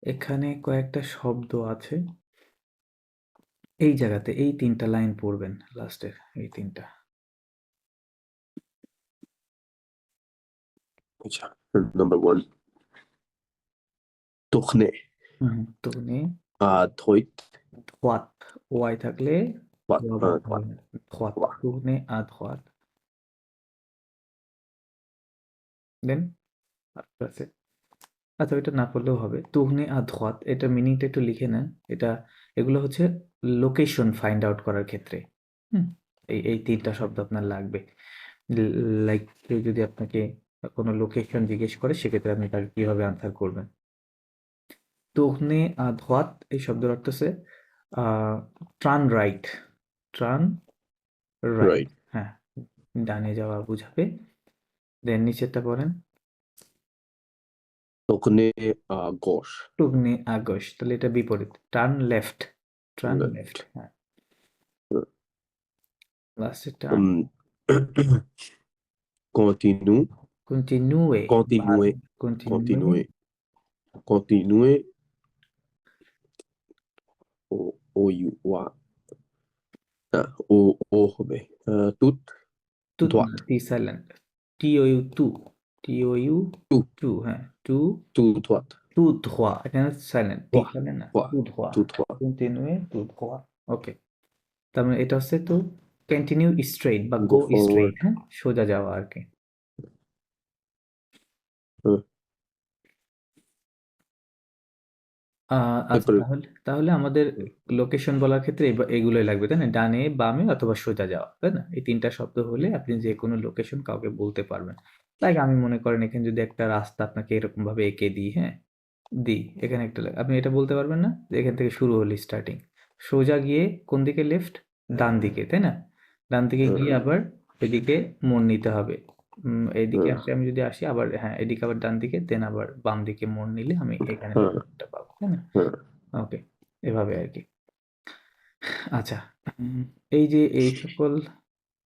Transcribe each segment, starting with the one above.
এখানে কয়েকটা শব্দ আছে। এই জায়গাতে এই ৩ টা লাইন পড়বেন লাস্টের এই ৩ টা। আচ্ছা, number 1 tourner, tourner, droite, droite, Y থাকলে droite, ধোয়া বলতে droite, হবে। droite, droite. tourner à droite। দেন আরেকটা আছে। আচ্ছা এটা না পড়লেও হবে। tourner à droite এটার মিনিংটা একটু লিখে নেন। এগুলো হচ্ছে লোকেশন ফাইন্ড আউট করার ক্ষেত্রে। হুম? এই ৩ টা শব্দ আপনার লাগবে। লাইক কেউ যদি আপনাকে কোনো লোকেশন জিজ্ঞেস করে সেক্ষেত্রে আপনি তাকে কিভাবে আনসার করবেন। tourner à droite এই শব্দের অর্থ হচ্ছে turn right. Turn right. Right. হ্যাঁ, ডানে যাওয়া বুঝাবে। দেন নিচেরটা পড়েন। Tourner à gauche. tourner à gauche তাহলে এটা বিপরীত। Turn left. Turn left. Left. হ্যাঁ, লাস্টেরটা Hum, continue, continue। continuer, continue continuer, continuer, o, u, a, o হবে toute tout না, droite, টি সাইলেন্ট। টিওইউ টু। টিওইউ tout, টু। হ্যাঁ, টু tout droite, টু ধোয়া এখানে সাইলেন্ট। টি droit, সাইলেন্ট না, droit, টু ধোয়া। tout droit. কন্টিনিউ টু ধোয়া। ওকে, তার মানে এটা হচ্ছে তো কন্টিনিউ স্ট্রেইট বা Go গো স্ট্রেইট। forward. হ্যাঁ, সোজা যাওয়া আর কি। হুম, আচ্ছা তারপরে তাহলে তাহলে আমাদের লোকেশন বলার ক্ষেত্রে এগুলোই লাগবে তাই না? ডানে, বামে অথবা সোজা যাওয়া, তাই না? এই ৩ টা শব্দ হলে আপনি যে কোনো লোকেশন কাউকে বলতে পারবেন। লাইক আমি মনে করেন এখানে যদি একটা রাস্তা আপনাকে এরকম ভাবে এঁকে দিই, হ্যাঁ? এখানে একটা আপনি এটা বলতে পারবেন না? যে এখান থেকে শুরু হলো স্টার্টিং। সোজা গিয়ে কোন দিকে লেফট? ডান দিকে, তাই না? ডান দিকে গিয়ে আবার এদিকে মোড় নিতে হবে। এইদিকে হুম, আসলে আমি যদি আসি আবার হ্যাঁ, এদিকে আবার ডান দিকে দেন আবার বাম দিকে মোড় নিলে আমি এখানে হুম, লোকেশনটা পাবো, তাই না? হুম, ওকে, এভাবে আর কি। আচ্ছা, উম, এই যে এই সকল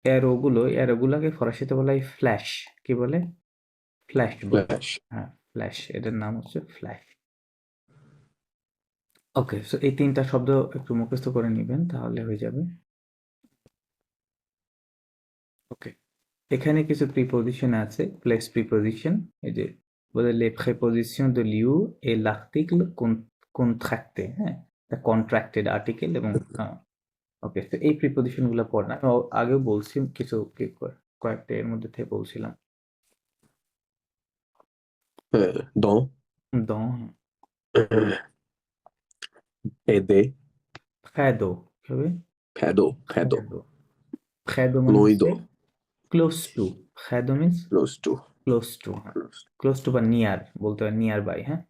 অ্যারোগুলোকে ফরাসিতে বলা হয় ফ্ল্যাশ। কি বলে? ফ্ল্যাশ বলে। flash. হ্যাঁ, ফ্ল্যাশ, এটার নাম হচ্ছে ফ্ল্যাশ। ওকে, সো এই ৩ টা শব্দ একটু মুখস্থ করে নিবেন তাহলে হয়ে যাবে। ওকে, এখানে কিছু প্রিপোজিশন আছে, প্লেস প্রিপোজিশন। এই যে বলে les prépositions de lieu et l'article contracté, হ্যাঁ? কন্ট্রাক্টেড আর্টিকেল এবং ওকে, তো এই প্রিপোজিশন গুলো পড়েন। আমি আগেও বলছি কিছু কয়েকটা এর মধ্যে থেকে বলছিলাম। Dans, dans, aider, près d'eau, কি হবে? près près d'eau, d'eau, près d'eau মানে loin হচ্ছে d'eau, close to, près d'eau means close to, close to, হ্যাঁ, close. close to বা নিয়ার বলতে হয়, নিয়ার বাই। হ্যাঁ,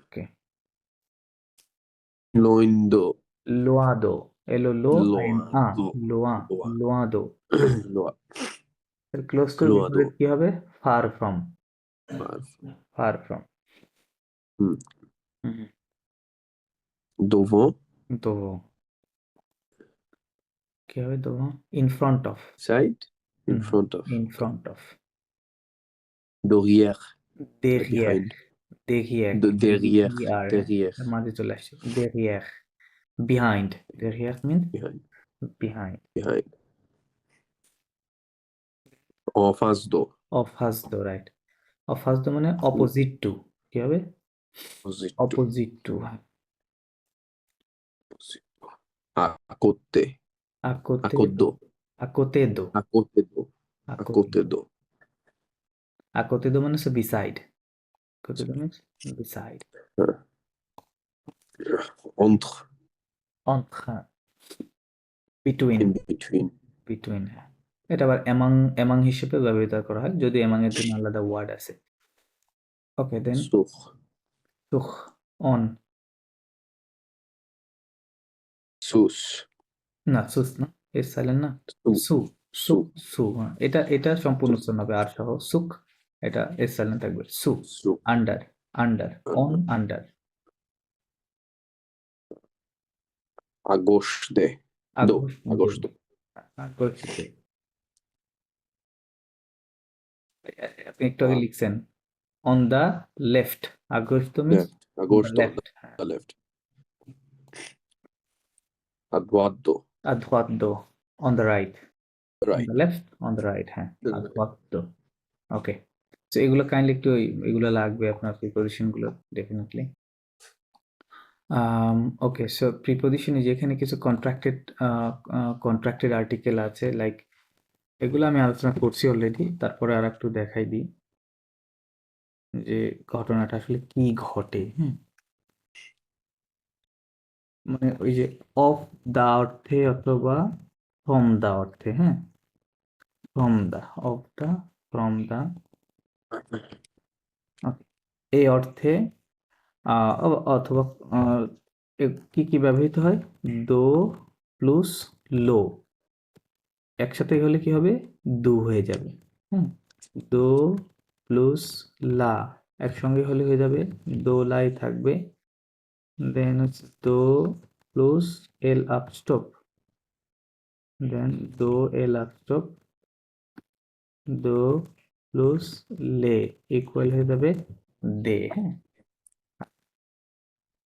ওকে। Loin d'eau, লোয়াদো, এলো loin d'eau, লোয়া, loin, লোয়াদো। loin, ক্লোজ টুর loin বিপরীত d'eau. কি হবে? Far from. Bref. Far from. Hmm. Devant, তো কি হবে? তো in front of. side, in front of, in okay. Front of. Derrière, দেখিয়ের, behind, দেখিয়ের, derrière, DER, derrière, মাঝে চলে আসছে। দেখিয়ের, বিহাইন্ড। দেখিয়ের mean behind, behind. behind. En face d'eau, অফাসদো, রাইট। অফাসদো মানে অপোজিট টু। কি হবে? opposite to, opposite to. opposite to. À côté, à côté আকোতেদো, d'eau, আকোতেদো, à côté d'eau, à côté আকোতেদো। d'eau. আকোতেদো মানে হচ্ছে বিসাইড। আকোতেদো মিনস বিসাইড। Euh, Entre, অন্ত্র, বিটুইন। in between, বিটুইন, হ্যাঁ। এটা আবার এমাং, এমাং হিসেবে ব্যবহৃত করা হয় যদি এমাং এর জন্য আলাদা ওয়ার্ড আছে। ওকে, দেন sur, সুখ, অন, sous, না সুস না, এর সাইলেন্ট না। sous, সু, সুখ, sous, সু, হ্যাঁ। এটা সম্পূর্ণ sous, উচ্চারণ হবে আর সহ। সুখ, এটা এর সাইলেন্ট থাকবে। সু, sous. Under, under, on, under. À gauche de, d'eau, আগস্ট à দে, gauche d'eau. আগস্ট দে। আপনি একটু আগে লিখছেন অন দা লেফট। আগস্ট means Left, agosto on left, the left. Advado, আধওয়াদ্দ অন দ্য রাইট, অন right. The left, on the right, হ্যাঁ, Mm, আধওয়াদ্দ। ওকে, তো এগুলো কাইন্ডলি একটু এগুলো লাগবে আপনার প্রিপোজিশন গুলো ডেফিনেটলি। ওকে, সো প্রিপোজিশনে যেখানে কিছু কন্ট্রাক্টেড আর্টিকেল আছে, লাইক এগুলো আমি আলোচনা করছি অলরেডি, তারপরে আর একটু দেখাই দিই যে ঘটনাটা আসলে কি ঘটে। মানে ওই যে অফ দা অর্থে অথবা ফ্রম দা অর্থে, হ্যাঁ, from the, of the, from the, এই অর্থে অথবা কি কি ব্যবহৃত হয়, দো প্লুস লো একসাথে হলে কি হবে, দু হয়ে যাবে। হুম, দো প্লুস লা একসঙ্গে হলে হয়ে যাবে দোলাই থাকবে। দেন হচ্ছে দো প্লুস এল আপস্টপ, দেন দো এল আপস্টপ, দো প্লুস লে ইকুয়াল হয়ে যাবে দে। হ্যাঁ,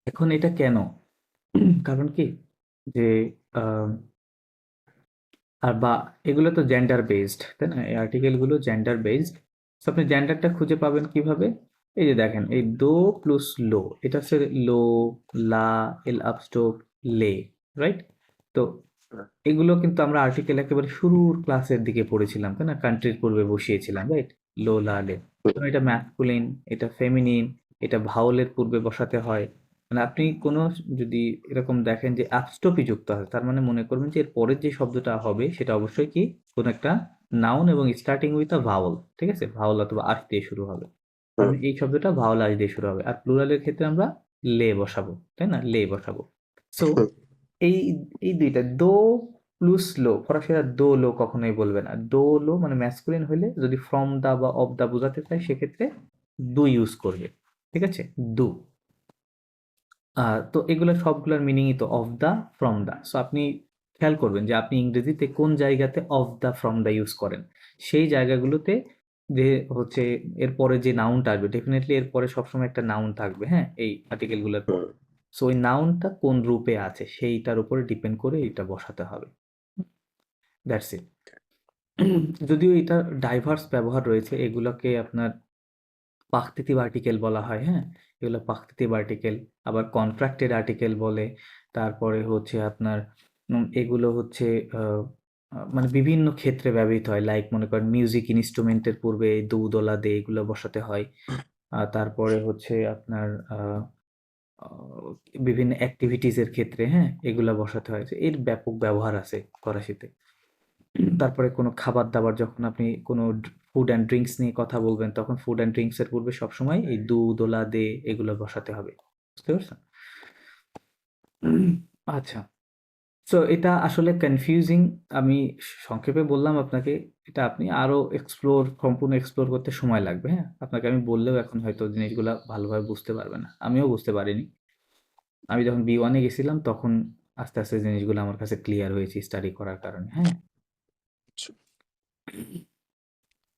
এখন এটা কেন, কারণ কি যে আর বা এগুলো তো জেন্ডার বেসড, তাই না, এই আর্টিকেল গুলো জেন্ডার বেসড। তো আপনি জেন্ডারটা খুঁজে পাবেন কিভাবে, এই যে দেখেন এই দো প্লস লো, এটা হচ্ছে লো, লা, এল আপস্টপ, লে, রাইট। তো এগুলো কিন্তু আমরা আর্টিকেল একেবারে শুরুর ক্লাসের দিকে পড়েছিলাম, তাই না, কান্ট্রির পূর্বে বসিয়েছিলাম, রাইট, লো, লা, লে। এটা ম্যাসকুলিন, এটা ফেমিনিন, এটা ভাওলের পূর্বে বসাতে হয়। মানে আপনি কোনো যদি এরকম দেখেন যে আপস্টপি যুক্ত আছে, তার মানে মনে করবেন যে এর পরের যে শব্দটা হবে সেটা অবশ্যই কি কোনো একটা নাউন এবং স্টার্টিং উইথ আ ভাওয়াল, ঠিক আছে, ভাওয়াল অথবা আশ দিয়ে শুরু হবে। তার মানে এই শব্দটা ভাওয়াল আশ দিয়ে শুরু হবে, আর প্লুরালের ক্ষেত্রে আমরা লে বসাবো, তাই না, লে বসাবো। সো এই এই দুইটা দো প্লুস লো, ফরাসিরা দো লো কখনোই বলবে না। দো লো মানে ম্যাসকুলিন হলে যদি ফ্রম দা বা অফ দা বোঝাতে চায় সেক্ষেত্রে দু ইউজ করবে, ঠিক আছে, দু। তো এগুলো সবগুলোর মিনিংই তো of the, from the. So আপনি খেয়াল করবেন যে আপনি ইংরেজিতে কোন জায়গাতে of the, from the use করেন, সেই জায়গাগুলোতে যে হচ্ছে এরপরে যে নাউনটা আসবে, ডেফিনেটলি এরপরে সবসময় একটা নাউন থাকবে, হ্যাঁ, এই আর্টিকেলগুলোর পর। সো ওই নাউনটা কোন রূপে আছে সেইটার উপরে ডিপেন্ড করে এটা বসাতে হবে। That's it. যদিও এটা ডাইভার্স ব্যবহার রয়েছে, এগুলোকে আপনার পাকতিতিভ আর্টিকেল বলা হয়, হ্যাঁ, এগুলো পাকতিতিভ আর্টিকেল, আবার কন্ট্রাক্টেড আর্টিকেল বলে। তারপরে হচ্ছে আপনার এগুলো হচ্ছে মানে বিভিন্ন ক্ষেত্রে ব্যবহৃত হয়, লাইক মনে করেন মিউজিক ইনস্ট্রুমেন্টের পূর্বে দু দোলা দে এগুলো বসাতে হয়। তারপরে হচ্ছে আপনার আহ, বিভিন্ন অ্যাক্টিভিটিস এর ক্ষেত্রে, হ্যাঁ, এগুলা বসাতে হয়। তো এর ব্যাপক ব্যবহার আছে ফরাসিতে। তারপরে কোনো খাবার-দাবার যখন আপনি কোনো ফুড অ্যান্ড ড্রিংকস নিয়ে কথা বলবেন, তখন ফুড অ্যান্ড ড্রিংকস এর পূর্বে সবসময় এই দু, দোলা, দে এগুলো বসাতে হবে। বুঝতে পারছেন? আচ্ছা। সো এটা আসলে কনফিউজিং, আমি সংক্ষেপে বললাম আপনাকে। এটা আপনি আরো সম্পূর্ণ এক্সপ্লোর করতে সময় লাগবে, হ্যাঁ? আপনাকে আমি বললেও এখন হয়তো জিনিসগুলা ভালোভাবে বুঝতে পারবেন না। আমিও বুঝতে পারিনি। আমি যখন B1 এ গেছিলাম তখন আস্তে, আস্তে জিনিসগুলো আমার কাছে ক্লিয়ার হয়েছে স্টাডি করার কারণে, হ্যাঁ?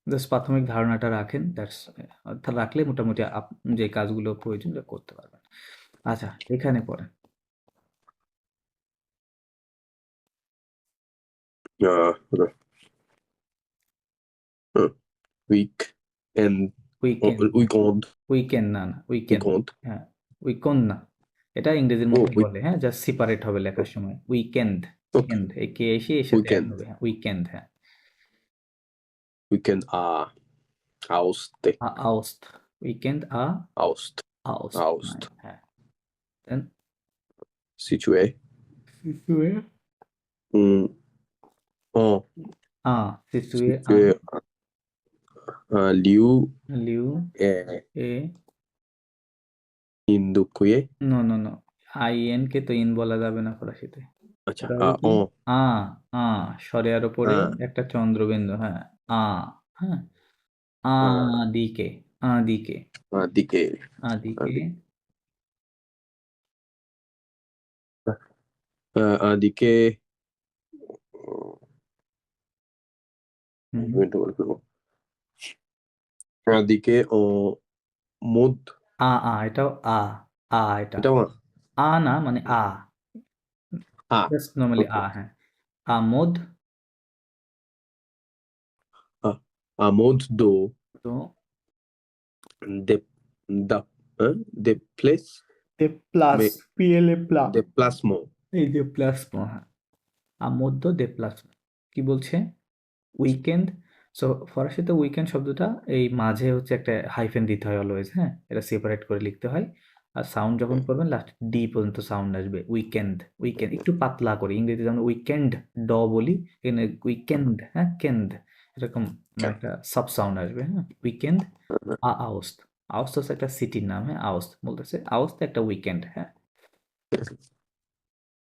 জাস্ট প্রাথমিক ধারণাটা রাখেন, দ্যাটস রাখলে মোটামুটি যে কাজগুলো প্রয়োজন ওগুলো করতে পারবেন। আচ্ছা, এখানে পড়েন। Okay. Week and weekend, weekend, weekend না, না, উইকেন্ড, weekend. হ্যাঁ, উইকন না, এটা ইংরেজির Oh, মতোই বলে, হ্যাঁ, জাস্ট সেপারেট হবে লেখার সময়, উইকেন্ড, okay. কেন্ড, এই কে এসে এর সাথে অ্যাড Weekend. হবে, হ্যাঁ, উইকেন্ড, হ্যাঁ। Weekend. Auste. আউস্ত, উইকেন্ড Aust. আউস্ত, Aust. হ্যাঁ। Then Situé. সিসুয়ে, Mm, oh, সিসুয়ে, situé. Liu. লিউ, এ, Induque. No, no, no, IN কে তো ইন বলা যাবে না ফরাসিতে। আচ্ছা, এটা হবে কি, oh, আ, আ, স্বরের উপরে ah, একটা চন্দ্রবিন্দু, হ্যাঁ, আ, হ্যাঁ, ah, আদিকে, আদিকে, dique. আদিকে, Dique. হুম, হুম। Momento, boludo. Dique o mood. এটাও এটা এটাও না মানে আ জাস্ট নর্মালি ওকে হ্যাঁ। আমোদ আমোদ do তো de da de place দে প্লাস mais পিএলএ প্লাস déplacement এই যে প্লাস হ্যাঁ আমোদ দে প্লাস কি বলছে উইকেন্ড। সো ফরাসিতে উইকেন্ড শব্দটা এই মাঝে হচ্ছে একটা হাইফেন দিতে হয় অলওয়েজ, হ্যাঁ এটা সেপারেট করে লিখতে হয়। আর সাউন্ড যখন করবেন লাস্ট ডি পর্যন্ত সাউন্ড আসবে। উইকেন্ড উইকেন্ড একটু পাতলা করে, ইংরেজিতে যেমন উইকেন্ড ড বলি, এখানে উইকেন্ড হ্যাঁ কেন্ড এরকম মানে একটা সাব সাউন্ড আসবে। হ্যাঁ উইকেন্ড আউস্ত। আউস্ত হচ্ছে একটা সিটির নাম, হ্যাঁ আউস্ত বলতেছে, আউস্ত একটা উইকেন্ড। হ্যাঁ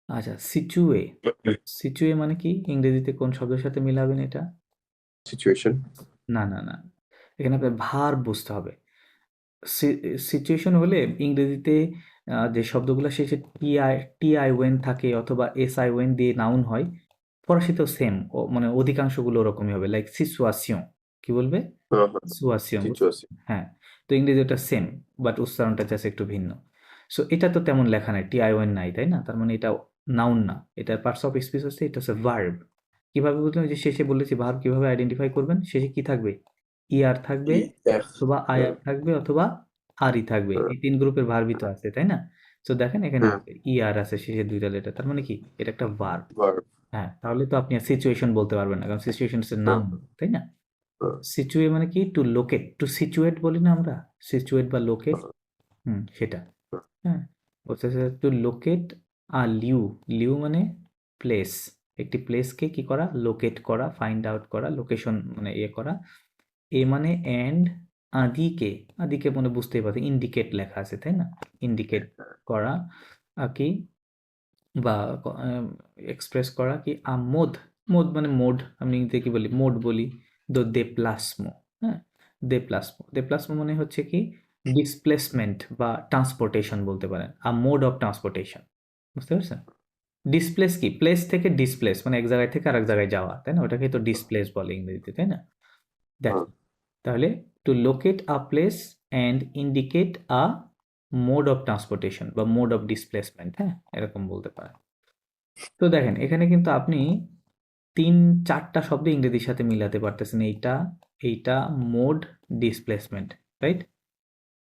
আচ্ছা সিচুয়ে। সিচুয়ে মানে কি ইংরেজিতে কোন শব্দের সাথে মিলাবেন এটা? situation না এখানে আপনার ভার বুঝতে হবে। সিচুয়েশন হলে ইংরেজিতে যে শব্দগুলো শেষে টিআই ওয়েন থাকে অথবা এসআই ওয়েন দিয়ে নাউন হয়, ফরাসিতেও সেম মানে অধিকাংশগুলো ওরকমই হবে, লাইক সিচুয়াসিয়ন কি বলবে? সিচুয়াসিয়ন বুঝছো? situation হ্যাঁ তো ইংরেজি ওটা সেম, বাট উচ্চারণটা জাস্ট একটু ভিন্ন। সো এটা তো তেমন লেখা নাই, টিআই ওয়েন নাই তাই না, তার মানে এটা নাউন না, এটার পার্টস অফ স্পিচ হচ্ছে, এটা হচ্ছে ভার্ব। কিভাবে বুঝলেন? ওই যে শেষে বলেছি ভার্ব কিভাবে আইডেন্টিফাই করবেন, শেষে কি থাকবে? ইআর থাকবে ir অথবা আইআর থাকবে অথবা আরই থাকবে, এই তিন গ্রুপের ভার্বই তো আছে তাই না? তো দেখেন এখানে আছে ইআর আছে শেষে দুইটা লেটার, তার মানে কি এটা একটা ভার্ব। verb হ্যাঁ তাহলে তো আপনি সিচুয়েশন বলতে পারবেন না, কারণ সিচুয়েশন হচ্ছে নাম, তাই না? সিচুয়ে মানে কি টু লোকেট, টু সিচুয়েট বলি না আমরা, সিচুয়েট বা লোকেট, সেটা। হ্যাঁ বলতেছে টু লোকেট লিউ। লিউ মানে প্লেস, একটি প্লেসকে কি করা, লোকেট করা, ফাইন্ড আউট করা, লোকেশন মানে ইয়ে করা। এ মানে অ্যান্ড আদিকে, আদিকে মানে বুঝতেই পারছি, ইন্ডিকেট লেখা আছে তাই না, ইন্ডিকেট করা কি বা এক্সপ্রেস করা কি মোদ। মোদ মানে মোড, আমি ইংরেজিতে কি বলি, মোড বলি। দে প্লাসমো, হ্যাঁ দে প্লাসমো, দে প্লাসমো মানে হচ্ছে কি ডিসপ্লেসমেন্ট বা ট্রান্সপোর্টেশন বলতে পারেন, মোড অফ ট্রান্সপোর্টেশন। বুঝতে পারছেন? ডিসপ্লেস কি, প্লেস থেকে ডিসপ্লেস মানে এক জায়গায় থেকে আরেক জায়গায় যাওয়া তাই না, ওটাকে তো ডিসপ্লেস বলে ইংরেজিতে তাই না? দেখ তাহলে to locate a place and indicate a mode of transportation বা মোড অফ ডিসপ্লেসমেন্ট, হ্যাঁ এরকম বলতে পারেন। তো দেখেন এখানে কিন্তু আপনি 3-4টা শব্দ ইংরেজির সাথে মিলাতে পারতেছেন, এইটা এইটা মোড ডিসপ্লেসমেন্ট, রাইট?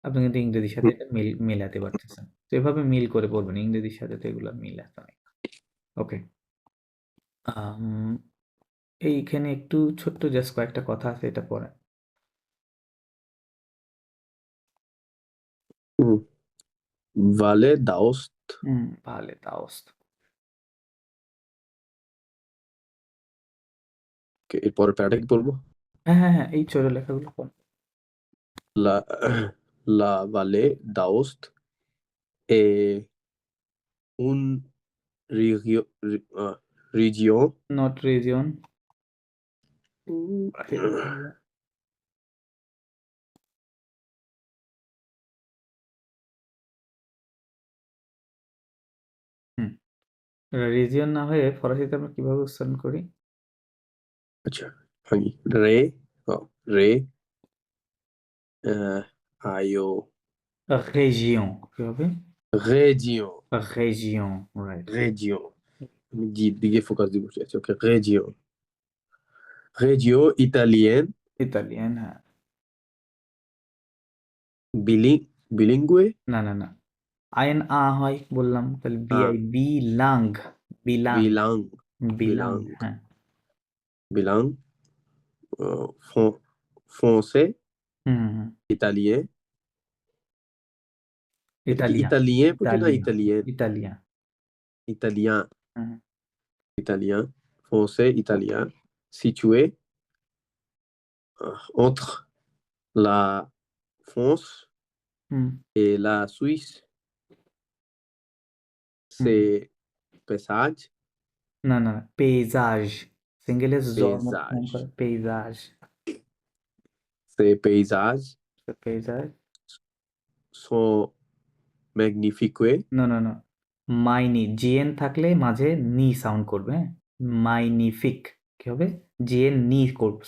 আপনি কিন্তু ইংরেজির সাথে এটা মেলাতে পারতেছেন, তো এভাবে মিল করে বলবেন, ইংরেজির সাথে তো এগুলো মিল আছে অনেক। ওকে এইখানে একটু ছোট্ট জাস্ট কয়েকটা কথা আছে, এটা পরে। Valle d'Aoste ভালে তাওস্ত। এরপরে প্যারাটা কি বলবো হ্যাঁ এই ছোট লেখাগুলো পড়। la la Valle d'Aoste est une région not region. Hmm region না হয়ে ফরাসিতে আমরা কিভাবে উচ্চারণ করি? আচ্ছা ভাঙি রে রে আইও রেজিয়ন কি হবে? région region, right. région আমি দিকে ফোকাস দিব আচ্ছা ওকে région italienne ইতালিয়ান, হ্যাঁ। bilingue না আইন হয় বললাম, তাহলে ah বিলাং, বিলাং, bilingue বিলাং bilingue হ্যাঁ। bilingue français হুম italien এটা কি ইতালিয়ান, ইতালিয়েন বলছো না ইতালিয়ান, ইতালিয়েন ইতালিয়ান। italien হুম italien français italien situé entre la France হুম et la Suisse হুম c'est paysage না পেজাজ, সিঙ্গেল এস জন্ম ফোন করে paysage পেজাজ, ces paysages পেজাজ। sont magnifiques না মাইনি জিএন থাকলে মাঝে নি সাউন্ড করবে, হ্যাঁ মাইনিফিক কি হবে, জিএন নি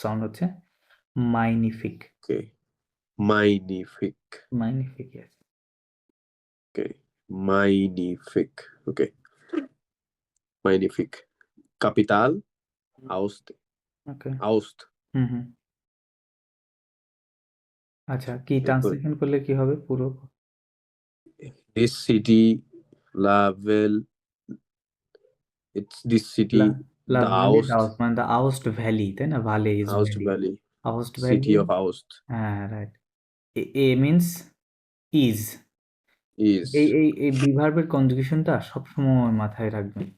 সাউন্ড হচ্ছে মাইনিফিক। magnifiques মাইনিফিক, yes. Okay. Magnific. Okay. Magnific. Capital. Aust. ওকে Aust. হুম আচ্ছা কি এরপর ট্রান্সলেশন করলে কি হবে পুরো this city, Lavel. It's this লা city, লা the ভ্যালি Aust. দাওস মানে দ্য আউস্ট ভ্যালি তাই না valley is Aust valley Valley. Aoste valley City of Aust হ্যাঁ রাইট এ মিনস ইজ এই is এই এই বি ভার্বের কনজুগেশনটা সবসময় মাথায় রাখবেন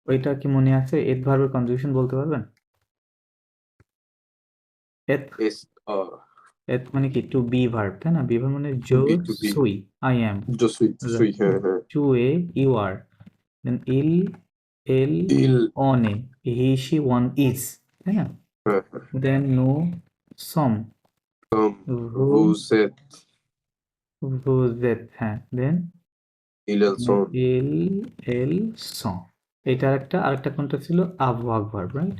ওইটা কি মনে আছে এথ ভার্বের কনজুগেশন বলতে পারবেন এথ is এথ মানে কি টু বি ভার্ব তাই না বি ভার্ব মানে to জো be to be. সুই আই অ্যাম To sweet. টু এ ইউ আর দেন ইল এল Il. অন এ হি শি ওয়ান ইজ তাই না দেন নো সম ভু Vous êtes. ভুজেত হ্যাঁ দেন Il sont. এল এল সম এটা আরেকটা কোনটা ছিল আবহাওয়া verb right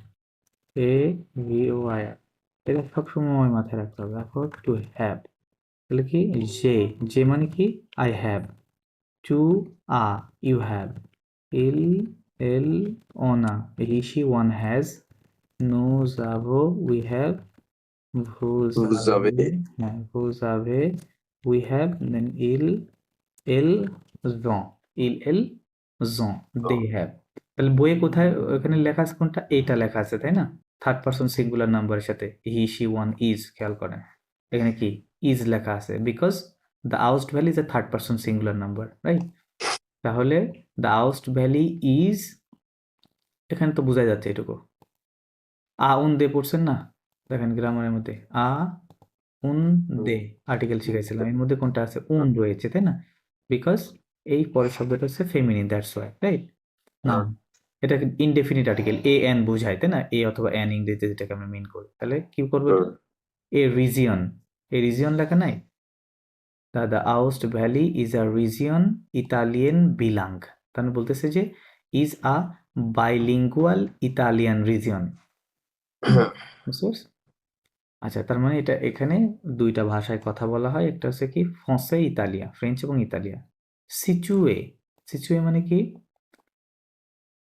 A V O I R এটা সবসময় মাথায় রাখতে হবে এখন টু হ্যাভ তাহলে কি যে যে মানে কি আই হ্যাভ টু আ ইউ হ্যাভ এল এল অনা হি শি ওয়ান হ্যাজ নো যাভো উই হ্যাভ Vous ভুজাভে avez. হ্যাঁ ভুজাভে উই হ্যাভ দেন ইল এল জন ইল এল জন দে হ্যাভ তাহলে বইয়ে কোথায় এখানে লেখা আছে কোনটা এইটা লেখা আছে তাই না থার্ড পারসন সিঙ্গুলার নাম্বারের সাথে হি শি ওয়ান ইজ খেয়াল করেন এখানে কি ইজ লেখা আছে because the Aoste valley is a third person singular number right তাহলে দ্য আউস্ট ভ্যালি ইজ এখানে তো বোঝা যাচ্ছে এটুকু আ উন দে পড়ছেন না দেখেন গ্রামারের মধ্যে আ উন দে আর্টিকেল শিখাইছিলাম এর মধ্যে কোনটা আছে উন রয়েছে তাই না বিকজ এই পরের শব্দটা হচ্ছে ফেমিনিন দ্যাটস ওয়াই রাইট না এটা ইনডেফিনিট আর্টিকেল এ এন বোঝায় তাই না এ অথবা এন ইংরেজিতে যেটাকে আমরা মিন করি তাহলে কি করবো এটা এ রিজিয়ন এ রিজিয়ন লেখা নাই the Aoste valley is a region Italian belong তাহলে বলতেছে যে is a bilingual Italian region বুঝতে পারছো? আচ্ছা তার মানে এটা এখানে দুইটা ভাষায় কথা বলা হয় একটা হচ্ছে কি ফ্রান্সে ইতালিয়া ফ্রেঞ্চ এবং ইতালিয়া সিচুয়ে সিচুয়ে মানে কি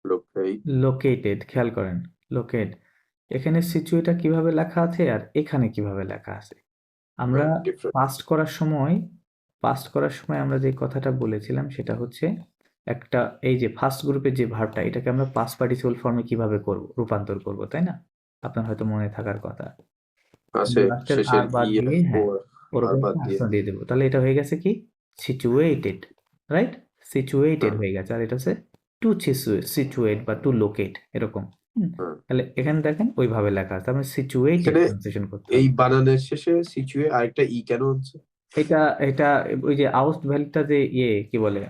Locate. লোকেটেড খেয়াল করেন লোকেট এখানে সিচুয়েটা কিভাবে লেখা আছে আর এখানে কিভাবে লেখা আছে আমরা Different. পাস্ট করার সময় আমরা যে কথাটা বলেছিলাম সেটা হচ্ছে একটা এই যে ফার্স্ট গ্রুপের যে ভার্বটা এটাকে আমরা পাস্ট পার্টিসিপল ফর্মে কিভাবে করব রূপান্তর করব তাই না আপনার হয়তো মনে থাকার কথা আছে লাস্টের শেষের আর বাদ দিয়ে হ্যাঁ ওরকম বাদ একটা দিয়ে আসন দিয়ে দেবো তাহলে এটা হয়ে গেছে কি সিচুয়েটেড রাইট সিচুয়েটেড হয়ে গেছে আর এটা হচ্ছে টু সিচুয়েট বা টু লোকেট এরকম তাহলে এখানে দেখেন ওইভাবে লেখা আছে আমরা সিচুয়েটেড এখানে ট্রান্সলেশন করতে এই হবে বানানের শেষে সিচুয়ে আরেকটা ই কেন হচ্ছে এটা এটা ওই যে আউস্ট ভ্যালিটা যে কি বলে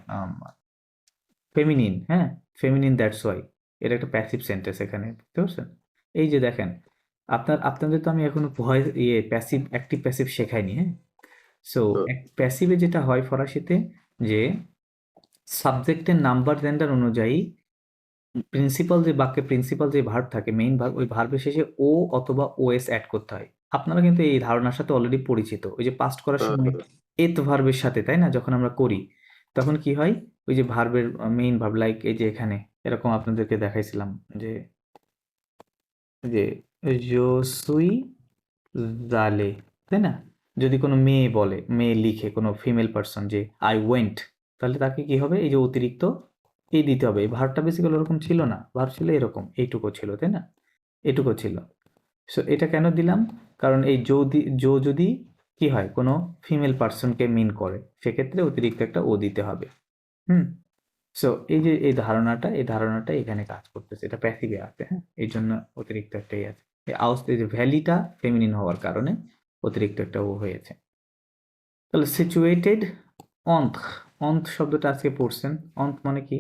ফেমিনিন হ্যাঁ ফেমিনিন দ্যাটস ওয়াই এটা একটা প্যাসিভ সেন্টেন্স এখানে বুঝতে পারছেন এই যে দেখেন আপনাদের তো আমি এখনো ভয়েস প্যাসিভ অ্যাক্টিভ প্যাসিভ শেখাইনি হ্যাঁ সো প্যাসিভে যেটা হয় ফরাসিতে যে সাবজেক্টের নাম্বার জেন্ডার অনুযায়ী প্রিন্সিপাল যে ভার্ব থাকে মেইন ভার্ব ওই ভার্বের শেষে ও অথবা ওএস অ্যাড করতে হয় আপনারা কিন্তু এই ধারণার সাথে অলরেডি পরিচিত ওই যে পাস্ট করার সময় এত ভার্বের সাথে তাই না যখন আমরা করি তখন কি হয় ওই যে ভার্বের মেইন ভার্ব লাইক এই যে এখানে এরকম আপনাদেরকে দেখাইছিলাম যে যে জোসুই জালে তাই না যদি কোনো মেয়ে বলে মেয়ে লিখে কোনো ফিমেল পার্সন যে আই ওয়েন্ট তাহলে তাকে কি হবে এই যে অতিরিক্ত এই দিতে হবে এই ভার্বটা বেসিক্যালি ওরকম ছিল না ভার্ব ছিল এরকম এইটুকু ছিল তাই না এটুকু ছিল সো এটা কেন দিলাম কারণ এই যদি কি হয় কোনো ফিমেল পার্সনকে মিন করে সেক্ষেত্রে অতিরিক্ত একটা ও দিতে হবে হুম সো এই যে এই ধারণাটা এখানে কাজ করতেছে এটা প্যাসিভে আছে হ্যাঁ এই জন্য অতিরিক্ত একটাই আছে এই যে ভ্যালিটা ফেমিনিন হওয়ার কারণে অতিরিক্ত একটা ও হয়েছে তাহলে সিচুয়েটেড অন্থ অন্থ শব্দটা আজকে পড়ছেন অন্থ মানে কি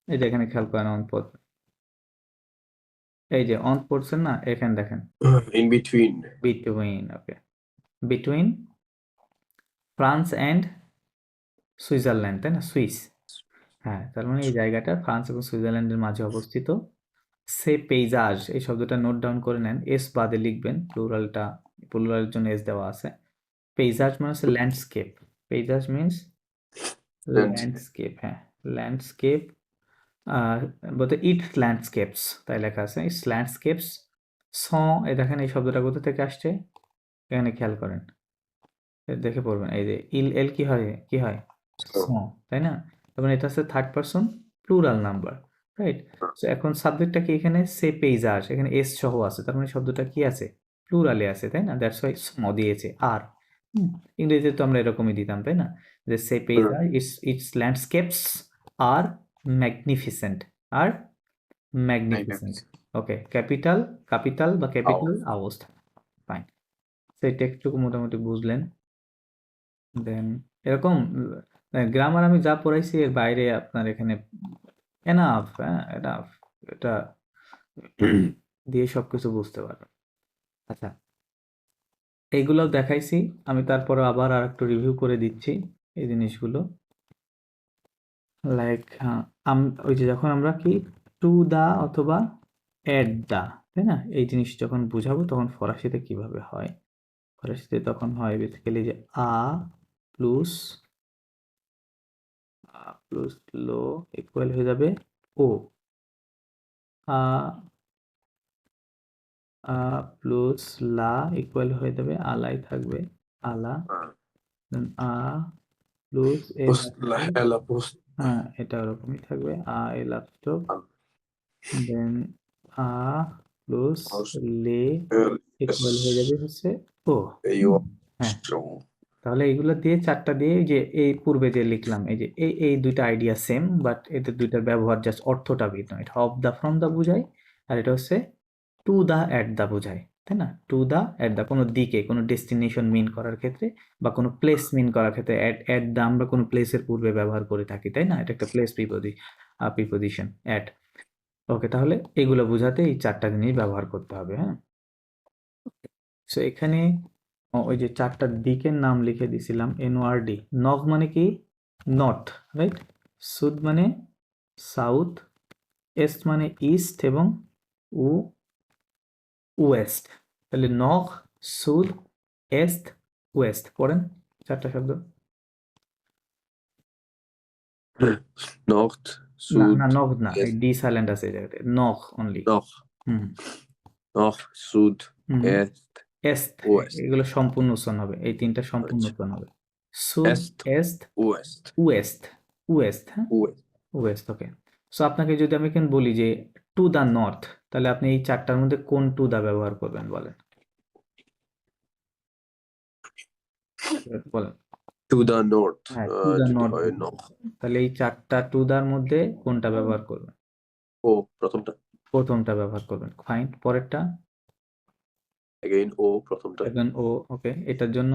এই যে এখানে খেয়াল করেন অন্তপদ এই যে অন্থ পড়ছেন না এখানে দেখেন in between okay between France and Switzerland তাই না সুইস হ্যাঁ তার মানে এই জায়গাটা ফ্রান্স এবং সুইজারল্যান্ডের মাঝে অবস্থিত সে পেইজাজ এই শব্দটা নোট ডাউন করে নেন এস বাদে লিখবেন প্লুরালের জন্য এস দেওয়া আছে পেইজাজ মানে হচ্ছে ল্যান্ডস্কেপ পেইজাজ মিনস ল্যান্ডস্কেপ, হ্যাঁ ল্যান্ডস্কেপ, বলতে ইটস ল্যান্ডস্কেপস তাই লেখা আছে, ইটস ল্যান্ডস্কেপস স। এই দেখেন এই শব্দটা কোথা থেকে আসছে, এখানে খেয়াল করেন, দেখে পড়বেন, এই যে ইল এল কি হয়, কি হয় স, তাই না? তারপরে এটা হচ্ছে third person plural number, right? So এখন সাবজেক্টটা কি, এখানে সে পেইজাজ, এখানে এস সহ আছে, তার মানে শব্দটা কি আছে, প্লুরালে আছে, তাই না? দ্যাটস ওয়াই স্ম দিয়েছে আর। ইংরেজিতে তো আমরা এরকমই দিতাম, তাই না? যে সে পেইজাজ it's landscapes are magnificent, are magnificent. Okay, capital, capital বা ক্যাপিটাল অবস্থা, ফাইন। সেটা একটু মোটামুটি বুঝলেন। দেন এরকম গ্রামার আমি যা পড়াইছি এর বাইরে আপনার এখানে এনাফ, হ্যাঁ এনাফ, এটা দিয়ে সবকিছু বুঝতে পারবেন। আচ্ছা, এইগুলোও দেখাইছি আমি, তারপরে আবার আর একটু রিভিউ করে দিচ্ছি এই জিনিসগুলো। লাইক ওই যে যখন আমরা কি টু দা অথবা এট দা, তাই না, এই জিনিস যখন বুঝাবো তখন ফরাসিতে কিভাবে হয়, ফরাসিতে তখন হয় বেসিক্যালি যে আ প্লুস প্লুস লো ইকুয়াল হয়ে যাবে ও, আ প্লুস লা ইকুয়াল হয়ে যাবে আলাই থাকবে আলা, দেন আ প্লুস হ্যাঁ এটা ওরকমই থাকবে আ এল আপস্টপ, দেন আ প্লুস লে ইকুয়াল হয়ে যাবে হচ্ছে ও। হ্যাঁ, তাহলে এইগুলো দিয়ে চারটা দিয়ে এই যে এই পূর্বে যে লিখলাম এই যে এই দুইটা আইডিয়া সেম, বাট এদের দুইটার ব্যবহার জাস্ট অর্থটা ভিন্ন, এটা অফ দা ফ্রম দা বোঝায়, আর এটা হচ্ছে টু দা অ্যাট দা বোঝায়, তাই না? টু দা অ্যাট দা কোনো দিকে, কোনো ডেস্টিনেশন মিন করার ক্ষেত্রে বা কোনো প্লেস মিন করার ক্ষেত্রে অ্যাট দা আমরা কোনো প্লেসের পূর্বে ব্যবহার করে থাকি, তাই না? এটা একটা প্লেস প্রিপোজিশন অ্যাট। ওকে, তাহলে এগুলো বোঝাতে এই চারটা জিনিস ব্যবহার করতে হবে, হ্যাঁ। সো এখানে ওই যে চারটার দিকের নাম লিখে দিছিলাম NORD। নগ মানে কি নর্থ, রাইট? সুদ মানে সাউথ, এস্ট মানে ইস্ট এবং উ ওয়েস্ট। তাহলে নগ, সুদ, এস্ট, ওয়েস্ট পড়েন চারটা শব্দ। নর্থ, না সুদ, না, নগ না, এই এস্ট, ডি সাইলেন্ট আছে এই জায়গাতে, নগ অনলি। হুম নর্থ, সুদ, হুম এস্ট, এস্ট, ওয়েস্ট। এগুলো সম্পূর্ণ উচ্চারণ হবে, এই তিনটা সম্পূর্ণ আচ্ছা, উচ্চারণ হবে। সুদ, এস্ট, এস্ট, ওয়েস্ট, ওয়েস্ট, ওয়েস্ট, হ্যাঁ ওয়েস্ট। ওয়েস্ট। ওকে, সো আপনাকে যদি আমি এখন বলি যে টু দ্য নর্থ, তাহলে আপনি এই চারটার মধ্যে কোন টু দা ব্যবহার করবেন বলেন, বলেন। টু দ্য নর্থ, হ্যাঁ টু দ্য যদি নর্থ, হয় নর্থ। তাহলে এই চারটা টু দার মধ্যে কোনটা ব্যবহার করবেন? ও প্রথমটা, প্রথমটা ব্যবহার করবেন, ফাইন। পরেরটা এগেইন ও প্রথমটা, এখন ও, ওকে, এটার জন্য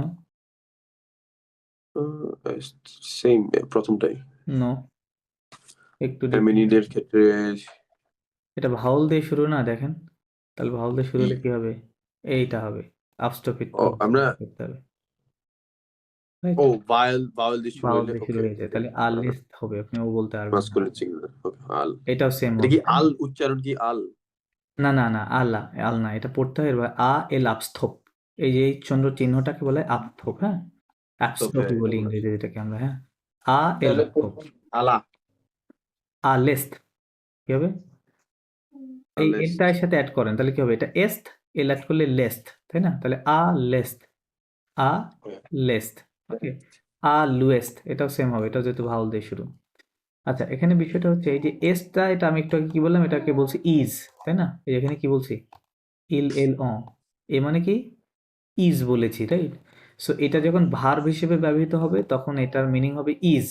সেম প্রথমটাই। নো, একটু ফেমিনিনের ক্ষেত্রে এটা ভাওয়াল দিয়ে শুরু না, দেখেন, তাহলে ভাওয়াল দিয়ে শুরু হলে কি হবে, এইটা হবে, আপস্টপিট আমরা করতে হবে, রাইট? ও ভাওয়াল দিয়ে শুরু ভাওয়াল হইলে, দিয়ে শুরু ওকে হয়ে যায়, তাহলে আর লিস্ট হবে, আপনি ও বলতে পারবেন না, মাস্কুলিন সিঙ্গুলার, ওকে আল। এটাও সেম এটা হবে, কি তাই না? আল উচ্চারণ কি আল? না না না, আল্লাহ আল না, এটা পড়তে হয় এবার আ এল আপস্থপ, এই যে এই চন্দ্র চিহ্নটাকে বলে আপস্থপ, হ্যাঁ অ্যাপস্টপই বলি ইংরেজি যেটাকে আমরা, হ্যাঁ আ এল তাহলে আপস্থপ, আলা, আ লেস্ট কি হবে, এই আলেস্ট। এলটার সাথে অ্যাড করেন তাহলে কি হবে, এটা এস্ট, এল অ্যাড করলে লেস্ট, তাই না? তাহলে আ লেস্ট, আ লেস্ট, ওকে। আ লুয়েস্ট, এটাও সেম হবে, এটাও যেহেতু ভাওয়াল দিয়ে শুরু। আচ্ছা, এখানে বিষয়টা হচ্ছে এই যে এসটা, এটা আমি একটু আগে কি বললাম, এটাকে বলছি ইজ, তাই না? এই এখানে কি বলছি, ইল এল অ, এ মানে কি ইজ বলেছি, রাইট? সো এটা যখন ভার্ব হিসেবে ব্যবহৃত হবে তখন এটার মিনিং হবে ইজ,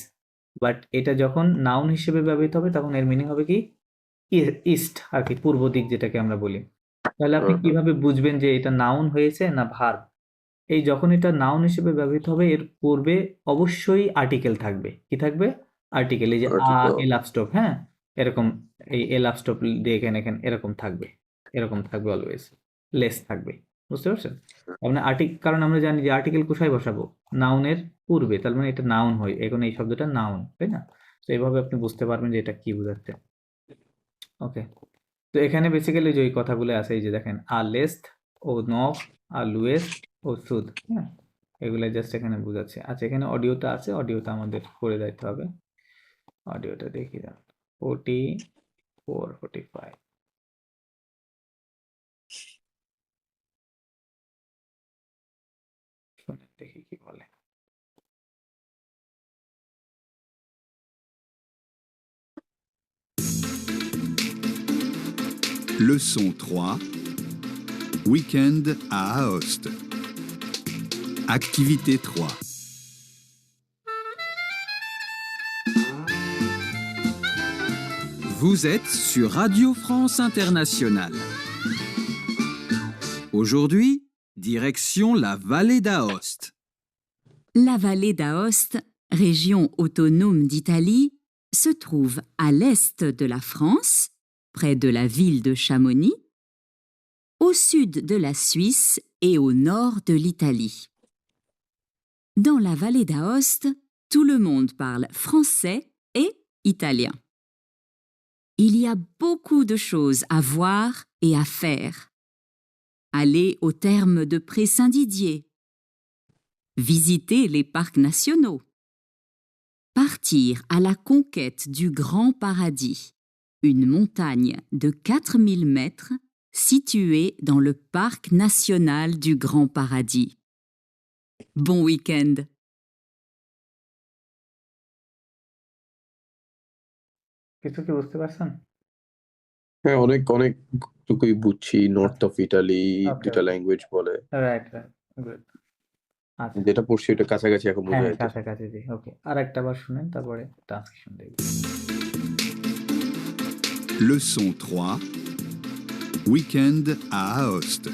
বাট এটা যখন নাউন হিসেবে ব্যবহৃত হবে তখন এর মিনিং হবে কি ইস্ট, আর কি পূর্ব দিক যেটাকে আমরা বলি। তাহলে আপনি কিভাবে বুঝবেন যে এটা নাউন হয়েছে না ভার্ব? এই যখন এটা নাউন হিসেবে ব্যবহৃত হবে এর পূর্বে অবশ্যই আর্টিকেল থাকবে, কি থাকবে, আর্টিকেল, এই যে আর্টিকেল। এল আপস্টপ, হ্যাঁ এরকম, এই এল আপস্টপ দিয়ে এখানে এখানে এরকম থাকবে, এরকম থাকবে অলওয়েজ, লেস থাকবে, বুঝতে পারছেন? তার মানে কারণ আমরা জানি যে আর্টিকেল কোথায় বসাবো, নাউনের পূর্বে, তার মানে এটা নাউন হয়, এখন এই শব্দটা নাউন, তাই না? তো এইভাবে আপনি বুঝতে পারবেন যে এটা কি বোঝাচ্ছে। ওকে, তো এখানে বেসিক্যালি যে ওই কথাগুলো আছে, এই যে দেখেন আ লেস্ট ও নফ, আ লুয়েস্ট ও সুদ, হ্যাঁ এগুলো জাস্ট এখানে বোঝাচ্ছে। আচ্ছা, এখানে অডিওটা আছে, অডিওটা আমাদের করে দিতে হবে। অডিওটা দেখি দাও। 44, 45। শুনে দেখি কি বলে। Leçon 3. Week-end à Aoste. Activité 3. Vous êtes sur Radio France Internationale. Aujourd'hui, direction la vallée d'Aoste. La vallée d'Aoste, région autonome d'Italie, se trouve à l'est de la France, près de la ville de Chamonix, au sud de la Suisse et au nord de l'Italie. Dans la vallée d'Aoste, tout le monde parle français et italien. Il y a beaucoup de choses à voir et à faire. Aller au terme de Pré-Saint-Didier, visiter les parcs nationaux, partir à la conquête du Grand Paradis, une montagne de 4000 mètres située dans le parc national du Grand Paradis. Bon week-end! কিছু কি বুঝতে পারছেন? হ্যাঁ, অনেকটুকুই বুঝছি। North of Italy, ওকে, ২ টা language বলে। Right, good. আচ্ছা, যেটা পড়ছি ওটা কাছাকাছি এখন বোঝা হ্যাঁ, যাইতেছে। কাছাকাছি জি। ওকে, আর একটা বার শুনেন, তারপরে ট্রান্সক্রিপশন দেখবেন। Leçon 3. Week-end à Aoste.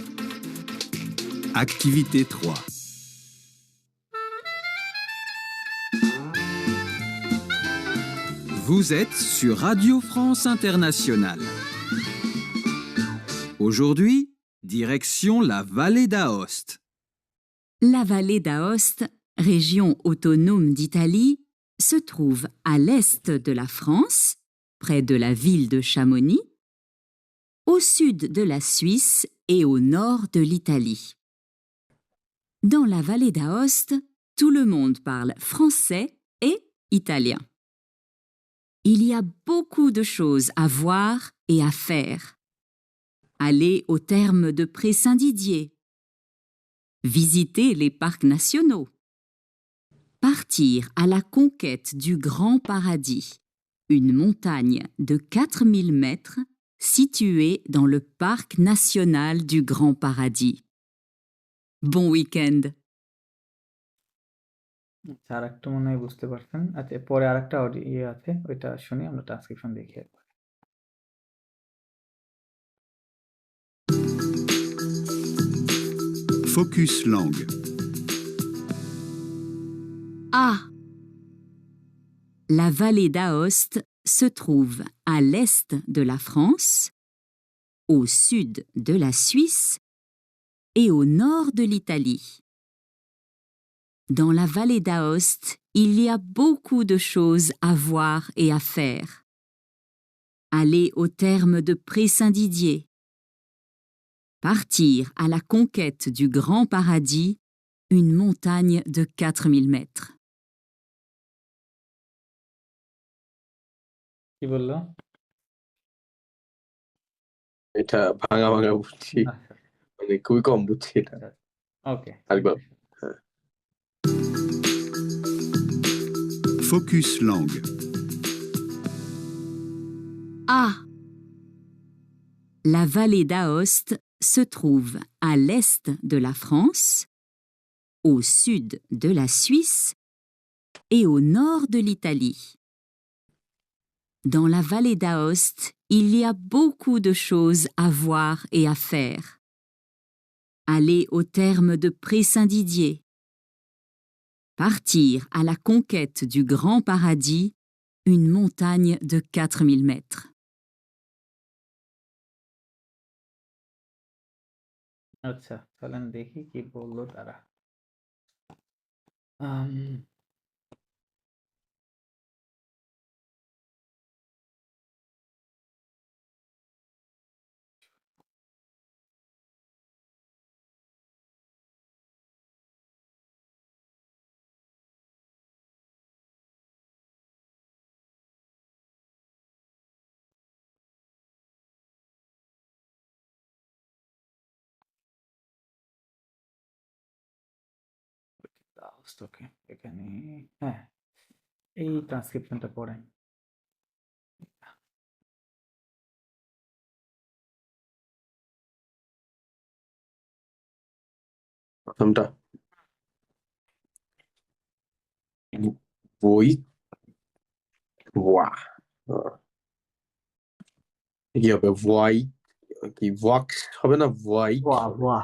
Activité 3. Vous êtes sur Radio France Internationale. Aujourd'hui, direction la vallée d'Aoste. La vallée d'Aoste, région autonome d'Italie, se trouve à l'est de la France, près de la ville de Chamonix, au sud de la Suisse et au nord de l'Italie. Dans la vallée d'Aoste, tout le monde parle français et italien. Il y a beaucoup de choses à voir et à faire. Aller au terme de Pré-Saint-Didier, visiter les parcs nationaux, partir à la conquête du Grand Paradis, une montagne de 4000 mètres située dans le parc national du Grand Paradis. Bon week-end! আচ্ছা, আর একটা মনে হয় বুঝতে পারছেন। আচ্ছা, পরে আর একটা ইয়ে আছে, ওইটা শুনে আমরা ট্রান্সক্রিপশন দেখি একবার। Focus langue. Ah! La vallée d'Aoste se trouve à l'est de la France, au sud de la Suisse et au nord de l'Italie. Dans la vallée d'Aoste, il y a beaucoup de choses à voir et à faire. Aller au terme de Pré-Saint-Didier, partir à la conquête du Grand Paradis, une montagne de 4000 mètres. কি বললো? এটা ভাঙা বুঝছি। আচ্ছা, মানে খুবই কম বুঝছি এটা। ওকে। আরেকবার। হ্যাঁ। Focus langue. Ah! La vallée d'Aoste se trouve à l'est de la France, au sud de la Suisse et au nord de l'Italie. Dans la vallée d'Aoste, il y a beaucoup de choses à voir et à faire. Aller au terme de Pré-Saint-Didier, partir à la conquête du Grand Paradis, une montagne de 4000 mètres. আচ্ছা, চলেন দেখি কি বললো তারা। দাওস্ত, ওকে। এখানে হ্যাঁ, এই ট্রান্সক্রিপশনটা পড়েন। প্রথমটা বই ওয়া কি হবে ভয় কি ওয়াক্স হবে না ভয় ওয়া ওয়া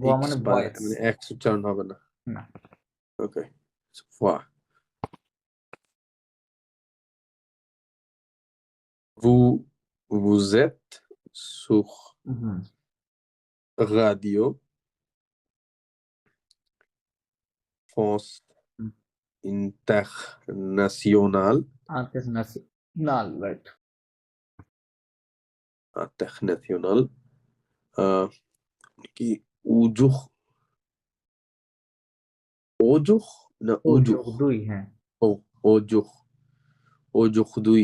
ওয়া এক্স মানে বা ভয়েস মানে এক্স উচ্চারণ হবে না না। ওকে ওয়া vous êtes sur হুম, Radio France হুম। International international, right? international কি উজুহ ওজুহ না ও উজুহ যোগ দুই, হ্যাঁ। ও ওজুহ ওজুহ দুই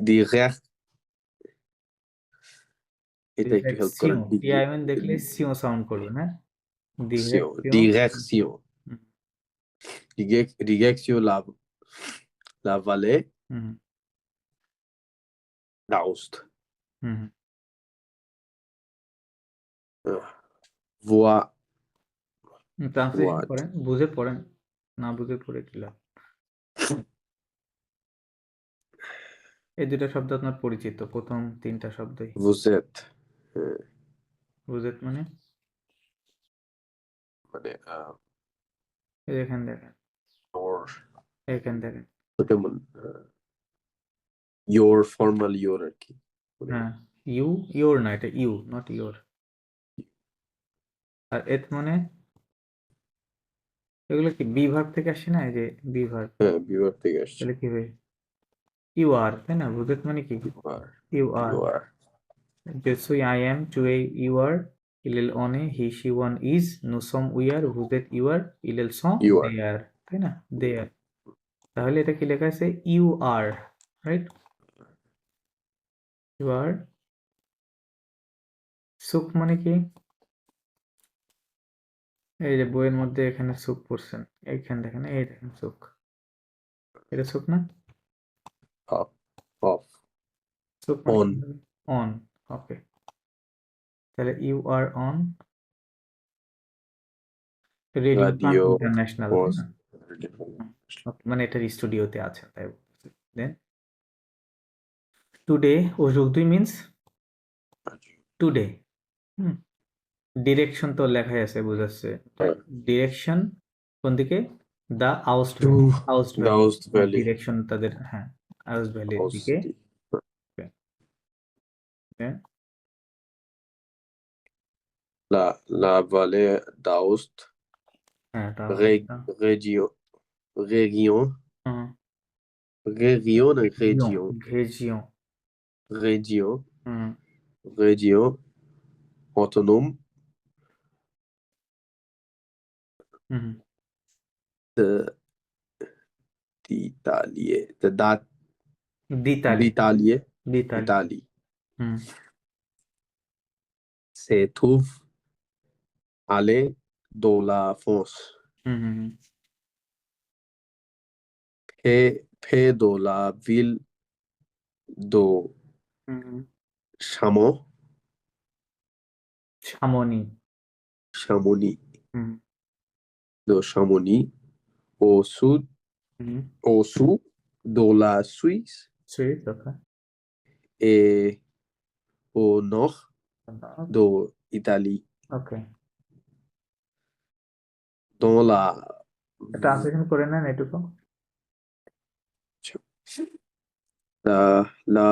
direct এটা একটু হেল্প করেন টিআইএন দেখলে সিও সাউন্ড করবে না? direction direction la vallée হুম, d'Aoste হুম। voie ট্রান্সলেশন voie করেন, বুঝে পড়েন, না বুঝে পড়ে কি লাভ? এই দুটো শব্দ আপনার পরিচিত, প্রথম তিনটা শব্দই। vous êtes বুঝে মানে মানে এখানে দেখেন, or এখানে দেখেন, কেমন your formal your আর কি হ্যাঁ। ইউ, ইওর না, এটা ইউ, নট ইওর। আর এত মানে এগুলো কি বি ভার্ব থেকে আসে না? এই যে বি ভার্ব, হ্যাঁ বিভাগ থেকে আসছে তাহলে কি হবে? ইউ আর, তাই না? বুঝে মানে কি? আর you are. you are Jesui I am, Chue you are, Ilel one, he she one is, Nusom we are, Vuzet you are, Ilel song you they are are, তাই না? They are. তাহলে এটা কি লেখা আছে? You are, right? You are. সুখ মানে কি? এই যে বইয়ের মধ্যে এখানে সুখ পড়ছেন, এইখানে দেখেন, এই দেখেন সুখ, এটা সুখ না? up off সুখ মানে on অন, ওকে। তাহলে you are on radio France radio international, তাই was না? Okay, মানে এটার স্টুডিওতে আছে, তাই বলছি। Then today, aujourd'hui means today. হুম, ডিরেকশন তো লেখাই আছে, বোঝাচ্ছে ডিরেকশন কোন দিকে? The Aoste valley, Aoste the valley Aoste Valley direction তাদের, হ্যাঁ, আউস্ট ভ্যালির দিকে। Aoste হ্যাঁ, la vallée d'Aoste হ্যাঁ, তাহলে région région হুম, région ঘেজিয়ন, région ঘেজিয়ন, région হুম, région autonome হুম, de d'Italie দিতালি, d'Italie দিতালি, d'Italie হুম, se trouve aller dans la France হুম, হুম, près de la ville de হুম, হুম। Chamonix সামনি, Chamonix হুম, de Chamonix হুম, au sud de la Suisse সুইট, okay, et au nord de l'Italie, okay. dans la translation করে নেন এটুকু। la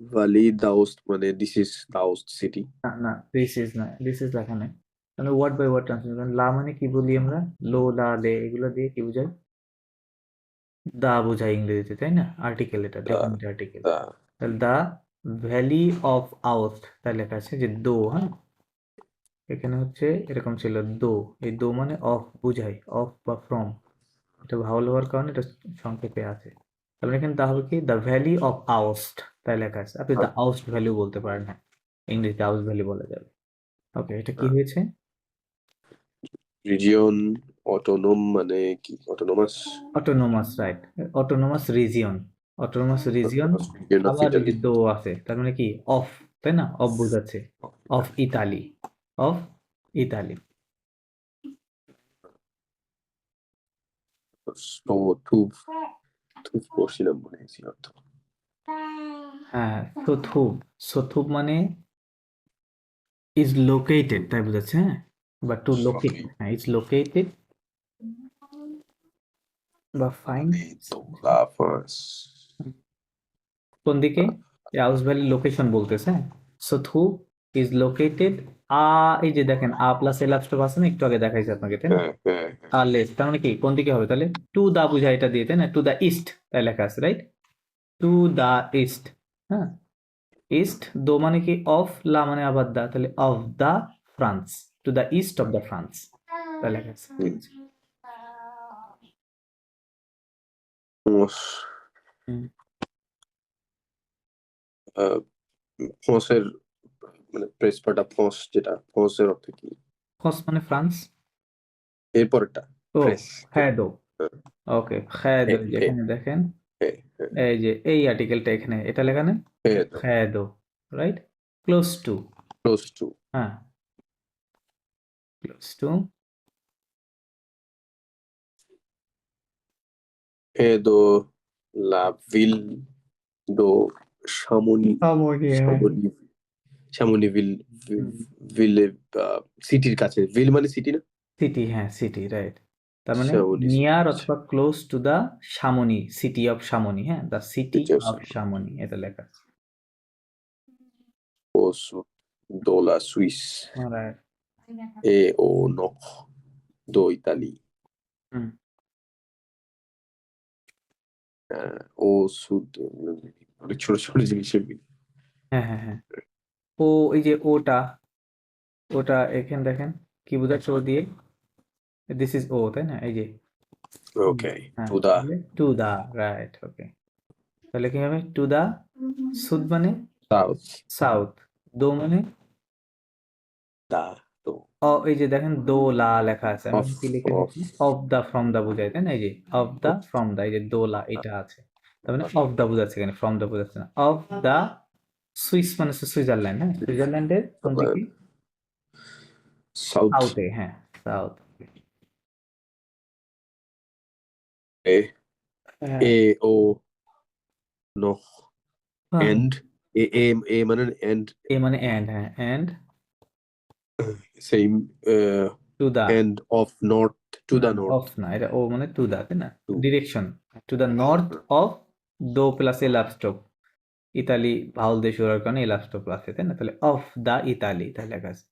vallée d'Aoste, মানে this is Aoste city. না না, দিস ইজ না, দিস ইজ লেখা নেই। তাহলে ওয়ার্ড বাই ওয়ার্ড ট্রান্সলেশন। লা মানে কি বলি আমরা? লো, লা, লে, এগুলো দিয়ে কি বোঝায়? দা বোঝায় ইংরেজিতে, তাই না? আর্টিকেল, এটা The, ডেফিনিট আর্টিকেল। the তাহলে দা ভ্যালি অফ আউস্ট, তাই লেখা আছে যে দো, হ্যাঁ, এখানে হচ্ছে এরকম ছিল দো। এই দো মানে অফ বোঝায়, অফ বা ফ্রম, এটা ভাওয়াল হওয়ার কারণে এটা সংক্ষেপে আছে। তাহলে এখানে দা হবে কি? দ্য ভ্যালি অফ আউস্ট, তাই লেখা আছে। আপনি দ্য আউস্ট ভ্যালু বলতে পারেন, হ্যাঁ, ইংরেজিতে আউস্ট ভ্যালি বলা যাবে। ওকে, এটা কি হয়েছে? রিজিয়ন অটোনোম মানে কি? Autonomous autonomous, right. Autonomous region, autonomous region. Region of আবার এই ইটালি। যে দো আছে, তার মানে কি অফ, তাই না? অফ বোঝাচ্ছে, অফ ইতালি, অফ ইতালি। তো থুব থুব পড়ছিলাম মনে হয়েছিল অর্থ। হ্যাঁ, সোথুব, সোথুব মানে ইজ লোকেটেড, তাই বোঝাচ্ছে, হ্যাঁ। বা টু লোকেট, হ্যাঁ, ইজ লোকেটেড বা ফাইন্ড। দোলা ফাঁস। কোন দিকে? আউস ভ্যালি লোকেশন বলতেছে, হ্যাঁ। সোথু ইজ লোকেটেড, এই যে দেখেন প্লাস এল স্টপ আছে না, একটু আগে দেখাইছে আপনাকে, তাই না? হ্যাঁ হ্যাঁ লেস, তার মানে কি কোন দিকে হবে তাহলে? টু দা বুঝায় এটা দিয়ে, তাই না? টু দা ইস্ট, তাই লেখা আছে, রাইট? টু দা ইস্ট, হ্যাঁ। ইস্ট, দো মানে কি অফ, লা মানে আবার দা, তাহলে of the France, to the east of the France, তাই লেখা আছে, ঠিক আছে। ফোঁস। হুম। ফোঁসের মানে প্রেসপাটা ফোঁস, যেটা ফোঁসের অর্থ কি? ফ্রান্স মানে ফ্রান্স। এরপরটা ও, প্রেস। হ্যাদো, ওকে, হ্যাদো, যেখানে দেখেন এই যে এই আর্টিকেলটা এখানে এটা লেখা নেই, হ্যাদো, right? Close to, close to. হ্যাঁ, ক্লোজ টু। দো লা ভিল দো শামনি শামনি শামনিভিল ভিলে সিটির কাছে। ভিল মানে সিটি না? সিটি, হ্যাঁ সিটি, রাইট। তার মানে শামনি নিয়ার city। অথবা close to the Chamonix, city of Chamonix, হ্যাঁ, the city City of of Chamonix। Chamonix, এটা লেখা আছে, Osso do la Suisse right. e o nord do Italie। হুম, ও সুদ অনেক ছোট ছোট জিনিসের হ্যাঁ হ্যাঁ হ্যাঁ। ও, এই যে ওটা, ওটা এখানে দেখেন কি বোঝাচ্ছে ও দিয়ে, দিস ইজ ও, তাই না? এই যে ওকে হ্যাঁ, to the to the, right, okay. তাহলে কি হবে? টু দা সুদ মানে সাউথ সাউথ, দো মানে দা তো এই যে দেখেন দো লা লেখা আছে, আমি অফ কি লিখে অফ দিচ্ছি? অফ দা, ফ্রম দা বোঝায়, তাই না? এই যে অফ দা, ফ্রম দা, এই যে দো লা এটা আছে, তার মানে অফ দা বোঝাচ্ছে, এখানে ফ্রম দা বোঝাচ্ছে না। অফ দা সুইস মানে হচ্ছে সুইজারল্যান্ড, হ্যাঁ, সুইজারল্যান্ডের কোন দিকে? সাউথ সাউথে, হ্যাঁ, সাউথ। এ হ্যাঁ, এ ও নো এন্ড এ এ এ মানে এন্ড এ মানে এন্ড, হ্যাঁ, and same to the, and of north to না দা না, নর্থ অফ না, এটা ও মানে টু দা, তাই না? To direction, to the north of, দো প্লাস এ লাভ স্টপ, ইতালি ভাউল দিয়ে শুরু হওয়ার কারণে এ লাভ স্টপ আছে, তাই না? তাহলে অফ দা ইতালি, তাহলে লেখা আছে,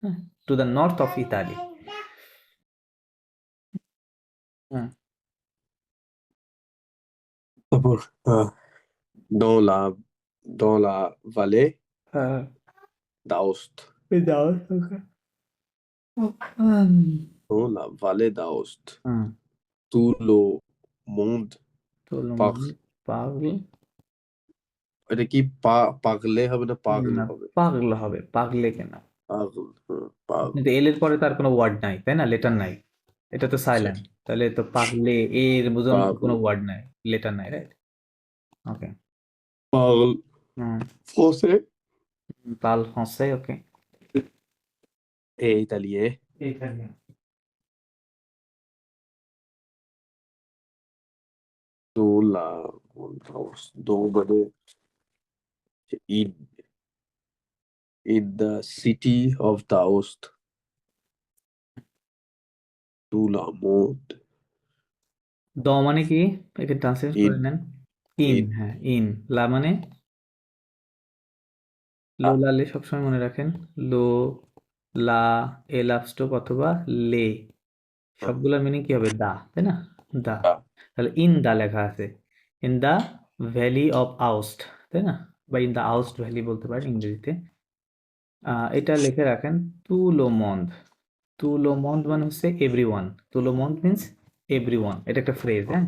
হ্যাঁ, to the north of Italy. হুম, তারপর dans la dans la vallée হ্যাঁ, d'Aoste এই দাও, ওকে। dans la vallée d'Aoste হুম, tout le monde চলো parle। মানে পাগল, এটা কি পাগলে হবে না পাগল না, হবে? পাগল হবে, পাগলে কেন? পাগল, পাগল। কিন্তু এল এর পরে তার কোনো ওয়ার্ড নাই, তাই না? লেটার নাই, এটা তো সাইলেন্ট, Exactly। তাহলে তো পাগলে এর বোঝানো তো পাগল কোনো ওয়ার্ড নাই, লেটার নাই, রাইট? ওকে। পাগল হুম, français পাল ফ্রান্সে, ওকে। et italien এইখানে dans la dans মানে in in the city of Daost tout le monde দ মানে কি? একে ট্রান্সলেট করে in নেন। ইন, in হ্যাঁ, ইন। লা মানে লো, লা, লে সবসময় মনে রাখেন। লো, লা, এ লাভ স্টপ অথবা লে, সবগুলোর মিনিং কি হবে? দা, তাই না? দা। তাহলে ইন দা লেখা আছে, ইন দা ভ্যালি অফ আউস্ট, তাই না? বা ইন দা আউস্ট ভ্যালি বলতে পারেন ইংরেজিতে। এটা লিখে রাখেন, তু লো মন্দ। তু লো মন্দ মানে হচ্ছে এভরিওয়ান, তু লো মন্দ মিন্স এভরিওয়ান, এটা একটা ফ্রেজ, হ্যাঁ।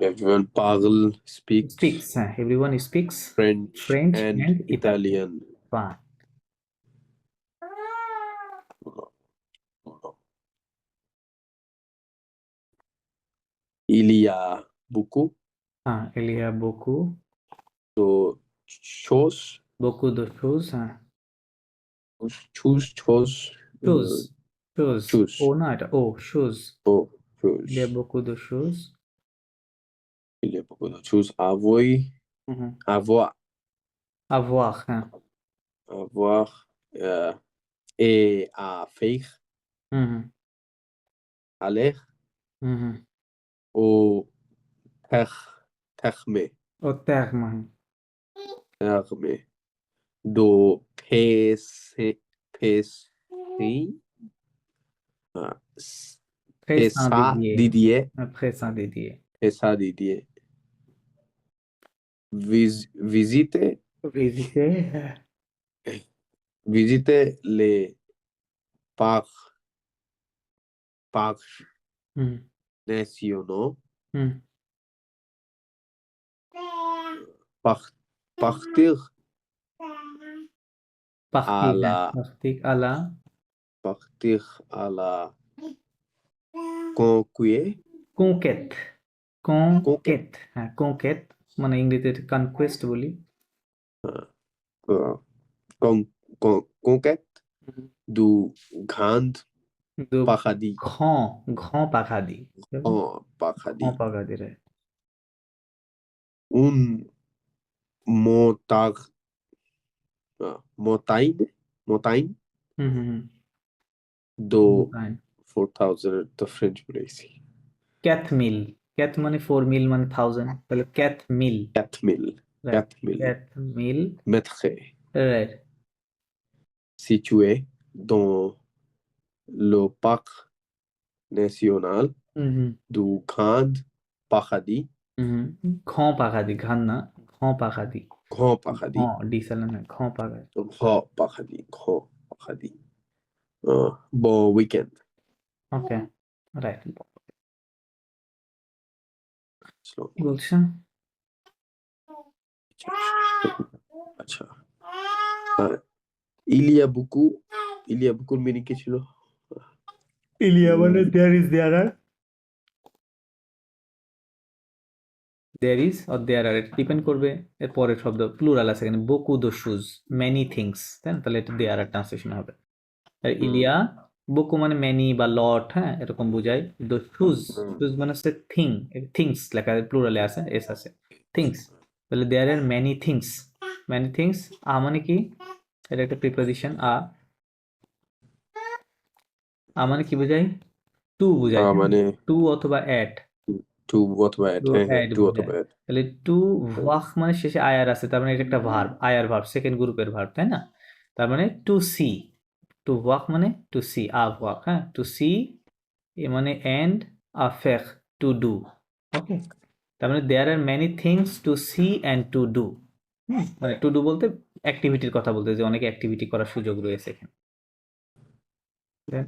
everyone parle speaks স্পিক্স, হ্যাঁ, everyone speaks French French and and Italian. Italian। Fine. a beaucoup হ্যাঁ, il y a beaucoup de choses, beaucoup de choses, হ্যাঁ, choses, shoes shoes shoes, ও না এটা ও shoes oh, il y a choses. beaucoup de choses Il y a beaucoup de choses à voir, hmm, avoir, avoir, হ্যাঁ, avoir, et à faire, হুম, aller, হুম, au terme, ও terme, হ্যাঁ, terme, de PC, présent PESA dédié, Didier, présent dédié, PESA Didier, visiter, visiter, হ্যাঁ, visiter les parcs হুম, nationaux, হুম, par- partir partir, à হ্যাঁ, la, partir à la partir à la conquête, conquête, conquête, হ্যাঁ, conquête মানে ইংরেজিতে conquest বলি, euh, conquête hmm, du grand de paradis, grand paradis, en grand paradis, paradis, right. une montagne, montagne hmm, hmm, hmm, de fine. 4000 the French বলেছি cath মিল, cath মানে 4 মিল মানে 1000, তাহলে cath মিল, 4000 right, 4000 cath মিল, mètres right, situés dans le parc national হুম, হুম, du Grand Paradis, হুম, grand paradis, grand না, grand paradis, Grand Paradis, grand, D silent না, grand paradis, Grand Paradis, Grand Paradis. Bon week-end. ওকে, right, Selon- কি বলছে? আচ্ছা il y a beaucoup de meaning কি ছিল ইলিয়া মানে there is there are, there is or there are, এটা depend করবে এর পরের শব্দ, প্লুরাল আছে এখানে, beaucoup de choses, many things, তাই না? তাহলে এটা দেয়ার আর ট্রান্সলেশন হবে। আর ইলিয়া বকু মানে ম্যানি বা লট, হ্যাঁ, এরকম বোঝায়। দ্য শুজ, শুজ মানে হচ্ছে থিং, থিংস লেখা প্লুরালে আছে, এস আছে, থিংস, তাহলে there are many things, many things. আ মানে কি, এটা একটা প্রিপোজিশন, আ মানে কি বোঝায়, টু বোঝায়, মানে টু অথবা অ্যাড, টু অথবা অ্যাড, টু হ্যাঁ হ্যাঁ অ্যাড টু বোঝায়। অথবা অ্যাড, তাহলে টু ওয়াক মানে শেষে আয়ার আছে, তার মানে এটা একটা ভার্ব, আয়ার ভার্ব, সেকেন্ড গ্রুপের ভার্ব, তাই না? তার মানে টু সি, টু ওয়াক মানে টু সি, আ ওয়াক, হ্যাঁ, টু সি এ মানে এন্ড, আ ফেক টু ডু, ওকে। তার মানে there are many things to see and to do, মানে টু ডু বলতে অ্যাক্টিভিটির কথা বলতে, যে অনেক অ্যাক্টিভিটি করার সুযোগ রয়েছে এখানে। Then,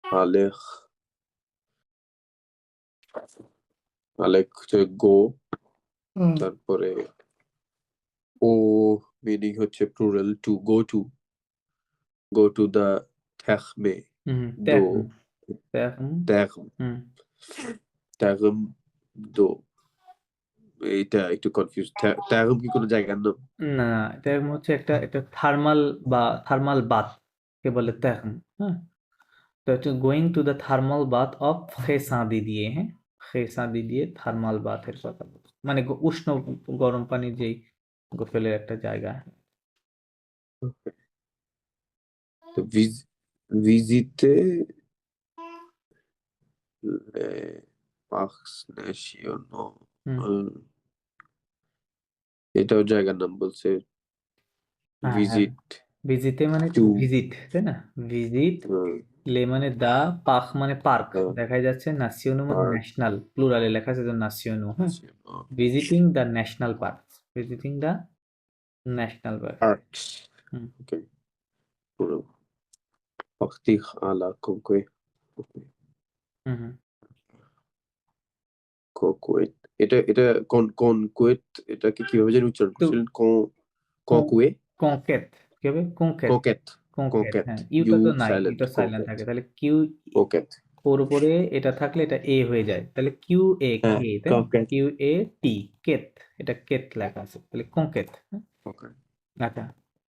আলেখ আলেখ হচ্ছে গো, তারপরে ও মিনিং হচ্ছে plural, to go to the terme do terme terme do, এইটা একটু কনফিউজ, terme কি কোনো জায়গার নাম? না, এটা হচ্ছে একটা একটা থার্মাল বা থার্মাল বাথ কে বলে তেহম, হ্যাঁ। তো এটা going to the thermal bath of খেসাদি দিয়ে, হ্যাঁ, খেসাদি দিয়ে থার্মাল বাথের কথা বলছে, মানে উষ্ণ গরম পানি যেই গোসলের একটা জায়গা। তো visiter les parcs nationaux, হুম, এটাও জায়গার নাম বলছে, হ্যাঁ, হ্যাঁ, ভিজিট ভিজিটে মানে টু, ভিজিট, তাই না? ভিজিট, লে মানে দা, পার্ক মানে পার্ক, দেখা যাচ্ছে, নাসিওনো মানে Park ন্যাশনাল, প্লুরালে লেখা আছে তো নাসিওনো, হ্যাঁ, nationaux, visiting the national park, visiting the national park, parks, hmm, okay, pour partir à la conquête, okay, hmm, hmm. conquête, এটা conquête, এটাকে কিভাবে যেন উচ্চারণ তো করছিলেন? conquête, কংকেত, কি হবে? কংকেত, conquête, কংকেট, হ্যাঁ conquête, ইউটা তো you নাই, silent, ইউটা সাইলেন্ট থাকে, conquête, তাহলে কিউ conquête. ওর উপরে এটা থাকলে এটা এ হয়ে যায়, তাহলে কিউ এ হ্যাঁ, কে, তাই না? conquête, কিউ এ টি, কেত, এটা কেত লেখা আছে, তাহলে কংকেত। conquête. আচ্ছা,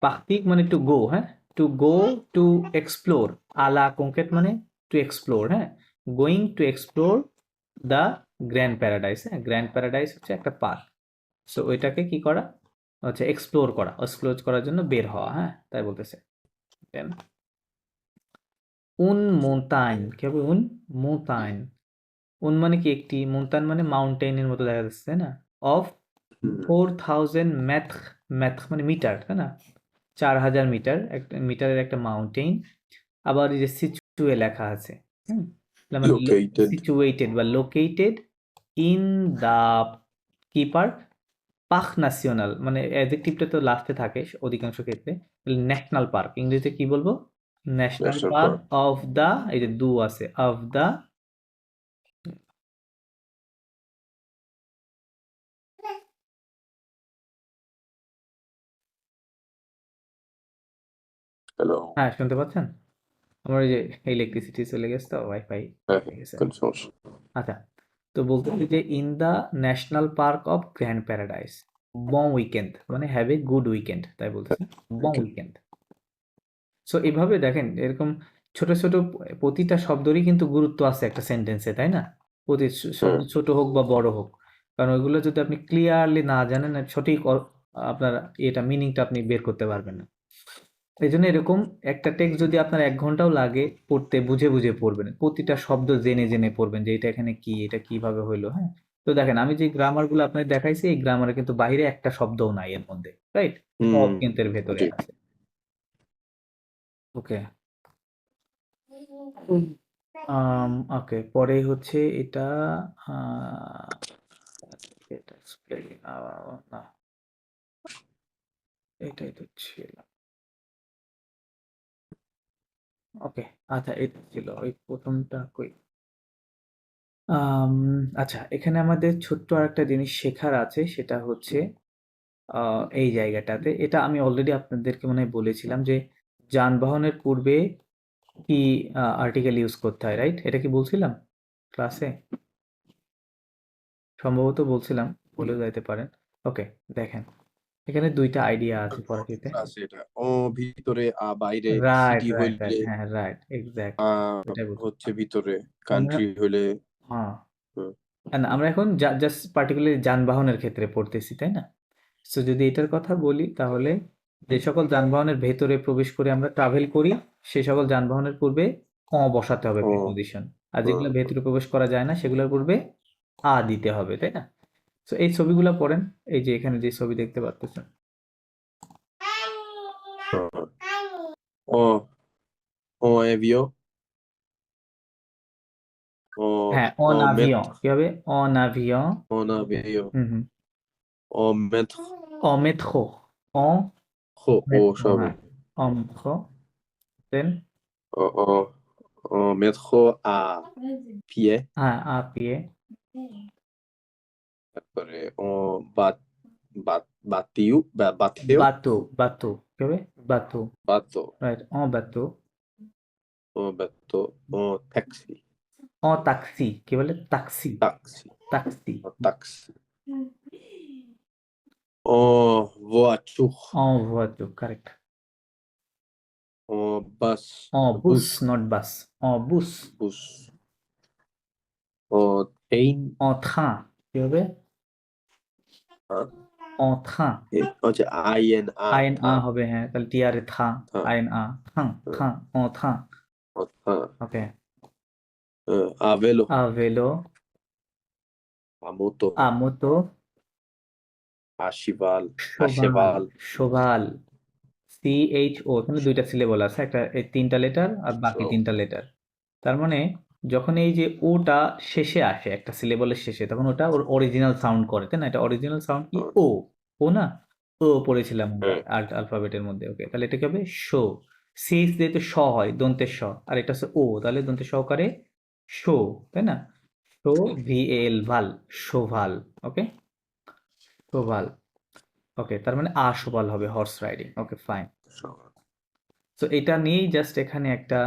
পার্টিক মানে টু গো, হ্যাঁ, টু গো টু এক্সপ্লোর, আলা কংকেট মানে টু এক্সপ্লোর, হ্যাঁ, going to explore the grand Paradise, হ্যাঁ, গ্র্যান্ড প্যারাডাইস হচ্ছে একটা পার্ক, সো ওইটাকে কি করা হচ্ছে, এক্সপ্লোর করার জন্য বের হওয়া, হ্যাঁ, তাই বলতেছে। Then, উন মন্তাইন, কি হবে উন মন্তাইন, উন মানে কি একটি, মন্তাইন মানে মাউন্টেনের মতো দেখা যাচ্ছে, তাই না? অফ হুম, 4000 ম্যাথ, ম্যাথ মানে মিটার, তাই না? 4000 মিটার, একটা মিটারের একটা মাউন্টেন। আবার এই যে সিচুয়ে লেখা আছে, তার মানে located, সিচুয়েটেড বা লোকেটেড ইন দ্য কি পার্ক, পার্ক ন্যাশনাল, মানে অ্যাডজেক্টিভটা তো লাস্টে থাকে অধিকাংশ ক্ষেত্রে, ন্যাশনাল পার্ক, ইংরেজিতে কি বলবো, national national park park. Of the, এই যে দু আছে, অফ দ্য, Hello. হ্যাঁ শুনতে পাচ্ছেন? আমার ওই যে ইলেকট্রিসিটি চলে গেছে তো ওয়াইফাই হ্যাঁ, গেছে। কোনো সমস্যা। আচ্ছা, তো বলতেছি যে in the national park of Grand paradise, Bong weekend মানে হ্যাভ এ গুড উইকেন্ড, তাই বলতেছে বং Okay. উইকেন্ড। সো এইভাবে দেখেন, এরকম ছোট ছোট প্রতিটা শব্দেরই কিন্তু গুরুত্ব আছে একটা সেন্টেন্সে, তাই না? প্রতি শব্দ হুম, ছোট হোক বা বড় হোক, কারণ ওইগুলো যদি আপনি ক্লিয়ারলি না জানেন, সঠিক আপনার এটা মিনিংটা আপনি বের করতে পারবেন না। এই জন্য এরকম একটা টেক্সট যদি আপনার 1 ঘন্টাও লাগে পড়তে, বুঝে বুঝে পড়বেন, প্রতিটা শব্দ জেনে জেনে পড়বেন যে এটা এখানে কি, এটা কিভাবে হইলো, হ্যাঁ। তো দেখেন আমি যে গ্রামারগুলো আপনাকে দেখাইছি, এই গ্রামারে কিন্তু বাইরে একটা শব্দও নাই এর মধ্যে, রাইট? সব হুম, কিন্তু এর ভেতরে জি। আছে। ওকে, ওকে, পরে হচ্ছে এটা, এটা spelling, না এটাই তো ছিল। ওকে, আচ্ছা এটা ছিল ওই প্রথমটা কই। আম, আচ্ছা, এখানে আমাদের ছোট্ট আরেকটা জিনিস শেখার আছে, সেটা হচ্ছে এই জায়গাটাতে, এটা আমি অলরেডি আপনাদেরকে মনে হয় বলেছিলাম যে যানবাহনের পূর্বে কি আর্টিকেল ইউজ করতে হয়, রাইট? এটা কি বলছিলাম ক্লাসে? সম্ভবত বলছিলাম, বলেও যাইতে পারেন। ওকে, দেখেন এখানে দুইটা আইডিয়া আছে পড়াটিতে। আছে এটা। ভিতরে বাইরে, রাইট সিটি রাইট হইলে রাইট, হ্যাঁ রাইট, এক্স্যাক্টলি, এটাই বলছি। হচ্ছে ভিতরে, আমরা, কান্ট্রি হইলে হ্যাঁ, হুম, না আমরা এখন জাস্ট পার্টিকুলারলি যানবাহনের ক্ষেত্রে পড়তেছি, তাই না? সো যদি এটার কথা বলি, তাহলে যে সকল যানবাহনের ভেতরে প্রবেশ করে আমরা ট্রাভেল করি, সে সকল যানবাহনের পূর্বে বসাতে হবে ও, প্রিপজিশন, আর যেগুলো হুম, ভেতরে প্রবেশ করা যায় না সেগুলোর পূর্বে দিতে হবে, তাই না? সো এই ছবিগুলো পড়েন, এই যে এখানে যে ছবি দেখতে পাচ্ছেন, হুম। ও, avion, হ্যাঁ en অনাভিয়ন, maître, কি হবে অনাভিয়ন, en avion, হুম হুম, en maître, অমেট্রো, অমেট্রো, সবে, হ্যাঁ অমেট্রো, দেন en, en métro à pied, হ্যাঁ আপিয়ে, তারপরে বাতিউ, বাতেও, বাতো, বাতো, কি হবে বাতো, বাতো, রাইট বাতো, বাতো, ট্যাক্সি, তাক্সি, কি বলে তাক্সি, taxi, তাক্সি, taxi, voiture, ভুয়াতো, কারেক্ট, bus, বুস, bus, নট বাস, বুস, bus, train, ট্রান, কি হবে হ্যাঁ, ট্রান, হচ্ছে INA, আইন থা, হবে, হ্যাঁ, তাহলে টিআরে থা, থা, আইন থাং, থাং, থাং, থা, ওকে, à vélo, ভেলো, à moto, মোতো, à cheval, à শোভাল, cheval, শোভাল, এখানে দুইটা সিলেবল আছে, একটা এই 3টা লেটার আর বাকি so, 3টা লেটার, তার মানে যখন এই যে ওটা শেষে আসে একটা সিলেবলের শেষে, তখন ওটা ওর অরিজিনাল সাউন্ড করে, তাই না? এটা অরিজিনাল সাউন্ড কি, ও, ও না, ও পড়েছিলাম আমরা আলফাবেটের মধ্যে, ওকে, তাহলে এটা কি হবে শো, সি যেহেতু স হয় দন্তের স, আর এটা হচ্ছে ও, তাহলে দন্তের সহকারে শো, তাই না? শো, VAL, ভাল, শোভাল, ওকে, শোভাল, ওকে, তার মানে আশোভাল হবে horse riding, okay fine. so, so এটা নিয়েই জাস্ট এখানে একটা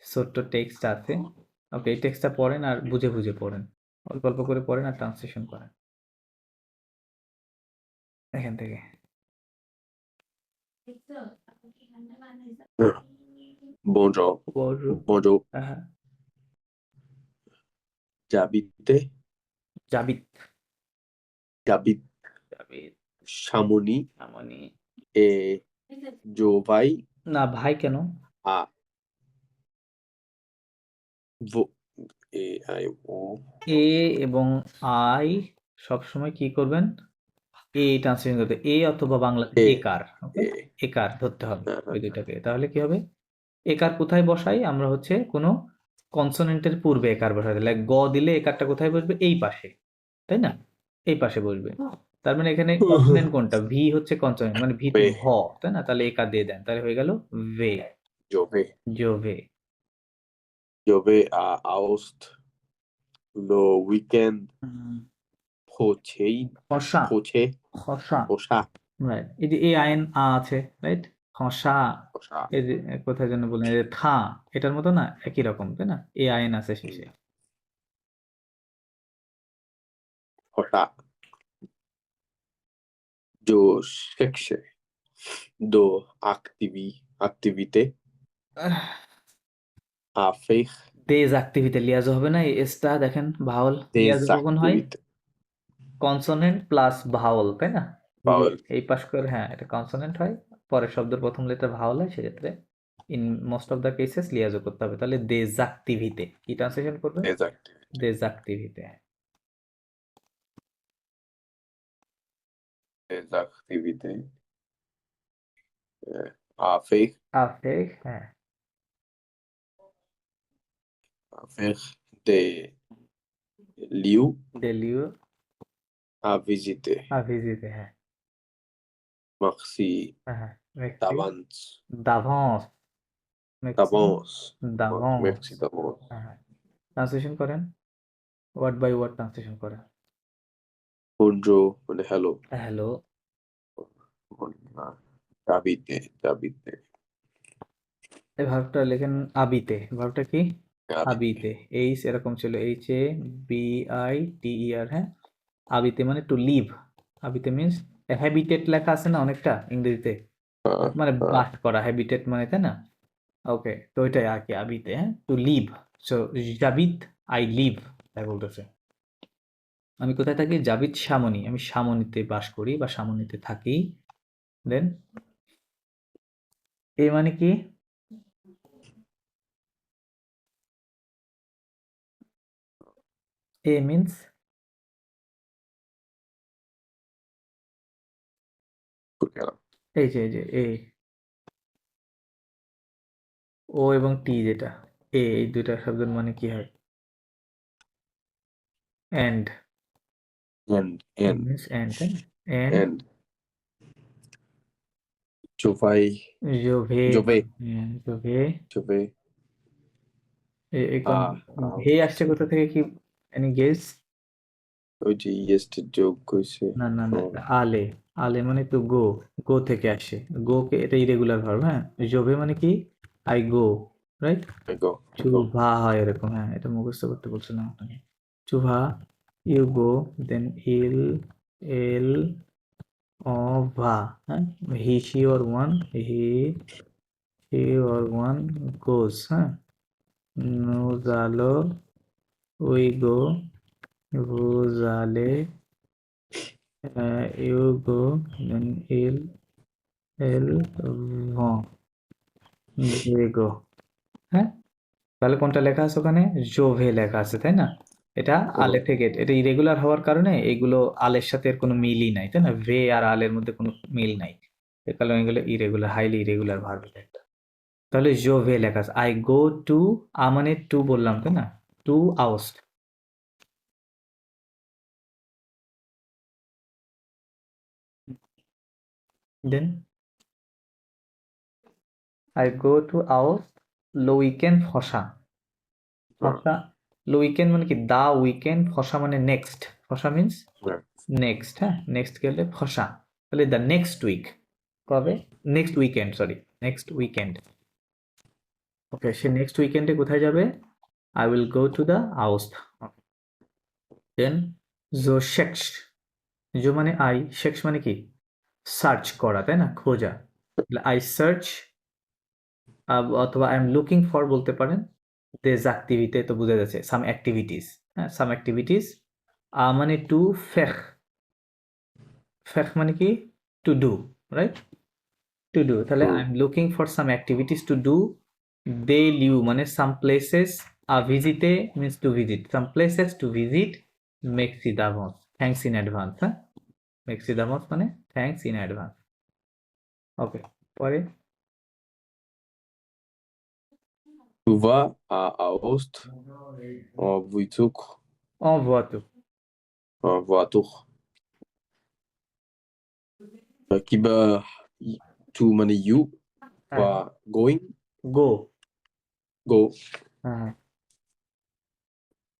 ছোট্ট টেক্সট আছে। ওকে, এই টেক্সটটা পড়েন আর বুঝে বুঝে পড়েন, অল্প অল্প করে পড়েন আর ট্রান্সলেশন করেন এখান থেকে। Bonjour. Bonjour. হ্যাঁ, J'habite. জাবিত, J'habite জাবিত, Chamonix আমনি। et je vais না ভাই কেন? à vos et à vos এ এবং আই সবসময় কি করবেন? এ ট্রান্সলেশন করতে, এ অথবা বাংলাতে এ, একার। ওকে, এ। একার ধরতে হবে হ্যাঁ, ওই দুইটাকে। তাহলে কি হবে? একার কোথায় বসাই? আমরা হচ্ছে কোনো কনসোনেন্টের পূর্বে একার বসাতে, লাইক গ দিলে একারটা কোথায় বসবে? এই পাশে, তাই না? এই পাশে বসবে। তার মানে এখানে কনসোনেন্ট কোনটা? ভি হচ্ছে কনসোনেন্ট, মানে ভি ভে। ভ, তাই না? তাহলে একার দিয়ে দেন, তাহলে হয়ে গেল ভে, জোভে। je vais à Aoste le week-end prochain. খসা, Prochain. খসা, Prochain. রাইট। এই যে এ আইন আ আছে, রাইট? খসা, Prochain. এই যে কোথায় যেন বললেন, এই যে থা, এটার মতো না, একই রকম, তাই না? এ আইন আছে শেষে। Prochain. Je cherche de activité à faire. দেজ অ্যাক্টিভিতে লিয়াজো হবে না, এই এসটা দেখেন ভাওয়াল Des লিয়াজো কখন হয়? activités. কনসোনেন্ট প্লাস ভাওয়াল, তাই না? Vowel. এই পাশ করে, হ্যাঁ, এটা কনসোনেন্ট হয়, পরের শব্দের প্রথম লেটার ভাওয়াল হয়, সেক্ষেত্রে in most of the cases liaison করতে হবে। তাহলে দেজ অ্যাক্টিভিতে কি ট্রান্সলেশন করবে? Des activités. দেজ অ্যাক্টিভিতে। Des activités à faire. আপে, হ্যাঁ, À faire des lieux ডেলিও à visiter. ভিজিতে, হ্যাঁ, Merci হ্যাঁ, মেক্সি, d'avance. দাভন্স, মেক্সি, D'avance. দাভন্স, Merci d'avance. হ্যাঁ। ট্রান্সলেশন করেন, ওয়ার্ড বাই ওয়ার্ড ট্রান্সলেশন করেন। Bonjour, মানে hello. Hello, J'habite. এই ভার্বটা লেখেন আবিতে। ভার্বটা কি? আবিতে। এইচ এরকম ছিল, H A B I T E R, হ্যাঁ। আবিতে মানে টু লিভ। আবিতে মিনস হ্যাবিটেট লেখা আছে না অনেকটা ইংরেজিতে, মানে বাস করা, হ্যাবিটেট মানে, তাই না? ওকে, তো ওইটাই আর কি আবিতে, হ্যাঁ, টু লিভ। সো জাবিত, আই লিভ, তাই বলতেছে। আমি কোথায় থাকি? জাবিত শামনি, আমি শামনিতে বাস করি বা শামনিতে থাকি। দেন এ মানে কি? এ মিনস এই যে এ, ও এবং টি যেটা, এই দুইটা শব্দের মানে কি হয়? এন্ড, And মিনস এন্ড, তাই না? And Jovai. জোভে, Jove. জোভে, Jove. এই কোন ভে আসছে কোথা থেকে? কি এনি গেস? ওই যে ইয়েস্টার যোগ কইছে। না না না, আলে, আলে মানে তো গো, গো থেকে আসে। গো কে, এটা ইরেগুলার ভার্ব, হ্যাঁ। জোভে মানে কি? I go, right? গো। চুভা হয় এরকম, হ্যাঁ, এটা মুখস্থ করতে বলছিলাম আপনাকে। চুভা, ইউ গো, দেন ইল, এল, অভা, হ্যাঁ। হি, she or one, he or one goes, হ্যাঁ। Nous allons, we go, vous allez, you go, then elle vont, they go, হ্যাঁ। তাহলে কোনটা লেখা আছে ওখানে? জোভে লেখা আছে, তাই না? এটা আলে থেকে, এটা ইরেগুলার হওয়ার কারণে এগুলো আলের সাথে এর কোনো মিলই নাই, তাই না? ভে আর আলের মধ্যে কোনো মিল নাই, এর কারণে এগুলো ইরেগুলার, হাইলি ইরেগুলার ভার্ব একটা। তাহলে জোভে লেখা আছে, আই গো টু, মানে টু বললাম, তাই না? টু আউস্ট। দেন আই গো টু আউস্ট লো উইকেন্ড ফসা। ফসা, লো উইকেন্ড মানে কি? দা উইকেন্ড, ফসা মানে নেক্সট, ফসা মিনস নেক্সট, হ্যাঁ। নেক্সট গেলে ফসা, তাহলে দ্য নেক্সট উইক, কবে? Next weekend, sorry, next weekend. Okay, সে নেক্সট উইকেন্ডে কোথায় যাবে? I will go to the আউস্ট। দেন জো শেক্স, জো মানে আই, শেক্স মানে কি? সার্চ করা, তাই না? খোঁজা। আই সার্চ অথবা আই এম লুকিং ফর বলতে পারেন। des activités তো বোঝা যাচ্ছে, সাম অ্যাক্টিভিটিস। হ্যাঁ, সাম অ্যাক্টিভিটিস। মানে টু ফেখ, ফেখ মানে কি? To do, right? To do. তাহলে I am looking for some activities to do. দে লিউ মানে সাম প্লেসেস। ভিজিটে means to visit, some places to visit. মেক্সি দাভস, থ্যাংকস ইন অ্যাডভান্স। হ্যাঁ, মেক্সি দাভস মানে থ্যাংকস ইন অ্যাডভান্স। ওকে, পরে Tu vas à Aoste en voiture. envoie tout. En voiture. Kiba tu মানে you বা going Go. go হ্যাঁ,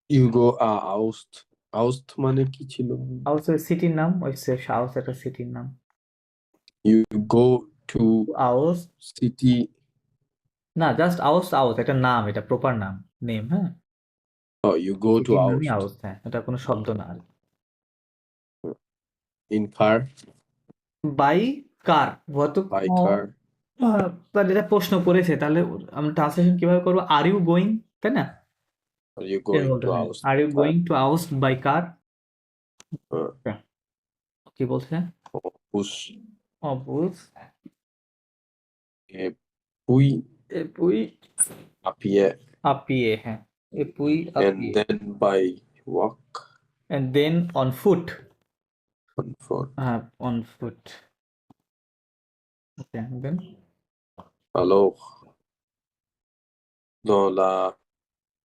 you go à Aoste. Aoste মানে কি ছিল? হাউস ওই সিটির নাম, ওই হাউস একটা সিটির নাম। You go to আউস city না, জাস্ট আউস, আউস এটা নাম, এটা প্রপার নাম, নেম। হ্যাঁ, you go to সিটির নামই Aoste আউস। হ্যাঁ, এটা কোনো শব্দ না। in car বাই কার, গত by car. তাহলে এটা প্রশ্ন করেছে, তাহলে আমরা ট্রান্সলেশন কিভাবে করবো? আর ইউ গোয়িং, তাই না? Are you going to Aoste? Are you going to আউস বাই কার? Uh, কি বলছে? bus অবুজ et puis এপুই à pied আপিয়ে। হ্যাঁ, এপুই and আপিয়ে। then by walk and then on foot. on foot. On foot. Okay, and then Alors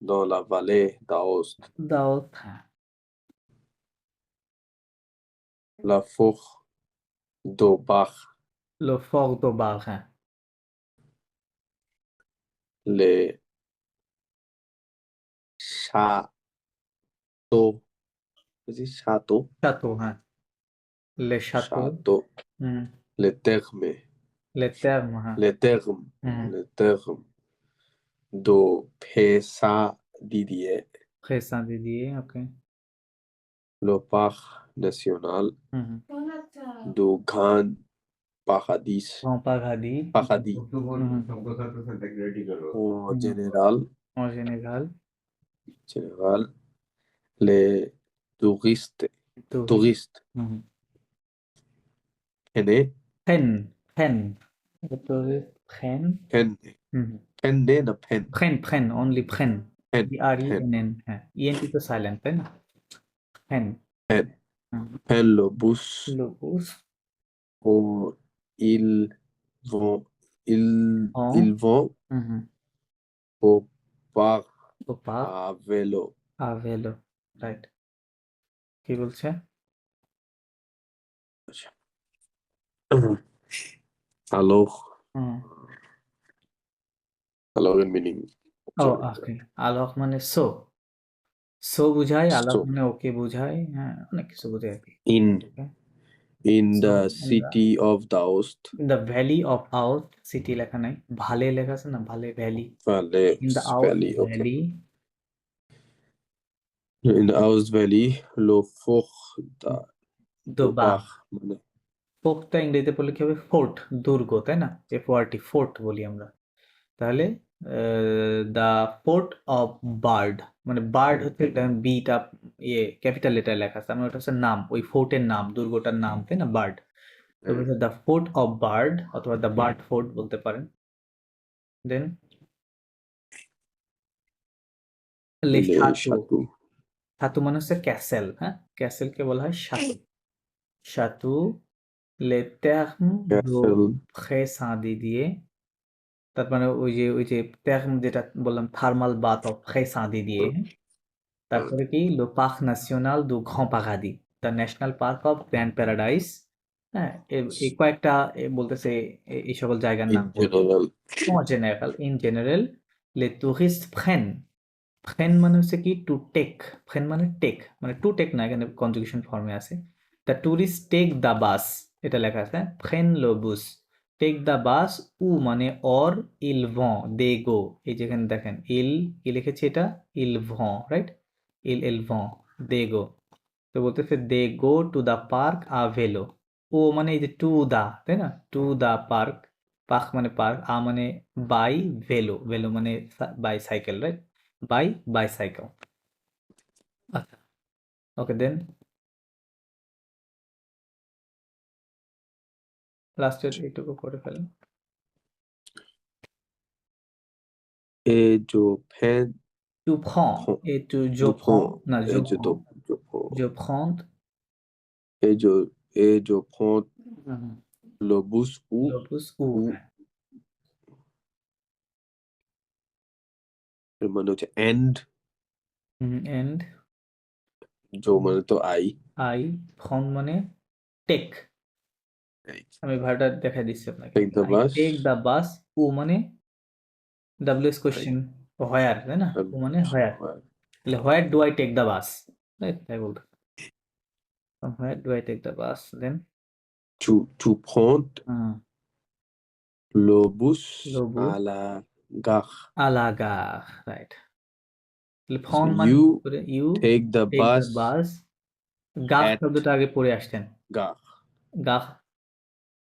dans la vallée d'Aoste, দাওত। la forêt d'Aubach, Le fort de Bar. হ্যাঁ, les châteaux, vas-y, châteaux, château. হ্যাঁ, le château. châteaux, হুম, les thermes, le terme. হ্যাঁ, les thermes, হুম, les thermes de Pessa-Didier, Présent Didier. ওকে। le parc national হুম, du Grand Paradis, Grand Paradis. Paradis en général, En général. les touristes, touristes হুম, venaient, Pen. Pen. Pen. হুম, venaient de Pen, Pen. Only Pen. Pen, PRENN. হ্যাঁ, ENT তো silent, তাই না? Pen. Pen, হুম, Pen le bus le bus. où ils vont, En. ils vont হুম, au parc au parc. à vélo. à vélo. Right. কি বলছে? Alors, হুম, alors une meaning. ও ওকে। আলোক মানে so, so বুঝায়, আলোক So, মানে ওকে বুঝায়। হ্যাঁ, অনেক কিছু বোঝায় আর কি। in So, the in city of Daost, the valley of Aost, city লেখা নাই, ভালে লেখা আছে না, ভালে valley. Valley, In the Aost Valley, okay. valley. In the Aost Valley, le fort দোবাহ। Dobach, মানে ফোর্টটা ইংরেজিতে বললে কি হবে? ফোর্ট, দুর্গ, তাই না? FORT, ফোর্ট বলি আমরা। তাহলে দ্য ফোর্ট অফ বার্ড, মানে বার্ড হচ্ছে বিটা ক্যাপিটাল লেটার লেখা আছে, আমার ওটা হচ্ছে নাম, ওই ফোর্টের নাম, দুর্গটার নাম, তাই না? বার্ড। তো বলছে দ্য ফোর্ট অফ বার্ড অথবা দ্য বার্ড ফোর্ট বলতে পারেন। দেন লে les সাতু। châteaux. সাতু মানে হচ্ছে ক্যাসেল। হ্যাঁ, ক্যাসেলকে বলা হয় সাতু। সাতু লে terme de Castle, Pré-Saint-Didier। তার মানে ওই যে terme যেটা বললাম, থার্মাল বাথ অফ Pré-Saint-Didier। তারপরে কি? লো পার্ক ন্যাশনাল দু গ্র্যান্ড প্যারাডি, the national park of Grand Paradise. হ্যাঁ, এই কয়েকটা বলতেছে এই সকল জায়গার in নাম। general. ইন জেনারেল লে টুরিস্ট ফ্রেন। ফ্রেন মানে হচ্ছে কি? To take. ফ্রেন মানে টেক, মানে টু টেক না, এখানে কনজুগেশন ফর্মে আছে। The tourist take the bus, এটা লেখা আছে। ফ্রেন লো বুস, টেক দ্য বাস উ মানে অর ইল ভঁ দে গো, এই যেখানে দেখেন ইল কি লিখেছি এটা ইল ভঁ, রাইট, ইল ভঁ দে গো। তো বলতেছে they go to the park আ ভেলো। ও মানে এই যে টু দা, তাই না, টু দা পার্ক, পার্ক মানে পার্ক, আ মানে বাই, ভেলো ভেলো মানে by cycle, right, by bicycle. আচ্ছা, ওকে দেন লাস্টের এইটুকু করে ফেলেন। এ জো ফ্যান Tu prends prend et tu je du prends, prend non, et je prends je prends et je prends le bus le bus ou ou এর মানে হচ্ছে and and জো মানে তো আই I prends মানে take, আমি ভাড়াটা দেখাই দিচ্ছি আপনাকে। Take the I bus. take the bus, ও মানে WS question, where, তাই না, ও মানে where, তাহলে where do I take the bus, right, তাই বলতে from where do I take the bus, then Tu prends le bus le bus à la gare. à la gare, right, তাহলে So from মানে you you take the take the bus bus, গাহ at শব্দটা আগে পড়ে আসছেন, gare. গাহ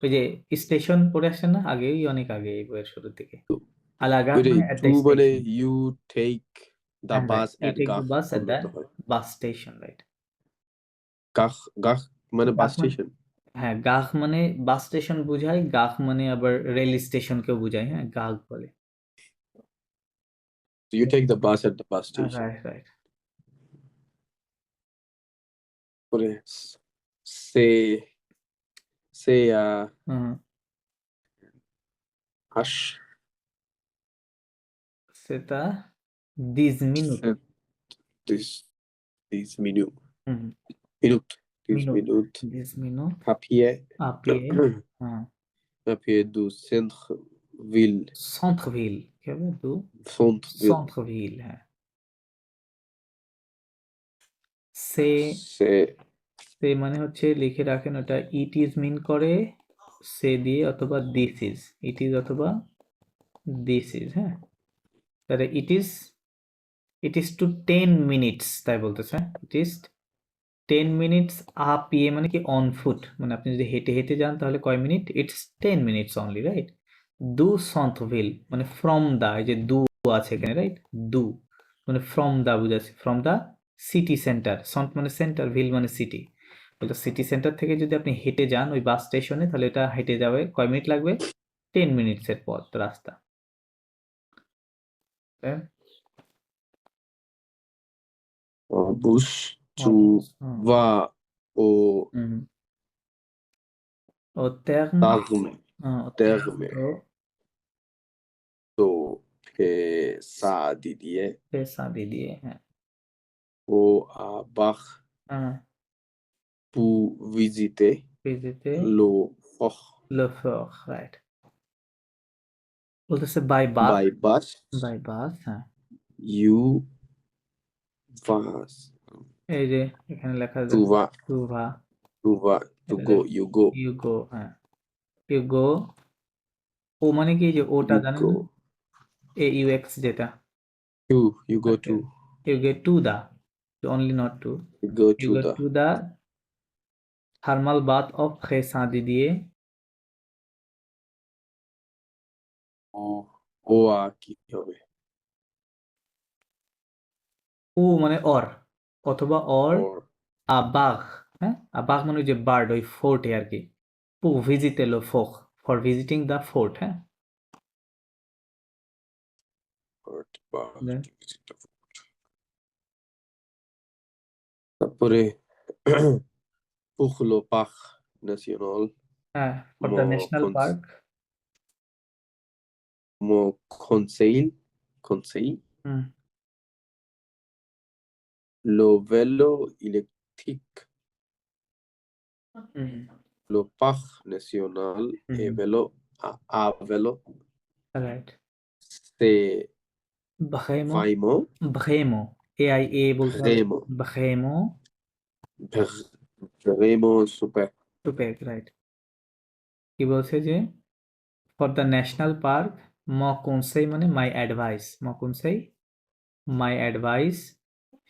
ওই যে station পড়ে আসছেন না আগেই, অনেক আগে এই বইয়ের শুরুর দিকে। আলাগা ওই যে মানে at the tu মানে station, you take the হ্যাঁ, bus right, you at take the gare bus at the বলতে হয়। bus station, right, Gare মানে বাস গাহ মানে স্টেশন। হ্যাঁ, গাহ মানে বাস স্টেশন বোঝায়, গাহ মানে আবার রেল স্টেশনকেও বোঝায়, হ্যাঁ, গাহ বলে। So you take the bus at the bus station. Right right, পরে সে সে আস সেটা 10 মিনিট, this this minute হুম, minute this minute, minute 10 minute à pied à pied, হ্যাঁ, à pied du centre-ville centre-ville, কি হবে দু centre-ville centre-ville, হ্যাঁ, সে c'est সে মানে হচ্ছে লিখে রাখেন, ওটা ইট ইজ মিন করে সে দিয়ে অথবা দিস ইজ, ইট ইজ অথবা দিস ইজ, হ্যাঁ, তাহলে ইট ইজ টু 10 মিনিটস, তাই বলতেছে, ইট ইজ 10 মিনিটস আপ ইয়ে মানে কি অন ফুট, মানে আপনি যদি হেঁটে হেঁটে যান তাহলে কয় minute, it's 10 minutes only, right, দু সন্থভিল মানে ফ্রম দা, এই যে দু আছে এখানে, রাইট, দু মানে ফ্রম দা বুঝাচ্ছে, ফ্রম দা সিটি সেন্টার, সন্ট মানে সেন্টার, ভিল মানে সিটি, বলতে সিটি সেন্টার থেকে যদি আপনি হেঁটে যান ওই বাস স্টেশনে, তাহলে এটা হেঁটে যাবে কয় মিনিট লাগবে, 10 মিনিটসের পথ রাস্তা, হ্যাঁ? en bus tu vas au হুম। Au terme, terme au terme terme de ça Didier de ça দিদিয়ে, হ্যাঁ, au à Bach হ্যাঁ, pour visiter visiter le fort le fort, right, বলতেছে by bus, by bus by bus, হ্যাঁ, you vas এই যে এখানে লেখা tu আছে vas টু ভা, tu vas tu go you go you go, হ্যাঁ, ইউ গো, ও মানে কি, যে ওটা you জানেন go না, এ ইউ এক্স যেটা, you go to you get to the, only not to, you go you to go the to the thermal bath of খেসা দিদিয়ে, ও কি হবে ও মানে অর, অথবা অর or আবাগ, হ্যাঁ, আবাগ মানে ওই যে বার্ড, ওই ফোর্টে আর কি, পু ভিজিতে লো ফোক, ফর ভিজিটিং দ্য ফোর্ট, হ্যাঁ, Then, তারপরে pour le parc national হ্যাঁ, for the national park, mon conseil হুম, le vélo électrique হুম, le parc national et vélo à vélo right, c'est Vraiment, vraiment vraiment, AIA বলতে হবে, vraiment vraiment, vraiment super টু প্যাক, right, কি বলছে যে ফর দ্য ন্যাশনাল পার্ক ম conseil মানে মাই অ্যাডভাইস ম conseil মাই অ্যাডভাইস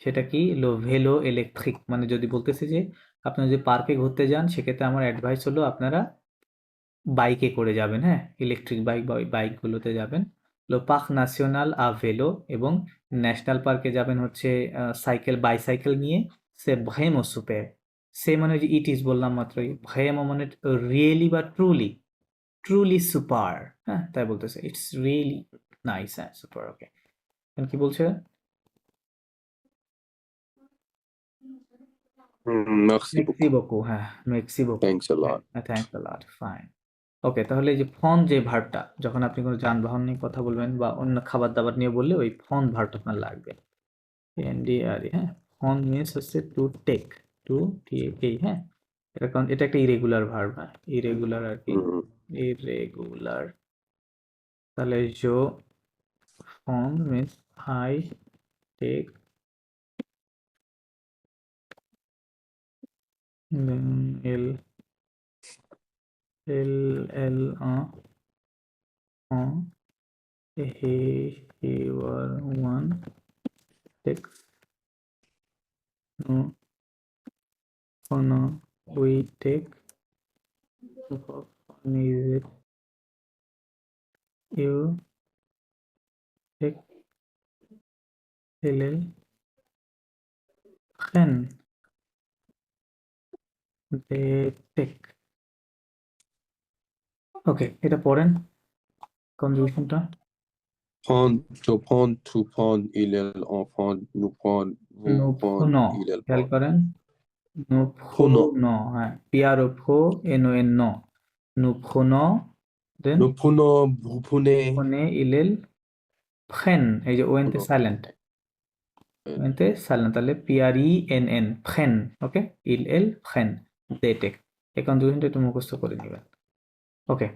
সেটা কি লো ভেলো ইলেকট্রিক মানে যদি বলতেছে যে আপনি যদি পার্কে ঘুরতে যান সেক্ষেত্রে আমার অ্যাডভাইস হলো আপনারা বাইকে করে যাবেন, হ্যাঁ, ইলেকট্রিক বাইক বা বাইকগুলোতে যাবেন। লো পার্ক ন্যাশনাল আ ভেলো এবং ন্যাশনাল পার্কে যাবেন হচ্ছে সাইকেল বাইসাইকেল নিয়ে। সে ভ্রেমো সুপের সে মানে ওই যে ইট ইজ বললাম মাত্রই, ভ্রেমো মানে রিয়েলি বা ট্রুলি, ট্রুলি সুপার, হ্যাঁ তাই বলতেছে ইটস রিয়েলি নাইস, হ্যাঁ সুপার, ওকে। কি বলছে? Merci মেক্সি beaucoup. বকু, হ্যাঁ মেক্সি বকু, Thanks a lot. Thanks a lot, fine. Okay, তাহলে এই যে ফোন যে ভার্বটা যখন আপনি কোনো যানবাহন নিয়ে কথা বলবেন বা অন্য খাবার দাবার নিয়ে বললে ওই ফোন ভার্বটা আপনার লাগবে, এনডিআরই, হ্যাঁ। ফোন মিনস হচ্ছে টু টেক, টু টিএকে, হ্যাঁ। এটা কারণ এটা একটা ইরেগুলার ভার্ব, হ্যাঁ ইরেগুলার আর কি, Mhm. ইরেগুলার। তাহলে জো ফোন মিনস আই টেক, এল এল এল he were one takes no no we take how funny is it you take ll hen they take, ওকে এটা পড়েন কনজুগেশনটা। Prendre, je prends, tu prends, il est l'enfant, nous prendre, vous nous prendre, prenons, il est খেয়াল prendre. করেন nous Prenons. prenons, হ্যাঁ P R O ফো N O N নো, nous prenons then Nous prenons, vous prenez. prenez il prennent, এই যে ওএনতে Prenons. Silent, ওএনতে silent, তাহলে পিআরইএনএন ফ্রেন, ওকে ইল ফ্রেন দে টেক। এই কনজুগেশনটা একটু মুখস্থ করে নেবেন, ওকে।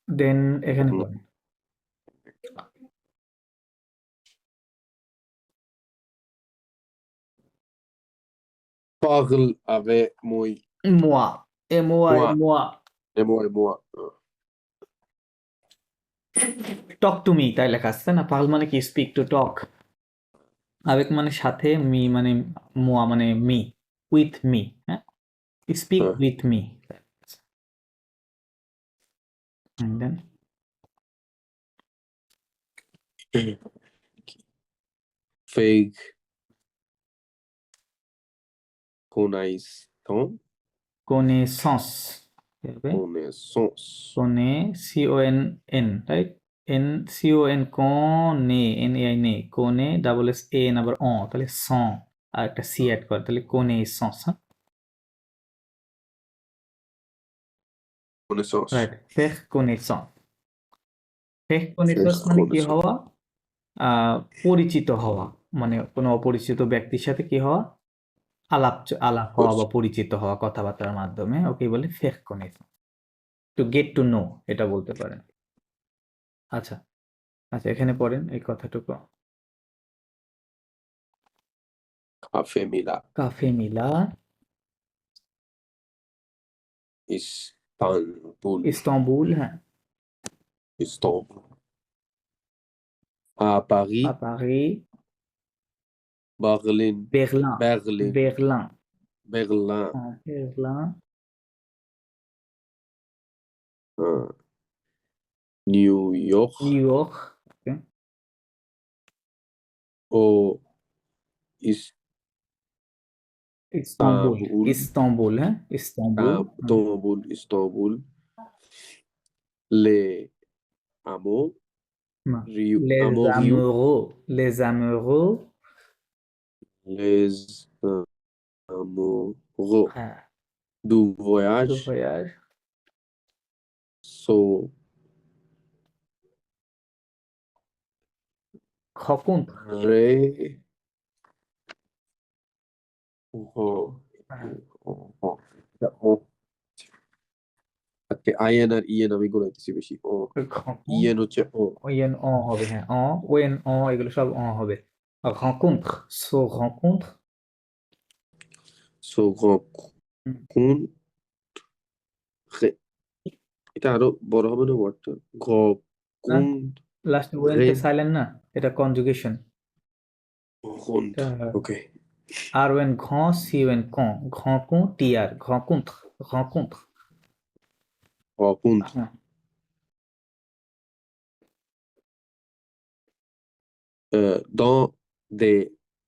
দেন এখানে হুম। পড়েন Parle avec moi. moi, moi Moi. moi, Et moi, et moi. Talk to me তাই লেখা আসছে না, পাগল মানে কি স্পিক টু টক, আবেগ মানে সাথে, মি মানে মোয়া মানে মি, উইথ মি, হ্যাঁ স্পিক হ্যাঁ। With me. Then Fake. Connaissance. কোনেসন্স, কি হবে Connaissance. কোনে CONN, রাইট এন CON কোনে NAI নে, কোনে ডাবল SAN আবার তাহলে সন আর একটা সি অ্যাড করে তাহলে কোনেসন্স, হ্যাঁ Connaissance. রাইট। ফেক কোনেসন্স, ফেক কোনেসন্স মানে কি connaissance. হওয়া, পরিচিত হওয়া, মানে কোনো অপরিচিত ব্যক্তির সাথে কি হওয়া, আলাপ হওয়া বা পরিচিত হওয়া কথাবার্তার মাধ্যমে, ওকে বলে ফেক কোনেসন্স, টু গেট টু নো এটা বলতে পারেন। আচ্ছা আচ্ছা এখানে পড়েন এই কথাটুকু, Café Mila. কাফে মিলা Istanbul. ইস্তাম্বুল, হ্যাঁ Istanbul. À Paris. à Paris, Berlin. Berlin, Berlin. Berlin, Berlin. Berlin, New York. New York, okay. Au Istanbul, Istanbul. Istanbul, hein, Istanbul, Istanbul. Istanbul. Les Hameaux. Rio. les Hameaux Rio. amoureux, les amoureux, Les amoureux du du voyage voyage, sont rencontre, ré- আজকে in R EN আমি গুলাইতেছি বেশি ও EN হচ্ছে ও when হবে, হ্যাঁ when এগুলো সব হবে। rencontre, se rencontre, se rencontre এটা আরো বড় হবে না ওয়ার্ডটা? ঘ না কুন্দ লাস্ট ওয়েনতে রেন সাইলেন্ট না, এটা conjugation. Kunda. Okay. R when ঘ সি ওয়েন ক, ঘ কু টি আর, ঘ কুন্থ, ঘ কুন্থ। ঘ কুন্দ। হ্যাঁ dans des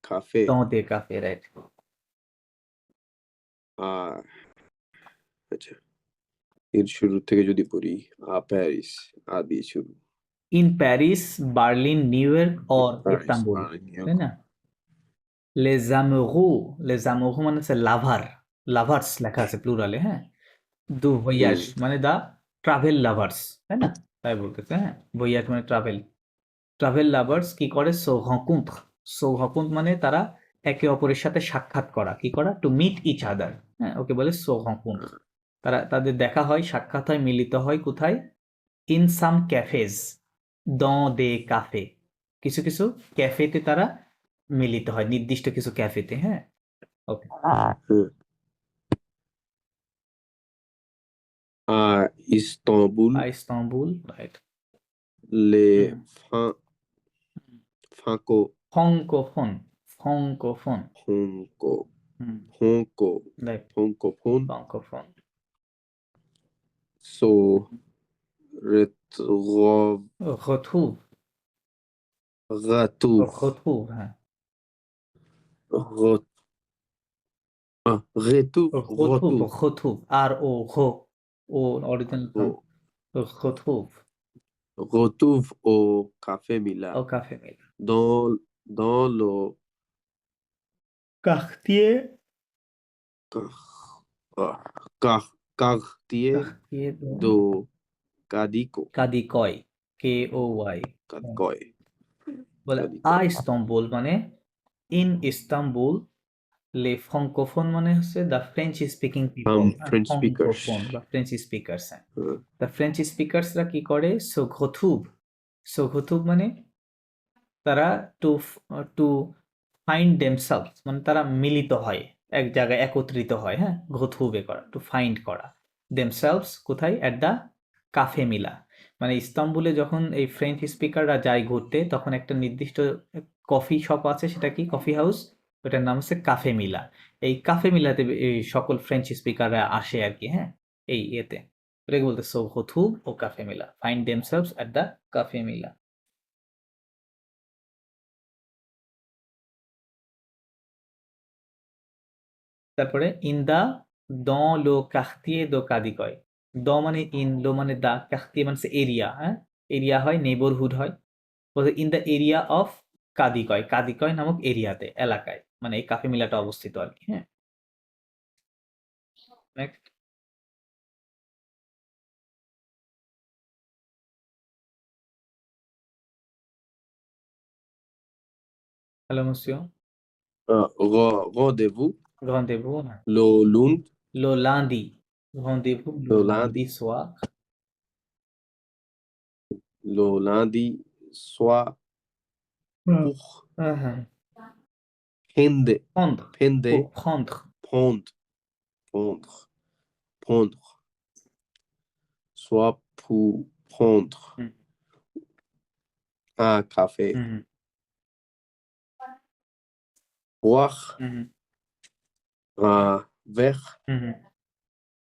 cafés dans des cafés, right. à আচ্ছা এর শুরু থেকে যদি পড়ি প্যারিস দিয়ে শুরু। In Paris, Berlin, new York or Paris Istanbul, new তাই না? les amoureux, les amoureux মানে হচ্ছে লাভার, লাভার্স লেখা আছে প্লুরালে, হ্যাঁ। দু ভয়াস মানে দা ট্রাভেল লাভার্স, তাই না? তাই বলতেছে, হ্যাঁ। ভয়াস মানে ট্রাভেল, ট্রাভেল লাভার্স কি করে? সো হকুন্থ, সো হকুন্থ মানে তারা একে অপরের সাথে সাক্ষাৎ করা, কি করা? টু মিট ইচ আদার, হ্যাঁ, ওকে বলে সো হকুন্থ। তারা তাদের দেখা হয়, সাক্ষাৎ হয়, মিলিত হয় কোথায়? ইন সাম ক্যাফেজ, দঁ দে কাফে, কিছু কিছু ক্যাফেতে তারা মিলিত হয়, নির্দিষ্ট কিছু ক্যাফেতে, হ্যাঁ। ওকে, à Istanbul Istanbul, right. les franco ফঙ্কোফোন, ফঙ্কোফোন, franco right, francophones ফঙ্কোফোন। se retrouvent retrouve, retrouve, হ্যাঁ। retrouve retrouve, আর ও ঘো, ও original retrouve retrouve au café Mila au café Mila, dans le quartier, quartier quartier de Cadico কাদিকয়, কে ও ওয়াই, Cadicoy বলে Cadicoy আ Istanbul মানে in Istanbul, লে Francophone মানে হচ্ছে the French speaking people, French speakers Francophone বা French speakers, হ্যাঁ। The French স্পিকার্সরা কি করে? So ঘথুব মানে তারা টু টু ফাইন্ড দেমসেলস মানে তারা মিলিত হয়, এক জায়গায় একত্রিত হয়, হ্যাঁ। ঘথুবে করা, টু ফাইন্ড করা দেমসেলস, কোথায়? অ্যাট দ্য কাফে মিলা, মানে ইস্তাম্বুলে যখন এই ফ্রেঞ্চ স্পিকাররা যায় ঘুরতে, তখন একটা নির্দিষ্ট কফি শপ আছে, সেটা কি? কফি হাউস, ওটার নাম হচ্ছে কাফে মিলা। এই কাফে মিলাতে এই সকল ফ্রেঞ্চ স্পিকাররা আসে আর কি, হ্যাঁ, এই ইয়েতে। এটাকে বলতে সো ঘথুব ও কাফে মিলা, find themselves at the cafe Mila. তারপরে ইন দা দঁ লো কাখতিয়ে দো কাদিকয়, দ মানে ইন, লো মানে দা, কাখতিয়ে মানে এরিয়া, হ্যাঁ। এরিয়া হয়, নেইবরহুড হয়। বলতে ইন দ্য এরিয়া অফ কাদিকয়, কাদিকয় নামক এরিয়াতে, এলাকায়, মানে এই কাফে মিলাটা অবস্থিত আর কি, হ্যাঁ। নেক্সট, হ্যালো মুসিও, rendez-vous রন্ধেভু না, le lundi লো লান্দি, রন্ধেভু লো le লান্দি lundi সোয়া, le lundi soir pour হ্যাঁ, prendre prendre, prendre pour prendre, prendre prendre prendre soit pour prendre un café boire un verre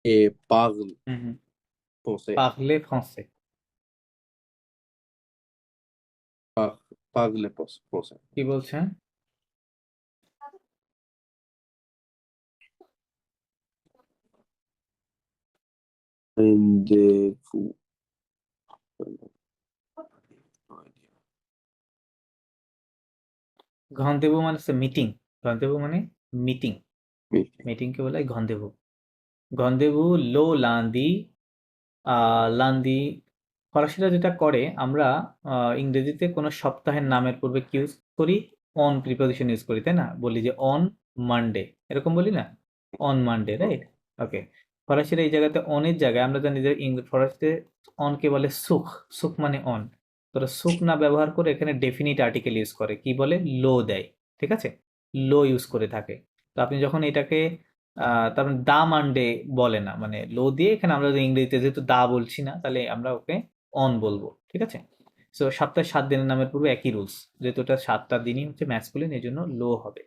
et penser parler français, parler français কি বলছেন? rendez-vous ঘন্দেভু মানে হচ্ছে meeting, ঘন্দেভু মানে meeting, oui. মিটিংকে বলে ঘন্দেভু। ঘন্দেভু লো লান্দি, লান্দি ফরাসিরা যেটা করে, আমরা ইংরেজিতে কোনো সপ্তাহের নামের পূর্বে কি ইউজ করি? অন প্রিপোজিশন ইউজ করি, তাই না? বলি যে অন মানডে, এরকম বলি না? On Monday, right? ওকে, ফরাসিরা এই জায়গাতে অনের জায়গায়, আমরা জানি যে ফরাসিতে অনকে বলে সুখ, সুখ মানে অন, তোরা সুখ না ব্যবহার করে এখানে ডেফিনিট আর্টিকেল ইউজ করে, কি বলে? লো দেয়, ঠিক আছে, লো ইউজ করে থাকে। তো আপনি যখন এটাকে তার মানে দা মানডে বলে না, মানে লো দিয়ে এখানে আমরা যদি ইংরেজিতে যেহেতু দা বলছি না, তাহলে আমরা ওকে অন বলবো, ঠিক আছে? সো সপ্তাহে 7 দিনের নামের পূর্বে একই রুলস, যেহেতু এটা 7টা দিনই হচ্ছে ম্যাসকুলিন, এই জন্য লো হবে।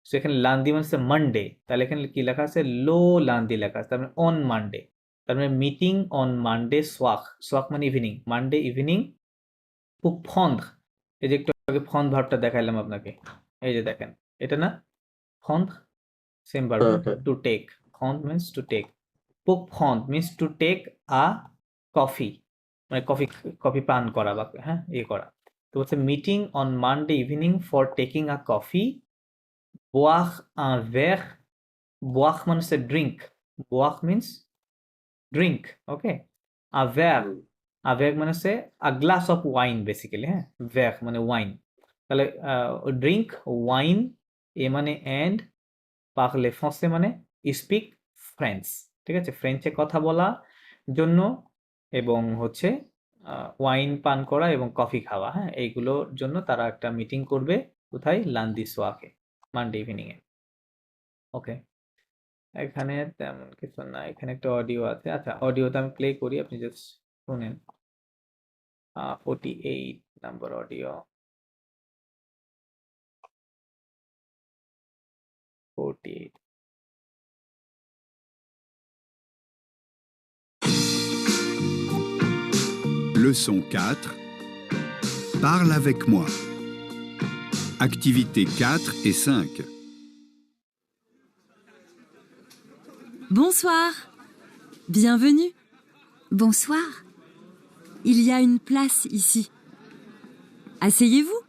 সো এখানে লান্দি মানে হচ্ছে মানডে, তাহলে এখানে কি লেখা আছে? লো লান্দি লেখা আছে, তার মানে অন মানডে। তার মানে মিটিং অন মানডে সোয়াক, সোয়াক মানে ইভিনিং, মানডে ইভিনিং পুক ফন্দ। এই যে একটু আগে ফন্দ ভার্বটা দেখাইলাম আপনাকে, এই যে দেখেন এটা না, ফন্দ সেম ভার্ব, হ্যাঁ হ্যাঁ টু টেক। ফন্দ মিন্স টু টেক, পুক ফন্দ means to take a coffee, মানে কফি, কফি পান করা বা হ্যাঁ ইয়ে করা। তো হচ্ছে meeting on Monday evening for taking a coffee, boire un verre, boire মানে হচ্ছে drink, boire means drink, okay? a verre, হুম। a verre মানে হচ্ছে a glass of wine basically, হ্যাঁ, verre মানে ওয়াইন। তাহলে ড্রিঙ্ক ওয়াইন, এ মানে এন্ড, parler français মানে স্পিক ফ্রেঞ্চ, ঠিক আছে? ফ্রেঞ্চে কথা বলা জন্য, এবং হচ্ছে ওয়াইন পান করা এবং কফি খাওয়া, হ্যাঁ, এইগুলোর জন্য তারা একটা মিটিং করবে। কোথায়? লান্দি সোয়াকে, মানডে ইভিনিং এ। ওকে, এখানে তেমন কিছু না, এখানে একটা অডিও আছে। আচ্ছা, অডিওটা আমি প্লে করি, আপনি জাস্ট শুনেন। 48 number audio, 48। Leçon 4. Parle avec moi. Activités 4 et 5. Bonsoir. Bienvenue. Bonsoir. Il y a une place ici. Asseyez-vous.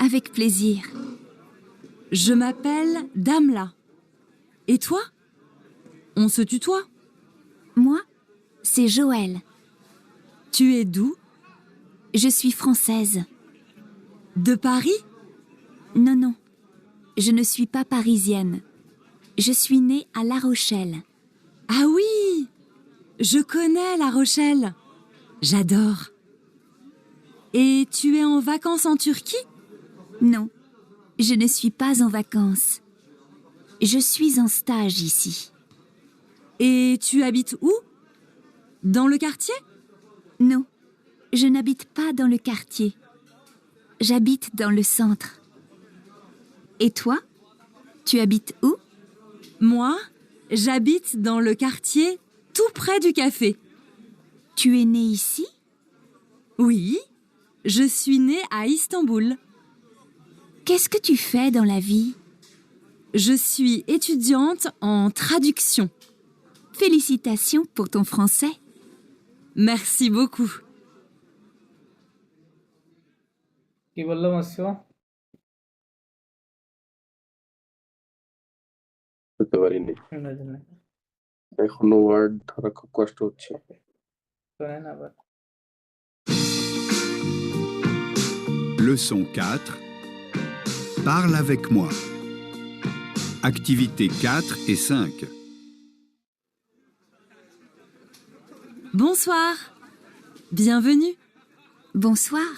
Avec plaisir. Je m'appelle Damla. Et toi? On se tutoie. Moi, c'est Joël. Tu es d'où? Je suis française. De Paris? Non, non. Je ne suis pas parisienne. Je suis née à La Rochelle. Ah oui! Je connais La Rochelle. J'adore. Et tu es en vacances en Turquie? Non, je ne suis pas en vacances. Je suis en stage ici. Et tu habites où? Dans le quartier? Non, je n'habite pas dans le quartier. J'habite dans le centre. Et toi, tu habites où? Moi, j'habite dans le quartier tout près du café. Tu es née ici? Oui, je suis née à Istanbul. Qu'est-ce que tu fais dans la vie? Je suis étudiante en traduction. Félicitations pour ton français. Merci beaucoup. কি বললাম আসছো? বুঝতে পারিনি, এখনো word ধরা খুব কষ্ট হচ্ছে। শোনেন আবার। Leçon 4. Parle avec moi. Activités 4 et 5. Bonsoir. Bienvenue. Bonsoir.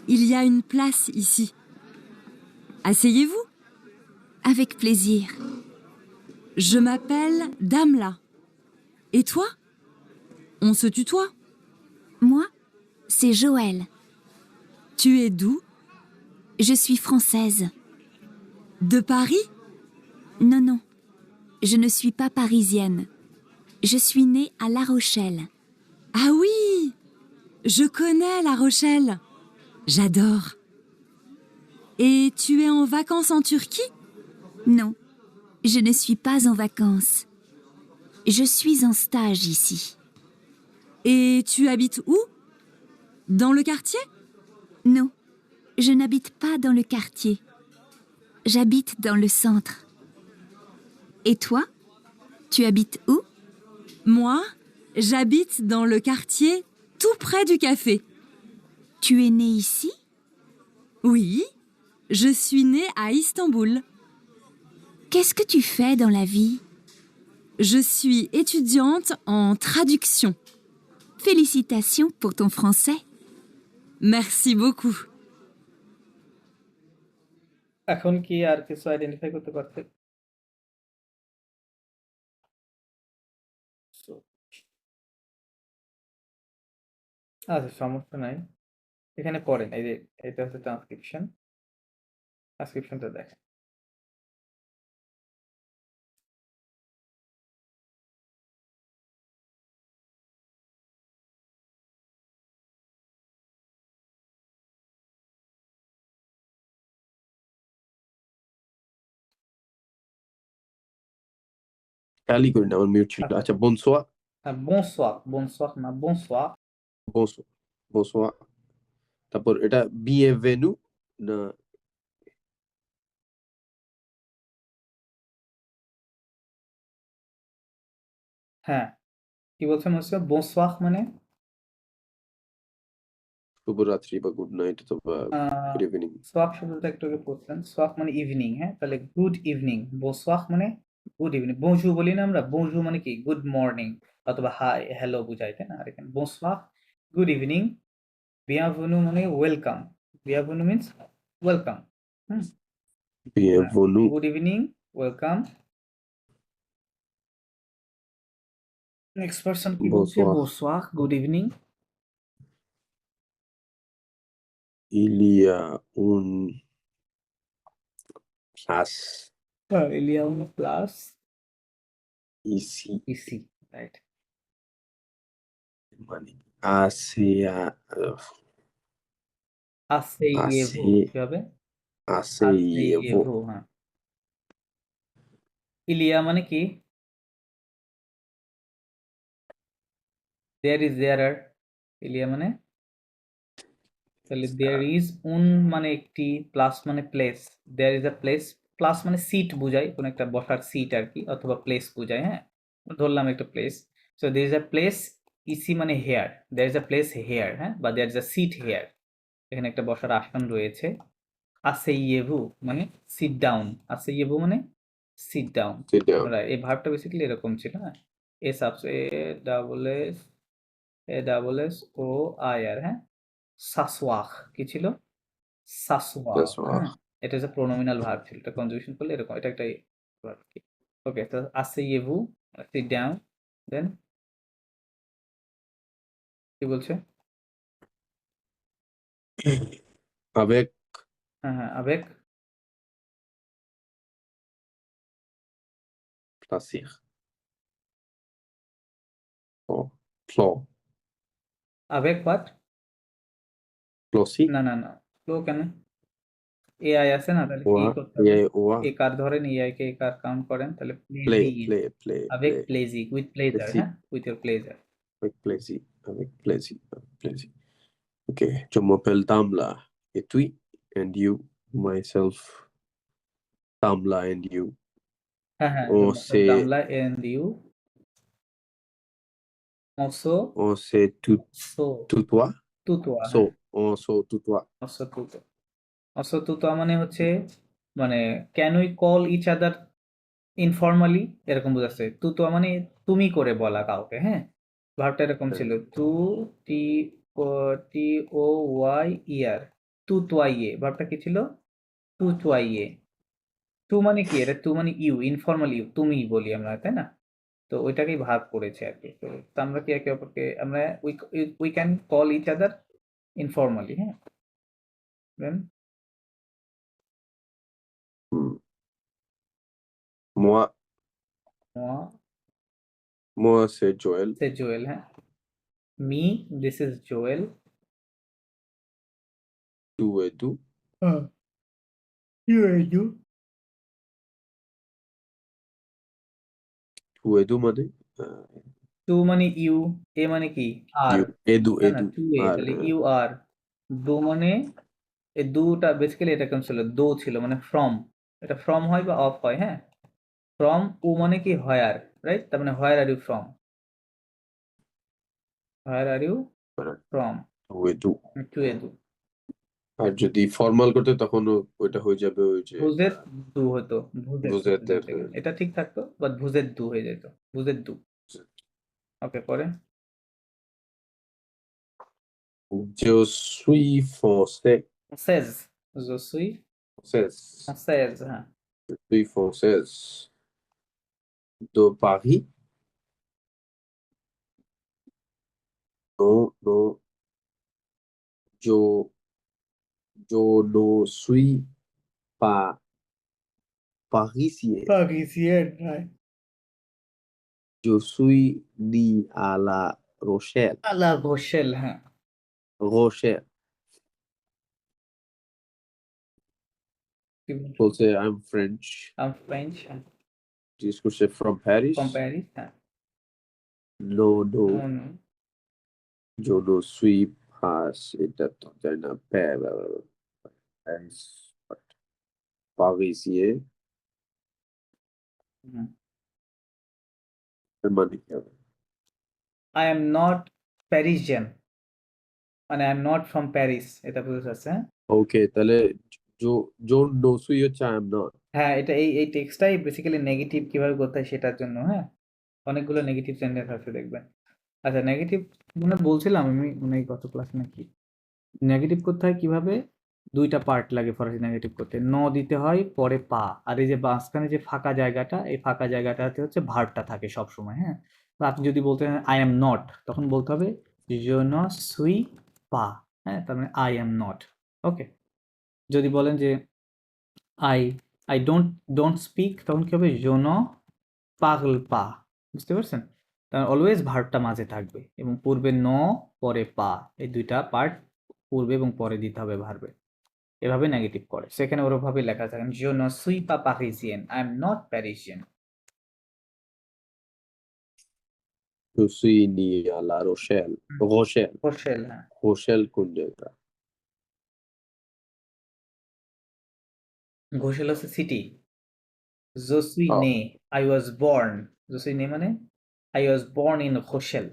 Il y a une place ici. Asseyez-vous. Avec plaisir. Je m'appelle Damla. Et toi? On se tutoie. Moi, c'est Joël. Tu es d'où? Je suis française. De Paris? Non, non, je ne suis pas parisienne. Je suis née à La Rochelle. Ah oui! Je connais La Rochelle. J'adore. Et tu es en vacances en Turquie? Non, je ne suis pas en vacances. Je suis en stage ici. Et tu habites où? Dans le quartier? Non, je n'habite pas dans le quartier. J'habite dans le centre. Et toi, tu habites où? Moi, j'habite dans le quartier tout près du café. Tu es née ici? Oui, je suis née à Istanbul. Qu'est-ce que tu fais dans la vie? Je suis étudiante en traduction. Félicitations pour ton français. Merci beaucoup. এখন কি আর কিছু identify করতে পারছে? আচ্ছা, সমস্যা নাই। এখানে পড়েন, এই যে এটা হচ্ছে ট্রান্সক্রিপশনটা দেখেন। খেয়ালই করি না, আমার মিউট ছিল। আচ্ছা, আচ্ছা, বনসোয়া, bonsoir না, bonsoir। বনসোয়া, বনসোয়া। তারপর এটা বিএভেনু না হ্যাঁ, কি বলছেন হচ্ছে bonsoir মানে শুভরাত্রি বা গুড নাইট অথবা গুড ইভিনিং। সোয়াক শব্দটা একটু আগে পড়ছিলেন। সোয়াক মানে ইভিনিং, হ্যাঁ? তাহলে গুড ইভিনিং। bonsoir মানে গুড ইভিনিং। bonjour বলি না আমরা? bonjour মানে কি? গুড মর্নিং অথবা হাই, হ্যালো বুঝায়, তাই না? আর এখানে bonsoir গুড ইভিনিং। bienvenue মানে ওয়েলকাম। bienvenue means welcome. হুম? হ্যাঁ, বিএভেনু, good evening, welcome. Next person কি বলছে? বনসোয়া। bonsoir, good evening. Il y a un place হ্যাঁ, il y a une place ici, ici, right. মানে assez, asseyez-vous assez, কি হবে? asseyez-vous. asseyez-vous, হ্যাঁ। ইলিয়া মানে কি? there is there are, ইলিয়া মানে তাহলে there is un মানে একটি, প্লাস মানে place, there is a place, প্লাস মানে সিট বুঝায়, কোন একটা বসার সিট আর কি, অথবা প্লেস বুঝায়, হ্যাঁ? ধরলাম একটা place. So there is a place EC মানে hair, there is a place here, হ্যাঁ? বা there is a seat here, এখানে একটা বসার আসন রয়েছে। asseyez-vous মানে সিট ডাউন, asseyez-vous মানে sit down. Sit down. Right, এই ভার্বটা বেসিক্যালি এরকম ছিল, হ্যাঁ? A double S O I R, হ্যাঁ? সাসওয়াখ কি ছিল? সাসওয়া, That's হ্যাঁ? all. এটা হচ্ছে প্রোনোমিনাল ভার্ব ছিল, এটা কনজুগেশন করলে এরকম, এটা একটা ভার্ব কি। ওকে, তো asseyez-vous সিট ডাউন, দেন কি বলছে? Avec হ্যাঁ, হ্যাঁ, avec plaisir. Oh, flo, avec what? flossi, না, না, না, ফ্লো কেন? এআই আছে না, তাহলে কি oa, করতে হবে? oa, এ কার ধরেন, এআই কে এ কার কাউন্ট করেন, তাহলে play, Plassey, play, play, avec play. plaisir, with pleasure, Plaisir, হ্যাঁ? with your pleasure. avec plaisir, avec plaisir, avec plaisir. Okay, je m'appelle Tamla, et toi, and you, myself, Tamla and you. হ্যাঁ, হ্যাঁ, On s'est, দামলা and you also on s'est so tutoie, তুতোয়া, so, হ্যাঁ, on se tutoie. also তুতো, also তুতোয়া মানে হচ্ছে মানে can we call each other informally, এরকম বোঝাচ্ছে। তুতোয়া মানে তুমি করে বলা কাউকে, হ্যাঁ? ভার্বটা এরকম ছিল, তু টি ও টি ও ওয়াই ইয়ার, তুতোয়াইয়ে, ভার্বটা কি ছিল? তুতোয়াইয়ে। টু মানে কি? এটা টু মানে ইউ, ইনফর্মাল ইউ, তুমি বলি আমরা, তাই না? তো ওইটাকেই ভাগ করেছে আর কি। তো আমরা কি একে অপরকে আমরা we can call each other informally, হ্যাঁ? Then Hmm. Moi, moi moi, c'est Joël. c'est Joel, হ্যাঁ? me this is Joel. Tu et tu. you and you. Tu et tu মানে টু মানে ইউ, এ মানে কি? আর, you. Edu, না, না, edu. Two এ, আর তাহলে you আর। দো মানে এই দুটা বেসিক্যালি এটা কেমন ছিল? দো ছিল মানে ফ্রম, এটা ফ্রম হয় বা অফ হয়, হ্যাঁ? ফ্রম ও মানে কি? Where, right? তার মানে where are you from, where are you from, tu et tu. টু এ দু। আর যদি ফর্মাল করতে তখন ওইটা হয়ে যাবে ওই যে ভুজের দু হতো, ভুজের হতো বুঝেতের বলতে গেলে। এটা ঠিক থাকতো, বাট ভুজের দু হয়ে যেত, ভুজের দু। ওকে, পরে je suis français. সেজ, je suis Française. française, হ্যাঁ। Je suis française. De Paris. Non, non. जो जो no suis pas parisien. Parisien, right. Je suis né à La Rochelle. À La Rochelle, হ্যাঁ। Rochelle. কি বলছো? বলছে I'm French. I'm French, হ্যাঁ। জিজ্ঞেস করছে from Paris. From Paris, হ্যাঁ। No, No, no. no. Je ne suis pas. এটা তো জানি না। Paris. Parisien. হুম। এর মানে কি হবে? I am not Parisian, মানে I am not from Paris, এটা বোঝা যাচ্ছে, হ্যাঁ। ওকে, তাহলে जो no suis হচ্ছে I am not. হ্যাঁ, এটা এই টেক্সটটাই বেসিক্যালি নেগেটিভ কিভাবে করতে হয় সেটার জন্য, হ্যাঁ। অনেকগুলো নেগেটিভ সেন্টেন্স আছে দেখবেন। আচ্ছা, নেগেটিভ মানে বলছিলাম আমি মানে গত ক্লাসে নাকি নেগেটিভ করতে হয় কিভাবে, দুইটা পার্ট লাগে ফরাসি নেগেটিভ করতে, ন দিতে হয় পরে পা, আর এই যে মাঝখানে যে ফাঁকা জায়গাটা, এই ফাঁকা জায়গাটাতে হচ্ছে ভার্বটা থাকে সব সময়, হ্যাঁ। তো আপনি যদি বলতে চান আই এম নট, তখন বলতে হবে je ne suis pas, হ্যাঁ, তার মানে আই এম নট। ওকে, যদি বলেন যে আই আই ডোন্ট স্পিক, তখন কি হবে je ne parle pas, বুঝতে পারছেন? কারণ অলওয়েজ ভার্বটা মাঝে থাকবে এবং পূর্বে ন পরে পা, এই দুইটা পার্ট পূর্বে এবং পরে দিতে হবে ভার্বে। এভাবে নেগেটিভ করে, সেখানে ওরভাবে লেখা থাকে je ne suis pas parisien, I am not Parisian. Je suis né à La Rochelle. Rochelle. Rochelle, হ্যাঁ। Rochelle কোন জায়গা? Rochelle হচ্ছে city. je suis Oh. né, I was born, je suis né মানে I was born in Rochelle.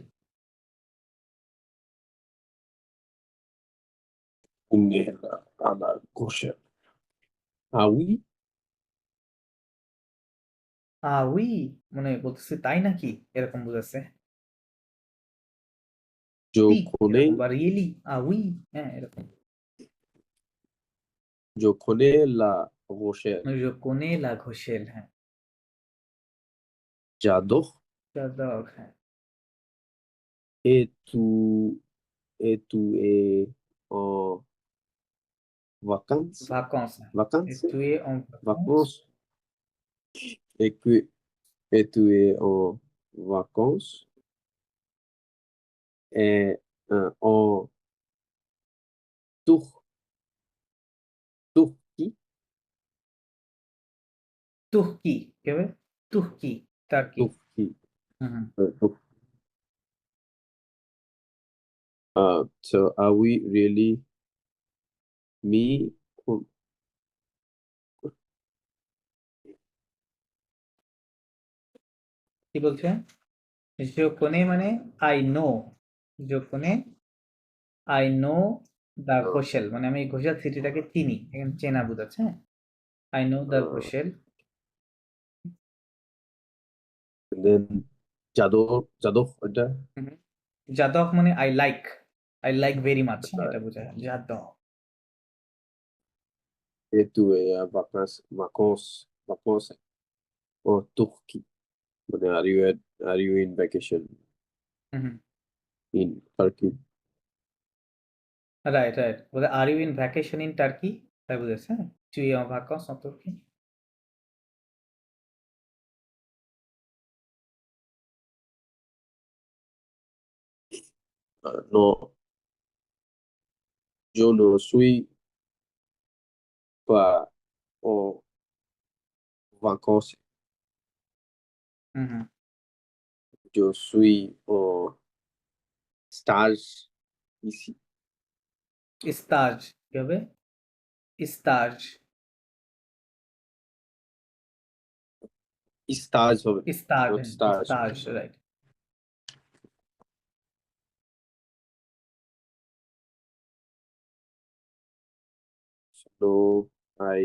Né à La Rochelle. Ah oui? Ah oui, মানে বলতেছে তাই নাকি, এরকম বোঝাচ্ছে। Je ঠিক, connais, এরকম বা রিয়েলি, ah oui, হ্যাঁ এরকম। je connais La Rochelle. je connais la Rochelle, হ্যাঁ। J'adore. j'adore, হ্যাঁ। Et tu es en vacances? vacances, হ্যাঁ। Vacances? Et tu es en vacances? Vacances. Et tu es en vacances. Et en Turquie. তুর্কি, কি হবে? তুর্কি, turkey. Turquie. Hmm. So are we really me? কি বলছে? je connais মানে I know, je connais I know the Rochelle, মানে আমি ঘোষাল সিটিটাকে চিনি, এখানে চেনা বোঝাচ্ছে, হ্যাঁ। I know the Rochelle. And then j'adore এটা যাদব মানে I like very much, হ্যাঁ, এটা বোঝায় Yadav. et tu es en vacances en Turquie. মানে are you in vacation হুম, in Turkey? রাইট রাইট, বলে are you in vacation in Turkey, তাই বুঝেছে, হ্যাঁ। তুই en vacances en Turquie. No, je ne suis pas en vacances. হুম, Je suis en stage ici. স্তাজ, কি হবে? স্তাজ, Stage হবে, স্তাজ, not stage. স্তাজ, right. No, I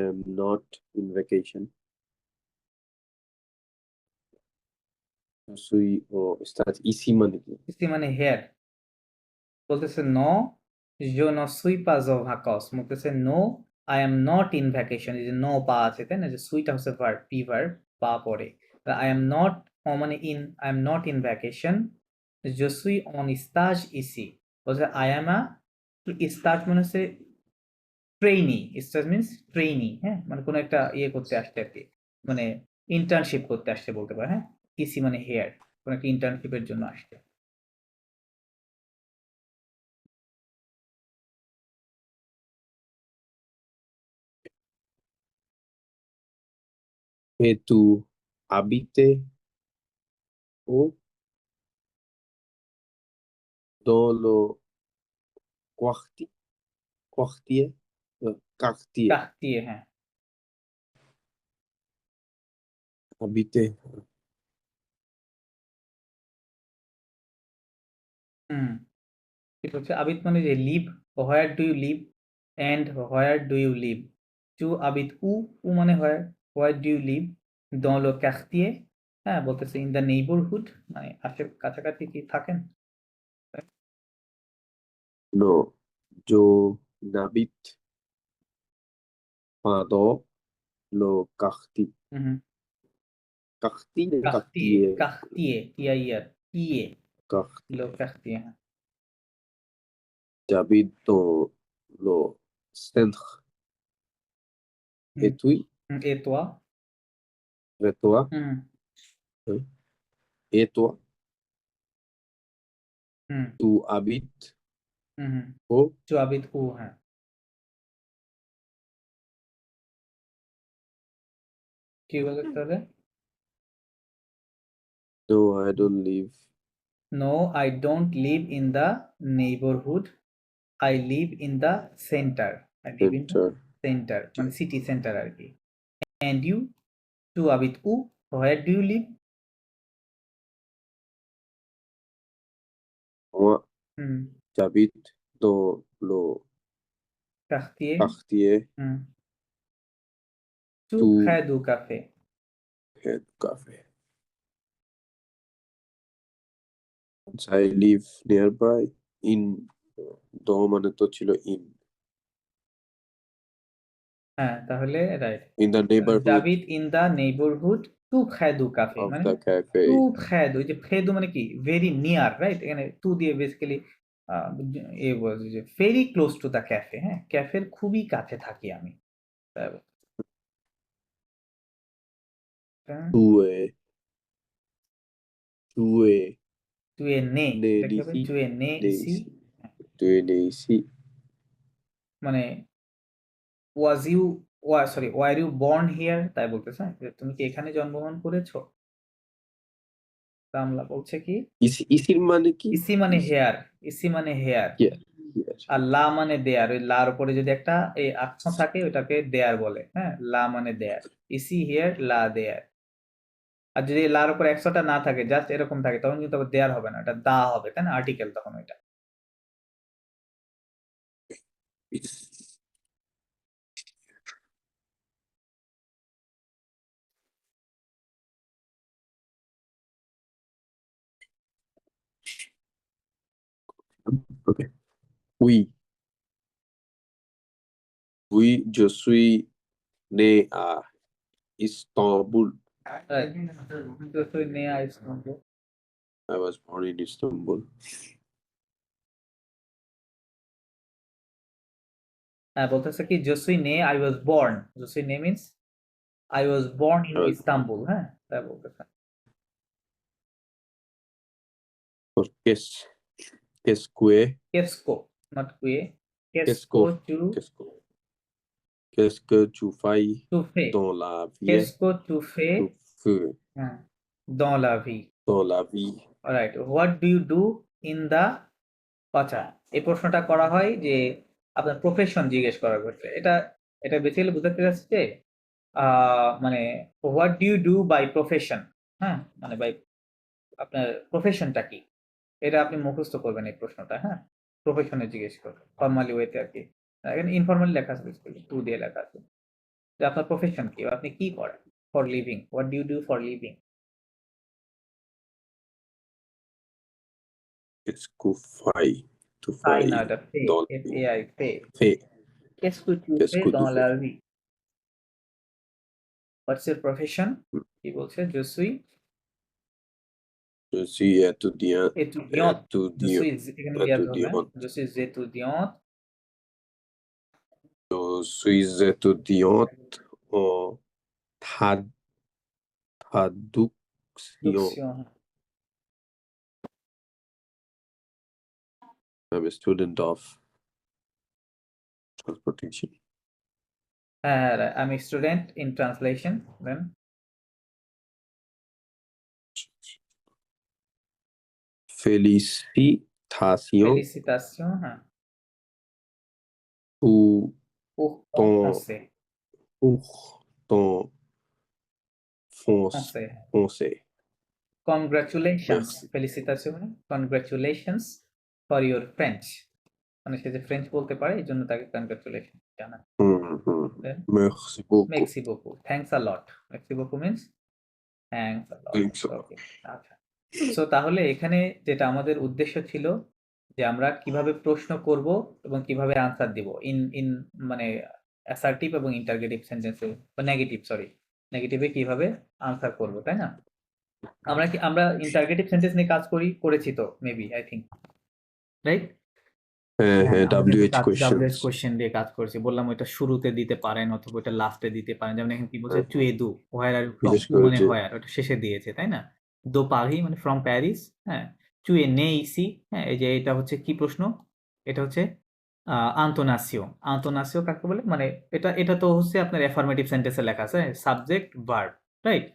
am not in vacation. Je suis en stage ici মানে কি? EC মানে here, বলতেছে no je ne suis pas en vacances, বলতেছে no I am not in vacation, এই যে নো পা আছে তাই না, যে সুইটা হচ্ছে ভার্ব, পি ভার্ব, পা পরে, I am not মানে I am not in vacation, je suis en stage ici, বলছে আই অ্যাম আ স্টার্ট মানে হচ্ছে ট্রেইনি, স্টার্ট মিনস ট্রেইনি, হ্যাঁ মানে কোনো একটা ইয়ে করতে আসছে আর কি, মানে ইন্টার্নশিপ করতে আসছে বলতে পারে, হ্যাঁ ইসি মানে হেয়ার, কোনো একটা ইন্টার্নশিপের জন্য আসছে। Et tu habites où dans le quartier, quartier, quartier, কাকতিয়ে, হ্যাঁ habiter, হুম ঠিক হচ্ছে। আবিদ মানে যে live, where do you live and where do you live. টু আবিদ উ, উ মানে where do you live, dans le quartier, হ্যাঁ বলতেছে ইন দ্য নেইবারহুড, মানে আশে কাছাকাছি কি থাকেন। non, je n'habite pas dans le quartier, হুম quartier, কাকতিয়ে, quartier, কাকতিয়ে টিআইআর টিএ, quartier. লো কাকতিয়ে, হ্যাঁ J'habite dans le centre. Et toi, এ তোয়া, et toi, হুম hein, et toi, হুম tu habites হুম হুম où? টু আবিদ উ, হ্যাঁ কি বলে তাহলে? No, I don't live. No I don't live in the neighbourhood, I live in the center. I live in the Center. center, মানে city center আর কি। And you, to Abid U, where do you live? Moi, hmm j'habite dans le quartier, quartier hmm tout tout près du café. head cafe. I live nearby in do মানে তো ছিল in হ্যাঁ তাহলে right, in the neighborhood David in the neighborhood tout près du café, of মানে the cafe. tout près du, যে près du মানে কি very near, right, এখানে টু দিয়ে বেসিক্যালি এ বলছে যে very close to the cafe, হ্যাঁ ক্যাফের খুবই কাছে থাকি আমি, তাই বলছে। Tu es tu es tu es né, né এটা কি হবে? ici, tu es né né ici, ici. Tu es né ici. মানে was you, sorry were you born here, তাই বলতেছে যে তুমি কি এখানে জন্মগ্রহণ করেছো। কামলা বলছে কি Ici মানে কি? ইসি মানে Ici. হেয়ার, ইসি মানে হেয়ার, Here. Here. আর লা মানে দেয়ার, ওই লার উপরে যদি একটা এই আকসন থাকে ওটাকে দেয়ার বলে, হ্যাঁ লা মানে দেয়ার, ইসি হিয়ার লা দেয়ার। আর যদি লার উপরে একশোটা না থাকে, জাস্ট এরকম থাকে, তখন কিন্তু আবার দেয়ার হবে না, এটা দা হবে, তাই না, আর্টিকেল তখন ওইটা। Okay. Oui. Oui, je suis né à Istanbul. Right. তো তুই নে আইস বন্ধু। I was born in Istanbul. হ্যাঁ বলতেছে কি জসুই নে আই ওয়াজ বর্ন, জসুই নে means I was born in I was Istanbul, হ্যাঁ তাই বলতেছে। por qu'est-ce que কেসকো, নট কুয়ে, qu'est-ce কেসকো টু, qu'est-ce que qu'est-ce que tu fais টু ফে, dans la vie? কেসকো টু ফে, Tu fais হ্যাঁ dans la vie, dans la vie. Right. What do you do in the, আচ্ছা এই প্রশ্নটা করা হয় যে আপনার প্রফেশন জিজ্ঞেস করার ক্ষেত্রে। এটা এটা বেসিক্যালি বোঝাতে চাচ্ছে যে মানে what do you do by profession, হ্যাঁ মানে বাই আপনার প্রফেশনটা কি, এটা আপনি মুখস্থ করবেন এই প্রশ্নটা, হ্যাঁ প্রফেশনে জিজ্ঞেস করবেন ফর্মালি ওয়েতে আর কি। এখানে ইনফর্মালি লেখা আছে, বেসিক্যালি টু দিয়ে লেখা আছে যে আপনার প্রফেশন কি, বা আপনি কি করেন for living, what do you do for living. Qu'est-ce que fais? Tu তাই fais না, এটা ফে, dans la F A vie. I ফে, Fais. qu'est-ce que tu Qu'est-ce fais que tu dans fais? la vie, what's your profession, কি বলছে, je suis Je suis étudiant. étudiante je Étudiant. suis এখানে verb হবে Étudiante. je suis étudiante Je suis étudiante en traduction. traduction I'm a student of transportation. I'm a student in translation then Félicitations félicitations হ্যাঁ pour pour ton ton français pour ton français français. congratulations Merci. félicitations মানে congratulations for your French মানে সে যে French বলতে পারে এই জন্য তাকে congratulation জানা Mhm. Then? Merci beaucoup. Maxi beaucoup thanks a lot maxi beaucoup means thanks a lot Thanks a lot. okay আচ্ছা সো তাহলে এখানে যেটা আমাদের উদ্দেশ্য ছিল যে আমরা কিভাবে প্রশ্ন করব এবং কিভাবে আনসার দিব ইন মানে অ্যাসার্টিভ এবং ইন্টারগেটিভ সেন্টেন্সে বা নেগেটিভে কিভাবে আনসার করব তাই না আমরা ইন্টারগেটিভ সেন্টেন্স নিয়ে কাজ করেছি তো maybe I think right WH questions. WH question দিয়ে কাজ করেছি বললাম ওইটা শুরুতে দিতে পারেন অথবা ওইটা লাস্টে দিতে পারেন যেমন এখানে কি বলছে হুম। টু এ দু হোয়ার আর ফ্রম বিশেষ করে মানে যে- হোয়ার ওটা শেষে দিয়েছে তাই না দো পারি মানে ফ্রম প্যারিস হ্যাঁ টু এ নে ইসি হ্যাঁ এই যে এটা হচ্ছে কি প্রশ্ন এটা হচ্ছে আন্তোনাসিও কাকে বলে মানে এটা তো হচ্ছে আপনার অ্যাফার্মেটিভ সেন্টেন্সে লেখা আছে subject verb right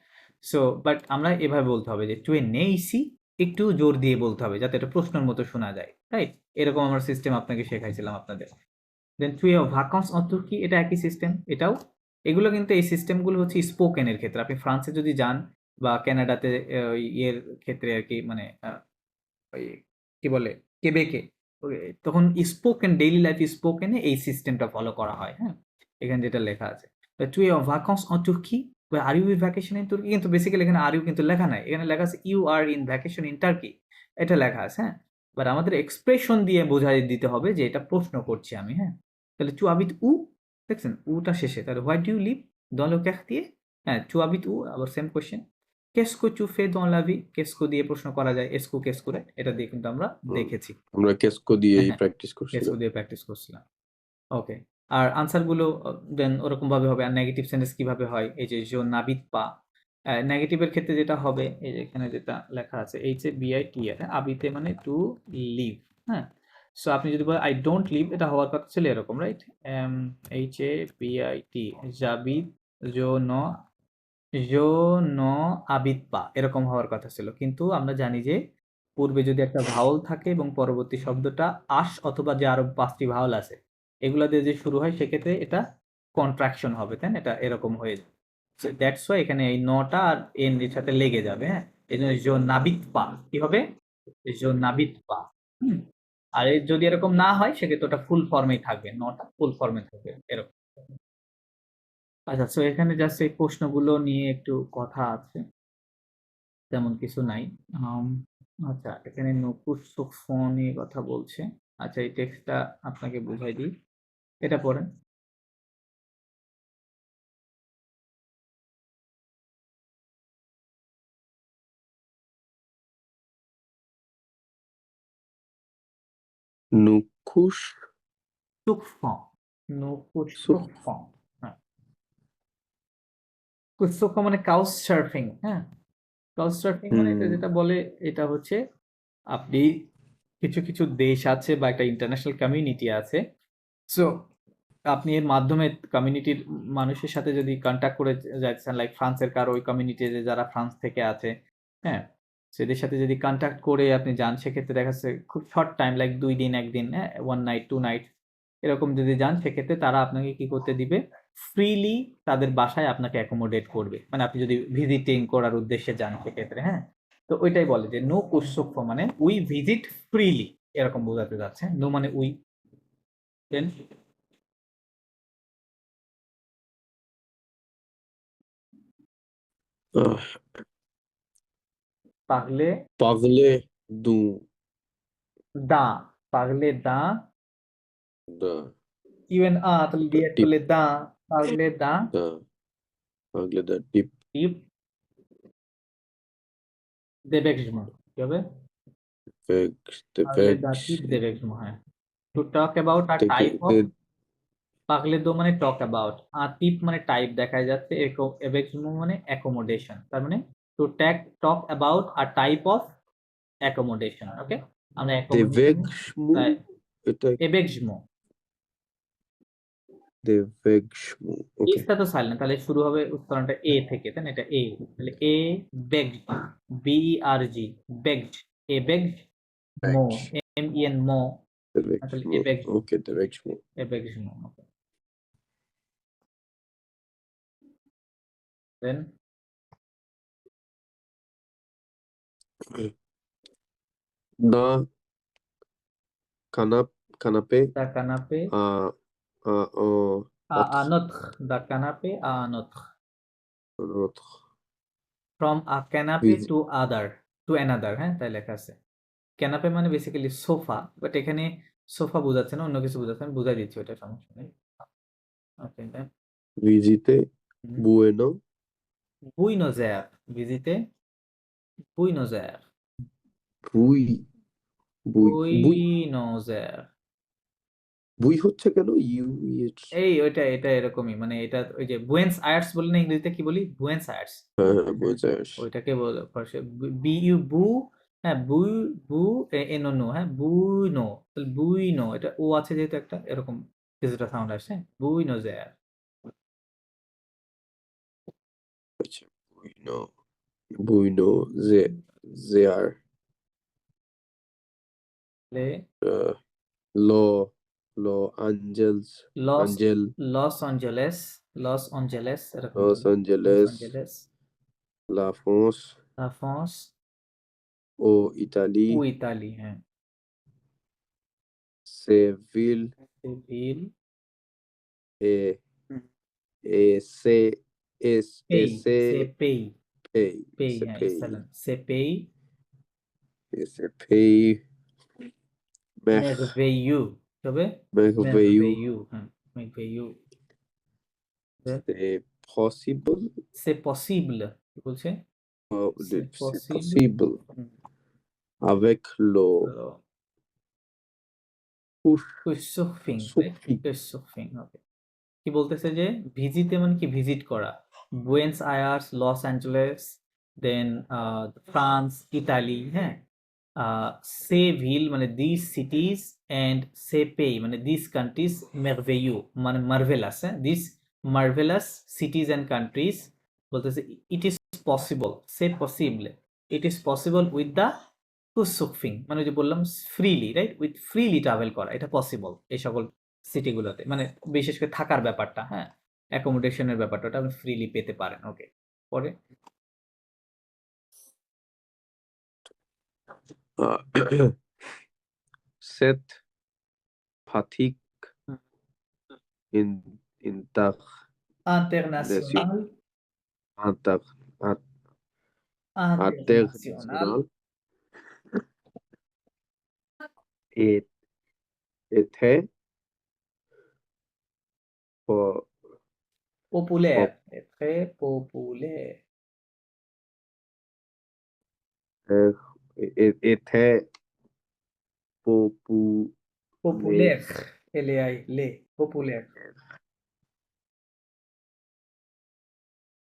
so but আমরা এভাবে বলতে হবে যে টু এ নে ইসি একটু জোর দিয়ে বলতে হবে যাতে এটা প্রশ্নের মতো শোনা যায় রাইট এরকম আমার সিস্টেম আপনাকে শেখাইছিলাম আপনাদের দেন টু এ ভাকান্স অন তুর্কি এটা একই সিস্টেম এটাও এগুলো কিন্তু এই সিস্টেমগুলো হচ্ছে স্পোকেনের ক্ষেত্রে আপনি ফ্রান্সে যদি যান বা কানাডাতে ওই ইয়ের ক্ষেত্রে আর কি মানে ওই কি বলে কেবেকে তখন স্পোকেন ডেইলি লাইফ স্পোকেনে এই সিস্টেমটা ফলো করা হয় হ্যাঁ এখানে যেটা লেখা আছে টু এ ভাকান্স অন তুর্কি আর ইউ ভ্যাকেশন ইন তুর্কি কিন্তু বেসিক্যালি এখানে আর ইউ কিন্তু লেখা নাই এখানে লেখা আছে you are in vacation in Turkey এটা লেখা আছে হ্যাঁ বাট আমাদের এক্সপ্রেশন দিয়ে বোঝাই দিতে হবে যে এটা প্রশ্ন করছি আমি হ্যাঁ তাহলে টু আবিত উ দেখছেন উটা শেষে তাহলে why do you live dans le quartier হ্যাঁ টু আবিত উ আবার সেম কোশ্চেন কেসকো চু ফে dans la vie কেসকো দিয়ে প্রশ্ন করা যায় এসকো কেসকো রাইট এটা দিয়ে কিন্তু আমরা দেখেছি আমরা কেসকো দিয়েই হ্যাঁ, প্র্যাকটিস কেসকো করছিলাম। দিয়ে প্র্যাকটিস করছিলাম ওকে আর আনসার গুলো দেন ওরকম ভাবে হবে আর নেগেটিভ সেন্টেন্স কিভাবে হয় এই যে জো নাবিদ পা নেগেটিভের ক্ষেত্রে যেটা হবে এই যে এখানে যেটা লেখা আছে এইচ এ বিআই টি আর আবিতে মানে টু লিভ হ্যাঁ সো আপনি যদি বলেন আই ডোন্ট লিভ এটা হওয়ার কথা ছিল এরকম রাইট এইচ এ বিআই টি জাবিদ জো ন আবিদ পা এরকম হওয়ার কথা ছিল কিন্তু আমরা জানি যে পূর্বে যদি একটা ভাওয়াল থাকে এবং পরবর্তী শব্দটা আশ অথবা যে আরো 5টি ভাওয়াল আছে এগুলা দিয়ে যে শুরু হয় সেক্ষেত্রে এটা কন্ট্রাকশন হবে তাই না এটা এরকম হয়ে যায় দ্যাটস ওয়াই এখানে এই নটা আর এন এর সাথে লেগে যাবে হ্যাঁ এই জন্য জো নাবিত পা কি হবে জো নাবিত পা হুম আর যদি এরকম না হয় সেক্ষেত্রে ওটা ফুল ফর্মেই থাকবে নটা ফুল ফর্মে থাকবে এরকম আচ্ছা সো এখানে জাস্ট এই প্রশ্নগুলো নিয়ে একটু কথা আছে তেমন কিছু নাই আচ্ছা এখানে নকুশ ফোন নিয়ে কথা বলছে আচ্ছা এই টেক্সটটা আপনাকে বুঝাই দিই এটা পড়েন নুকুশ সুকফন নকুশ সুক- সুকফন হ্যাঁ কুসুক মানে কাউচ সার্ফিং হ্যাঁ কাউচ সার্ফিং মানে এটা যেটা বলে এটা হচ্ছে আপনি কিছু কিছু দেশ আছে বা একটা ইন্টারন্যাশনাল কমিউনিটি আছে সো আপনি এর মাধ্যমে কমিউনিটির মানুষের সাথে যদি কন্ট্যাক্ট করে যাচ্ছেন লাইক ফ্রান্সের কারো ওই কমিউনিটিতে যারা ফ্রান্স থেকে আছে হ্যাঁ সেদের সাথে যদি কন্ট্যাক্ট করে আপনি যান সেক্ষেত্রে দেখা যাচ্ছে খুব শর্ট টাইম লাইক 2 দিন 1 দিন হ্যাঁ 1 নাইট 2 নাইট এরকম যদি যান সেক্ষেত্রে তারা আপনাকে কি করতে দিবে ফ্রিলি তাদের বাসায় আপনাকে অ্যাকোমোডেট করবে মানে আপনি যদি ভিজিটিং করার উদ্দেশ্যে যান সেক্ষেত্রে হ্যাঁ তো ওইটাই বলে যে নো কুসুক্ষ মানে উই ভিজিট ফ্রিলি এরকম বোঝাতে যাচ্ছে নো মানে উই দেন পাগলে পাগলে দু দা পাগলে দা দা ইউএন আ তাহলে দিয়ে টিপ করলে দা পাগলে দা দা পাগলে দা টিপ টিপ দেবেশমা কি হবে? The Parler veg, datif d'hébergement, হ্যাঁ। To talk about a the, type of, the, parler do মানে talk about, atif মানে type দেখা যাচ্ছে, hébergement মানে accommodation, তার মানে to talk about a type of accommodation, okay? আমরা the accommodation, veg schmoo, এটা hébergement, the veg schmoo, okay. ইসটা তো সাইলেন্ট, তাহলে শুরু হবে উচ্চারণটা এ থেকে, তাই না? এটা এ, তাহলে এ বেগড, BERG, বেগড, এ বেগড মো, Veg, MEN মো, the veg তাহলে এ schmoo, বেগড, okay, the veg schmoo. এ বেগড মো, ওকে। দেন Da canapé, দা কানাপে uh, à un autre, দা কানাপে à un autre, autre, from a canapé with, to other, to another, হ্যাঁ তাই লেখা আছে। ক্যানাপে মানে বেসিক্যালি সোফা, বাট এখানে সোফা বোঝাচ্ছে না, অন্য কিছু বোঝাচ্ছে, আমি বুঝাই দিচ্ছি, ওটা সমস্যা নেই। ওকে, দেন visite, bueno, বুইনোস এয়ার, ভিজিতে বুইনোস এয়ার, বুই, বুই, বুই, বুইনোস এয়ার, বুই হচ্ছে কেন? ইউ, এই ওইটা, এটা এরকমই, মানে এটা ওই যে বুয়েন্স আয়ার্স বলে না, ইংরেজিতে কি বলি? বুয়েন্স আয়ার্স, হ্যাঁ, বোঝাস। ওইটাকে বলে বিইউ বু, হ্যাঁ বুই, বু এনো নো, হ্যাঁ বুইনো, তাহলে বুইনো, এটা ও আছে যেহেতু একটা এরকম কিছুটা সাউন্ড আসছে, বুইনোস এয়ার। আচ্ছা, বুইনো, বুইনো, জেয়ার, uh, লো, Los Angeles, Los Angeles, Los Angeles, Los Angeles এরকম লস বলে। লস অ্যাঞ্জেলেস, অ্যাঞ্জেলেস, লা ফ্রান্স, লা ফ্রান্স, ও ইতালি, ও ইতালি, হ্যাঁ। সেভিল, সেভিল, এ, এ, সে, এস, পেই, এসে, সে পেই, পেই, পেই, সে হ্যাঁ পেই, এক্সেলেন্ট, সে পেই, এসে পেই, মেখ, মেরভেইউ, তবে merveilleux, মেরভেইউ, হ্যাঁ মেরভেইউ। c'est possible, সে পসিবল, কি বলছে? সে c'est possible, possible, avec le couchsurfing, right? suffix, couchsurfing, okay. কি বলতেছে যে ভিজিতে মানে কি? ভিজিট করা। Buenos Aires, Los Angeles, then France, Italy, হ্যাঁ। সেভিল মানে দিস সিটিজ, অ্যান্ড সেপেই মানে দিস কান্ট্রিজ, মেরভেইউ মানে মার্ভেলাস, হ্যাঁ this marvellous cities and countries. বলতেছে ইট ইজ পসিবল, সে possible, it is possible with the couchsurfing, মানে ওই যে বললাম freely, right? With freely travel করা, এটা পসিবল এই সকল সিটিগুলোতে, মানে বিশেষ করে থাকার ব্যাপারটা, হ্যাঁ অ্যাকোমোডেশনের ব্যাপারটা ওটা আপনি ফ্রিলি পেতে পারেন। ওকে, পরে cette fatigue inter, international, inter, international, international et était po- popular, pop- très populaire, était populaire, popular, LAI, লে, পপুলার।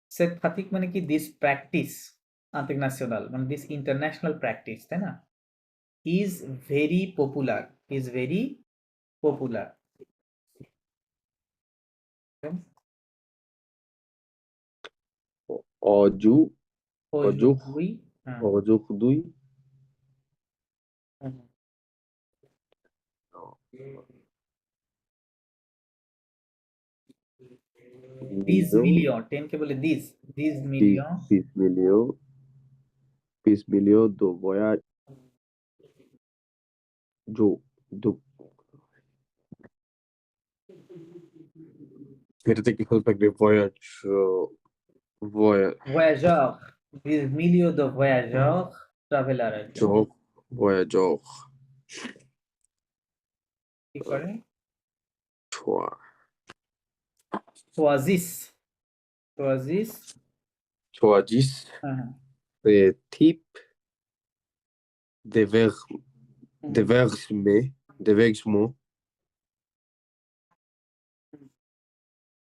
সেট ফাতিক মানে কি? দিস প্র্যাকটিস ইন্টারন্যাশনাল, মানে দিস ইন্টারন্যাশনাল প্র্যাকটিস, তাই না? Is very popular, is very popular. aujourd'hui, aujourd'hui, হ্যাঁ, aujourd'hui, hmm, this million, 10 কে বলে this, this million, 10 millions de voyages, de, এটাতে কি হল থাকবে? voyage, voyage, voyageur, দিস মিলিয়ন de voyageurs ট্রাভেলার আর কি। voyageur, কি করে? choix, choisis, choisis, choisis, হ্যাঁ হ্যাঁ, type, déversement.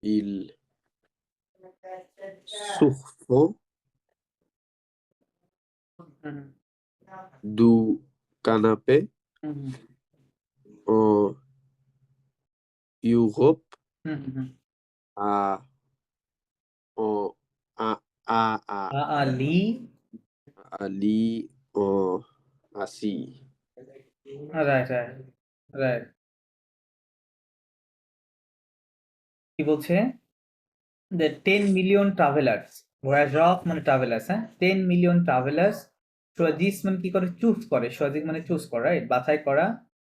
Il surfant du canapé en Europe à en আলি Ali en Asie. Right right right কি বলছে যে 10 মিলিয়ন ট্রাভেলার্স ভয়াজক মানে ট্রাভেলার্স, হ্যাঁ 10 মিলিয়ন ট্রাভেলার্স সোয়াজিস মানে কি করে চুজ করে, সোয়াজিক মানে চুজ করা, রাইট, বাছাই করা,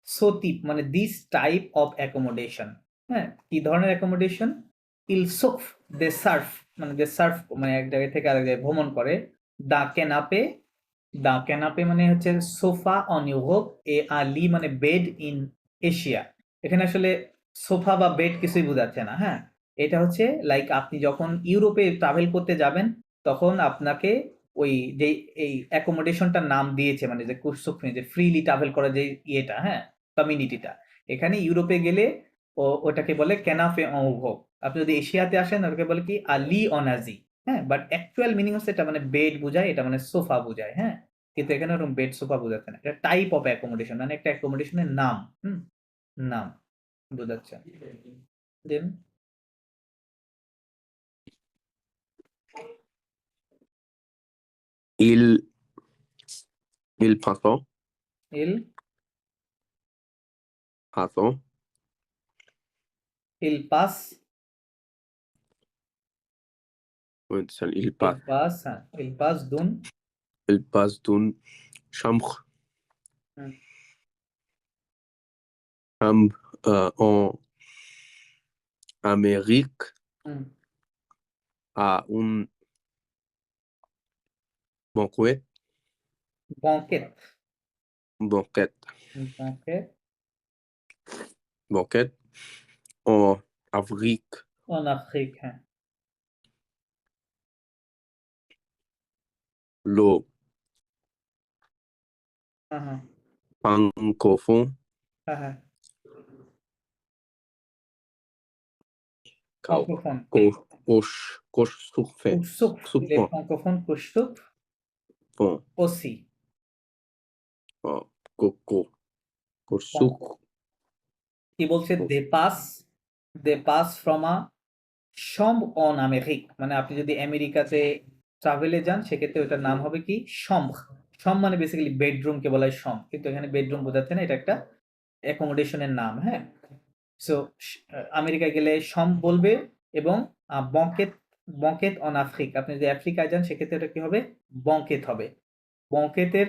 সতীপ মানে দিস টাইপ অফ অ্যাকোমোডেশন, হ্যাঁ কি ধরনের অ্যাকোমোডেশন, ইল সুফ দে সার্ফ মানে এক জায়গা থেকে আরেক জায়গায় ভ্রমণ করে, দা ক্যানাপে মানে হচ্ছে সোফা অন ইউরোপ, এ আলি মানে বেড ইন এশিয়া। এখানে আসলে সোফা বা বেড কিছুই বোঝাচ্ছে না, হ্যাঁ এটা হচ্ছে লাইক আপনি যখন ইউরোপে ট্রাভেল করতে যাবেন তখন আপনাকে ওই যে এই অ্যাকোমোডেশনটার নাম দিয়েছে, মানে যে কুসুকনি যে ফ্রিলি ট্রাভেল করা যে ইয়েটা, হ্যাঁ কমিউনিটিটা, এখানে ইউরোপে গেলে ওটাকে বলে ক্যানাফে অনভোগ। আপনি যদি এশিয়াতে আসেন ওটাকে বলে কি আলি অনাজি, হ্যাঁ বাট অ্যাকচুয়াল মিনিং হচ্ছে এটা মানে বেড বোঝায়, এটা মানে সোফা বোঝায়, হ্যাঁ কিন্তু এখানে ওরকম বেড সোফা বোঝাচ্ছে না, এটা টাইপ অফ অ্যাকোমোডেশন মানে একটা অ্যাকোমোডেশনের নাম, নাম বোঝাচ্ছে। দেন Il passant, ইল passant, ইল পাস ouais, c'est ça, ইল পাস, হ্যাঁ ইল পাস দুন il passe d'une chambre, হুম, chambre en Amérique হুম, à un banquet, বঙ্কেত banquet, বঙ্কেত banquet en Afrique, অন আফ্রিক, হ্যাঁ le হ্যাঁ হ্যাঁ francophone, হ্যাঁ হ্যাঁ cao, ফ্রাঙ্কোফোন coche surfait, কুসুক লে surfant, ফ্রাঙ্কোফোন কুসুক bon, ওসি coco, cosuc, কি বলছে দে পাস ফ্রম আ সম্ব অন আমেরিক, মানে আপনি যদি আমেরিকাতে ট্রাভেলে যান সেক্ষেত্রে ওটার নাম হবে কি সম্ভ। সম্ভ মানে বেসিক্যালি বেডরুমকে বলা হয় সম্ভ, কিন্তু এখানে বেডরুম বোঝাচ্ছে না, এটা একটা অ্যাকোমোডেশনের নাম, হ্যাঁ সো আমেরিকায় গেলে সম্ভ বলবে এবং বঙ্কেত বঙ্কেত অন আফ্রিক, আপনি যদি আফ্রিকায় যান সেক্ষেত্রে এটা কি হবে বঙ্কেত হবে। বঙ্কেতের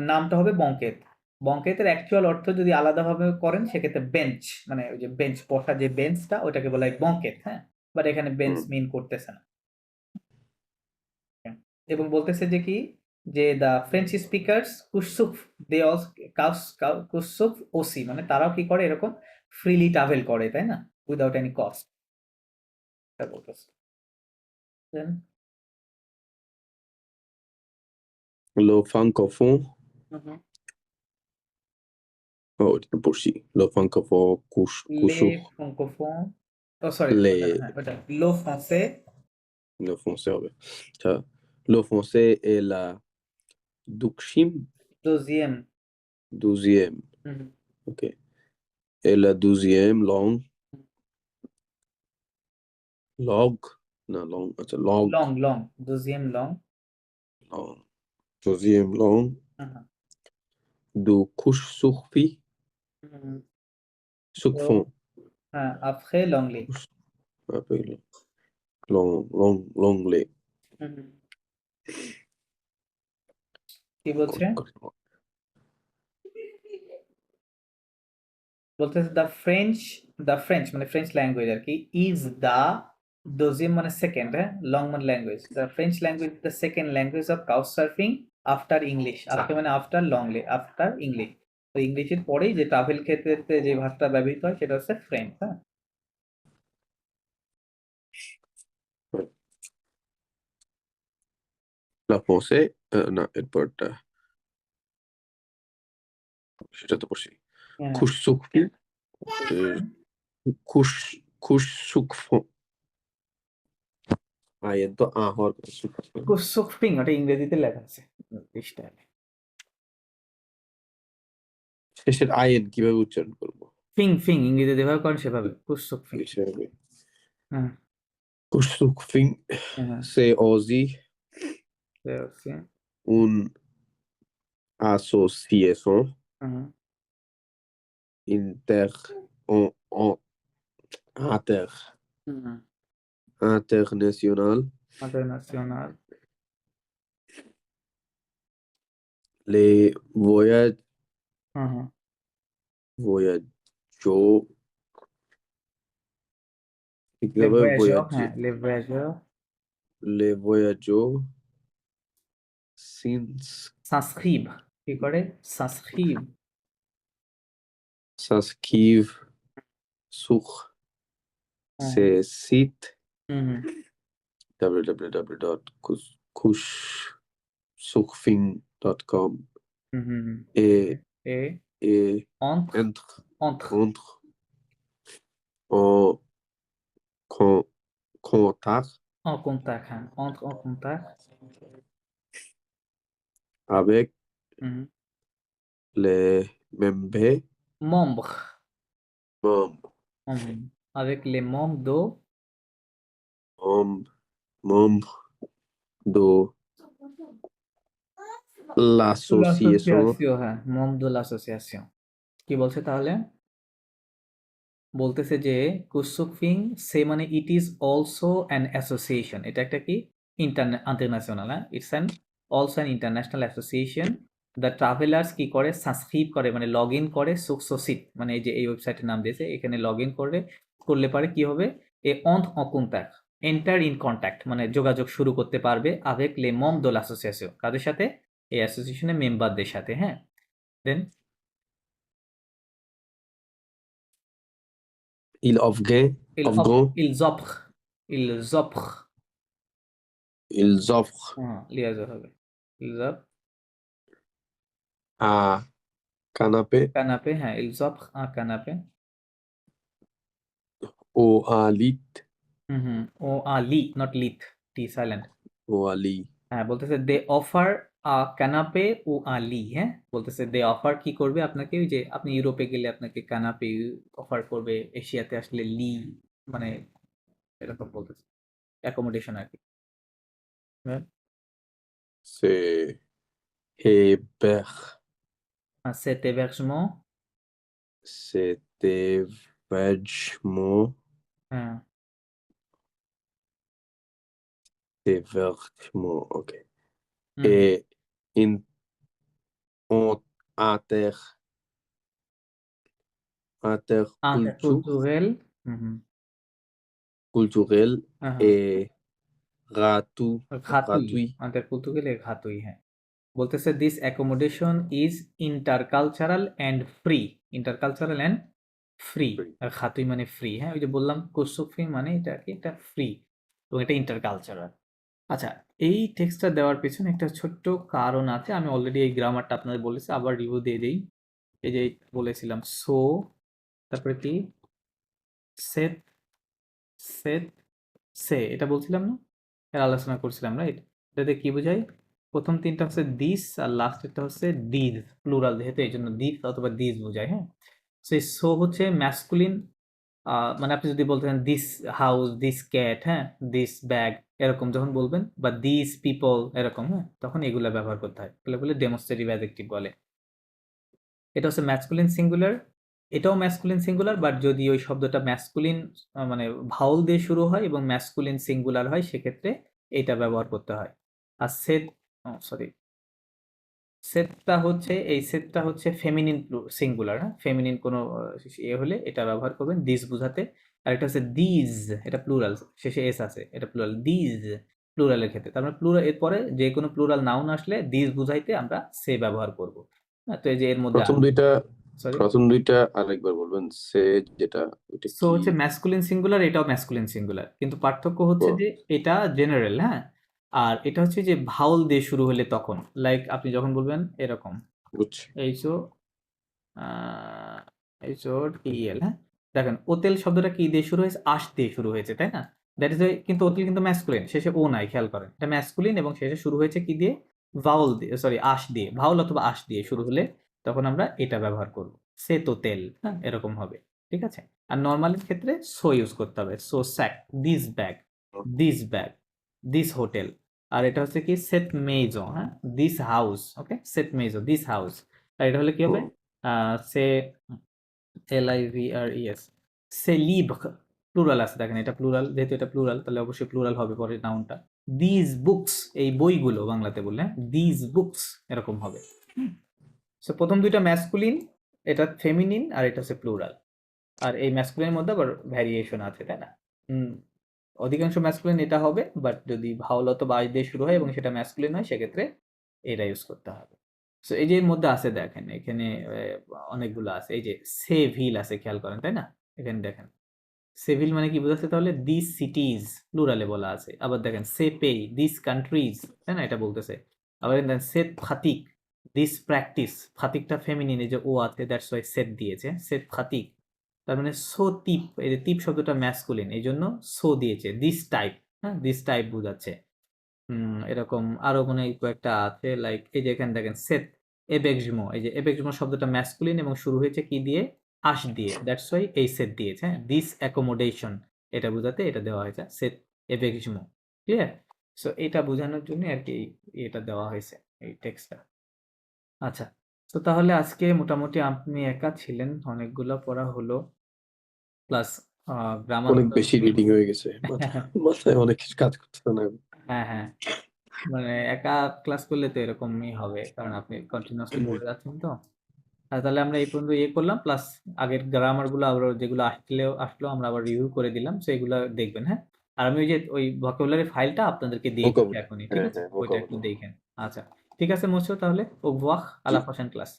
নামটা হবে বঙ্কেত। বঙ্কেতের অ্যাকচুয়াল অর্থ যদি আলাদাভাবে করেন সেক্ষেত্রে বেঞ্চ, মানে ওই যে বেঞ্চ বসা যে বেঞ্চটা ওটাকে বলা হয় বঙ্কেত, হ্যাঁ বাট এখানে বেঞ্চ মিন করতেছে না। এবং বলতেছে যে কি যে দা ফ্রেঞ্চ স্পিকার্স কুসুফ দে কুসুফ ওসি, মানে তারাও কি করে এরকম ফ্রিলি ট্রাভেল করে, তাই না, উইদাউট এনি কস্ট, এটা বলতেছে। Then, le francophone, mhm. oh, pour si, le francophone couche, Les francophones, oh sorry, les, ওটা লো ফ্রান্সে le français, ouais. Ça, le français est la deuxième, 12e, ok. Et la 12e long, deuxième long, 12e langue de couche surfie, surfant, হ্যাঁ après l'anglais, après l'anglais. কি বলছে বলতেছে the French মানে French language আর কি, is the দোজিম মানে second, হ্যাঁ long মানে language, the French language the second language of couch surfing after English, after মানে আফটার লংলে, আফটার ইংলিশ, তো ইংলিশের পরেই যে ট্রাভেল ক্ষেত্রে যে ভাষাটা ব্যবহৃত হয় সেটা হচ্ছে ফ্রেঞ্চ, হ্যাঁ La français, non, elle porte সেটা তো পড়ছি হ্যাঁ খুশসুকফি খুশ খুশসুকফ আয়েন তো হওয়ার কথা সুকফি। কুসুকফিং ওটা ইংরেজিতে লেখা আছে পৃষ্ঠায়। শেষের আয়েন কিভাবে উচ্চারণ করবো ফিং ফিং ইংরেজিতে যেভাবে করেন সেভাবে কুসুকফিং। হিসেবে হ্যাঁ খুশসুকফি হ্যাঁ সে অজি হচ্ছে un association হ্যাঁ inter en- en- inter হ্যাঁ internationale ইন্টারন্যাশনাল les হ্যাঁ হ্যাঁ voyageaux লে কিভাবে ভয়াজর হ্যাঁ লে ভয়াজর les voyageaux since সাসক্রিব কি করে সাসক্রিব s'inscrivent sur হ্যাঁ ces sites হুম www.couchsurfing.com হুম হুম হুম et, এ et entre entre, entre entre en contact en contact hein. Entre en contact avec Mhm. les membres membres membres Mhm. Avec les membres de membres de l'association l'association হ্যাঁ membres de l'association কি বলছে তাহলে বলতেছে যে কুসুকফিং সে মানে it is also an association এটা একটা কি ইন্টারন্যাশনাল হ্যাঁ it's an also an international association the travellers কি করে সাবস্ক্রাইব করে মানে লগ ইন করে সুকসোসিট মানে এই যে এই ওয়েবসাইটের নাম দিয়েছে এখানে লগ ইন করলে পারে কি হবে এ অন্থ অকন্ট্যাক্ট এন্টার ইন কন্ট্যাক্ট মানে যোগাযোগ শুরু করতে পারবে আবেক লে মম দোল অ্যাসোসিয়েশন কাদের সাথে এই অ্যাসোসিয়েশনের মেম্বারদের সাথে হ্যাঁ দেন ils offrent ils offrent ils offrent ils offrent হ্যাঁ লিয়াজো হবে ils offrent un canapé canapé হ্যাঁ ils offrent un canapé ou un lit হুম ও লি নট লিথ T silent ou un lit হ্যাঁ বলতেছে দে অফার আ ক্যানাপে ও আ লি হ্যাঁ বলতেছে দে অফার কি করবে আপনাকে ওই যে আপনি ইউরোপে গেলে আপনাকে ক্যানাপে অফার করবে এশিয়াতে আসলে লি মানে এরকম বলতেছে অ্যাকোমোডেশন আর কি হ্যাঁ c'est héberge cet hébergement cet hébergement হ্যাঁ hébergement ok hmm et in inter interculturel hmm culturel হ্যাঁ et gratuit ঘাতুই আন্তর্পর্তুগেলে ঘাতুই হ্যাঁ বলতেছে this accommodation is intercultural and free intercultural and free Free. আর খাতুই মানে ফ্রি হ্যাঁ ওই যে বললাম কুসুফি মানে এটা কি এটা ফ্রি এবং এটা ইন্টারকালচারাল আচ্ছা এই টেক্সটটা দেওয়ার পেছনে একটা ছোট্ট কারণ আছে আমি অলরেডি এই গ্রামারটা আপনাদের বলেছি আবার রিভিউ দিয়ে দিই এই যে বলেছিলাম সো তারপরে কি সেট সেট সে এটা বলছিলাম না এর আলোচনা করছিলাম রাইট এটাতে কি বোঝায় প্রথম তিনটা হচ্ছে দিস আর লাস্টেরটা হচ্ছে দিজ প্লুরাল যেহেতু এই জন্য দিস অথবা দিস বোঝায় হ্যাঁ সেই সো হচ্ছে ম্যাসকুলিন মানে আপনি যদি বলতেন দিস হাউস দিস ক্যাট হ্যাঁ দিস ব্যাগ এরকম যখন বলবেন বা দিস পিপল এরকম হ্যাঁ তখন এগুলো ব্যবহার করতে হয় এগুলো বলে ডেমোস্ট্রেটিভ অ্যাডজেক্টিভ বলে এটা হচ্ছে ম্যাসকুলিন সিঙ্গুলার এটাও ম্যাসকুলিন সিঙ্গুলার বাট যদি ওই শব্দটা ম্যাসকুলিন মানে ভাউল দিয়ে শুরু হয় এবং ম্যাসকুলিন সিঙ্গুলার হয় সেক্ষেত্রে এটা ব্যবহার করতে হয় আর সেট সরি সেটটা হচ্ছে ফেমিনিন সিঙ্গুলার হ্যাঁ ফেমিনিন কোনো হলে এটা ব্যবহার করবেন দিস বুঝাতে আর এটা হচ্ছে দিজ এটা প্লুরাল শেষে এস আছে এটা প্লুরাল দিজ প্লুরালের ক্ষেত্রে তার মানে প্লুরাল এরপরে যে কোনো প্লুরাল নাউন আসলে দিস বুঝাইতে আমরা সে ব্যবহার করব হ্যাঁ তো এই যে এর মধ্যে সরি প্রথম দুইটা আরেকবার বলবেন সে যেটা ওইটা সো কি হচ্ছে ম্যাসকুলিন সিঙ্গুলার এটাও ম্যাসকুলিন সিঙ্গুলার কিন্তু পার্থক্য হচ্ছে যে এটা জেনারেল হ্যাঁ আর এটা হচ্ছে যে ভাউল দিয়ে শুরু হলে তখন লাইক আপনি যখন বলবেন এরকম বুঝছি এইচও এইচ ও টি এল, হ্যাঁ দেখেন ওতেল শব্দটা কি দিয়ে শুরু হয়েছে, আশ দিয়ে শুরু হয়েছে, তাই না? দ্যাট ইজ কিন্তু ওতেল কিন্তু ম্যাসকুলিন, শেষে ও নাই, খেয়াল করেন এটা ম্যাসকুলিন এবং শেষে শুরু হয়েছে কি দিয়ে, ভাউল দিয়ে, সরি আশ দিয়ে, ভাউল অথবা আশ দিয়ে শুরু হলে তখন আমরা এটা ব্যবহার করব, সে তো তেল, হ্যাঁ এরকম হবে, ঠিক আছে? আর নর্মালের ক্ষেত্রে সো ইউজ করতে হবে, সো স্যাক, দিস ব্যাগ, দিস হোটেল। আর এটা হচ্ছে কি সেট মেইজো, হ্যাঁ দিস হাউস, ওকে সেট মেইজো, দিস হাউস। আর এটা হলে কি হবে, সে LIVRES, সে লিভ, প্লুরাল আছে দেখেন, এটা প্লুরাল, যেহেতু এটা প্লুরাল তাহলে অবশ্যই প্লুরাল হবে পরে নাউনটা। দিস বুকস, এই বইগুলো বাংলাতে বললে দিস বুকস এরকম হবে। সো প্রথম দুইটা ম্যাসকুলিন, এটা ফেমিনিন আর এটা হচ্ছে প্লুরাল। আর এই ম্যাসকুলিনের মধ্যে আবার ভ্যারিয়েশন আছে, তাই না? অধিকাংশ ম্যাসকুলিন এটা হবে, বাট যদি ভাওয়াল অথবা আশ দিয়ে শুরু হয় এবং সেটা ম্যাসকুলিন হয় সেক্ষেত্রে এটা ইউজ করতে হবে। সো এই যে এর মধ্যে আছে দেখেন, এখানে অনেকগুলো আছে, এই যে সেভিল আছে, খেয়াল করেন, তাই না? এখানে দেখেন সেভিল মানে কি বোঝাচ্ছে তাহলে, দিস সিটিজ প্লুরালে বলা আছে। আবার দেখেন সে পেই, দিস কান্ট্রিজ, তাই না, এটা বলতেছে। আবার দেখেন সেট ফাতিক, দিস প্র্যাকটিস, ফাতিকটা ফেমিনিন, এই যে ও আছে দ্যাটস ওয়াই সেট দিয়েছে, সেট ফাতিক। তার মানে সো তিপ, এই যে তিপ শব্দটা ম্যাসকুলিন এই জন্য সো দিয়েছে, দিস টাইপ, হ্যাঁ দিস টাইপ বোঝাচ্ছে। এরকম আরো মনে হয় কয়েকটা আছে, লাইক এই যে এখানে দেখেন সেট এবেক্সমো, এই যে এবেক্সমো শব্দটা ম্যাসকুলিন এবং শুরু হয়েছে কি দিয়ে, আশ দিয়ে, দ্যাটস ওয়াই এই সেট দিয়েছে, হ্যাঁ দিস অ্যাকোমোডেশন এটা বোঝাতে এটা দেওয়া হয়েছে, সেট এবেক্সমো, ক্লিয়ার? সো এটা বোঝানোর জন্য আর কি এটা দেওয়া হয়েছে এই টেক্সটটা। আচ্ছা, তো তাহলে আজকে মোটামুটি আপনি একা ছিলেন, অনেকগুলো পড়া হলো, প্লাস গ্রামার অনেক বেশি রিডিং হয়ে গেছে, মাথায় অনেক কিছু কাজ করতেছে না। হ্যাঁ হ্যাঁ, মানে একা ক্লাস করলে তো এরকমই হবে, কারণ আপনি কন্টিনিউয়াসলি পড়ে যাচ্ছেন তো। তাহলে আমরা এই পর্যন্ত ইয়ে করলাম, প্লাস আগের গ্রামার গুলো আবার যেগুলো আসলো আমরা আবার রিভিউ করে দিলাম, সো এগুলো দেখবেন, হ্যাঁ। আর আমি ওই যে ওই ভোকাবুলারি ফাইলটা আপনাদেরকে দিয়ে দিচ্ছি Vocabulary, এখনই, ঠিক হ্যাঁ আছে? হ্যাঁ ওইটা একটু vocabulary। দেখেন। আচ্ছা ঠিক আছে মুছো, তাহলে ও ওয়াহ, আলা হোসেন ক্লাস।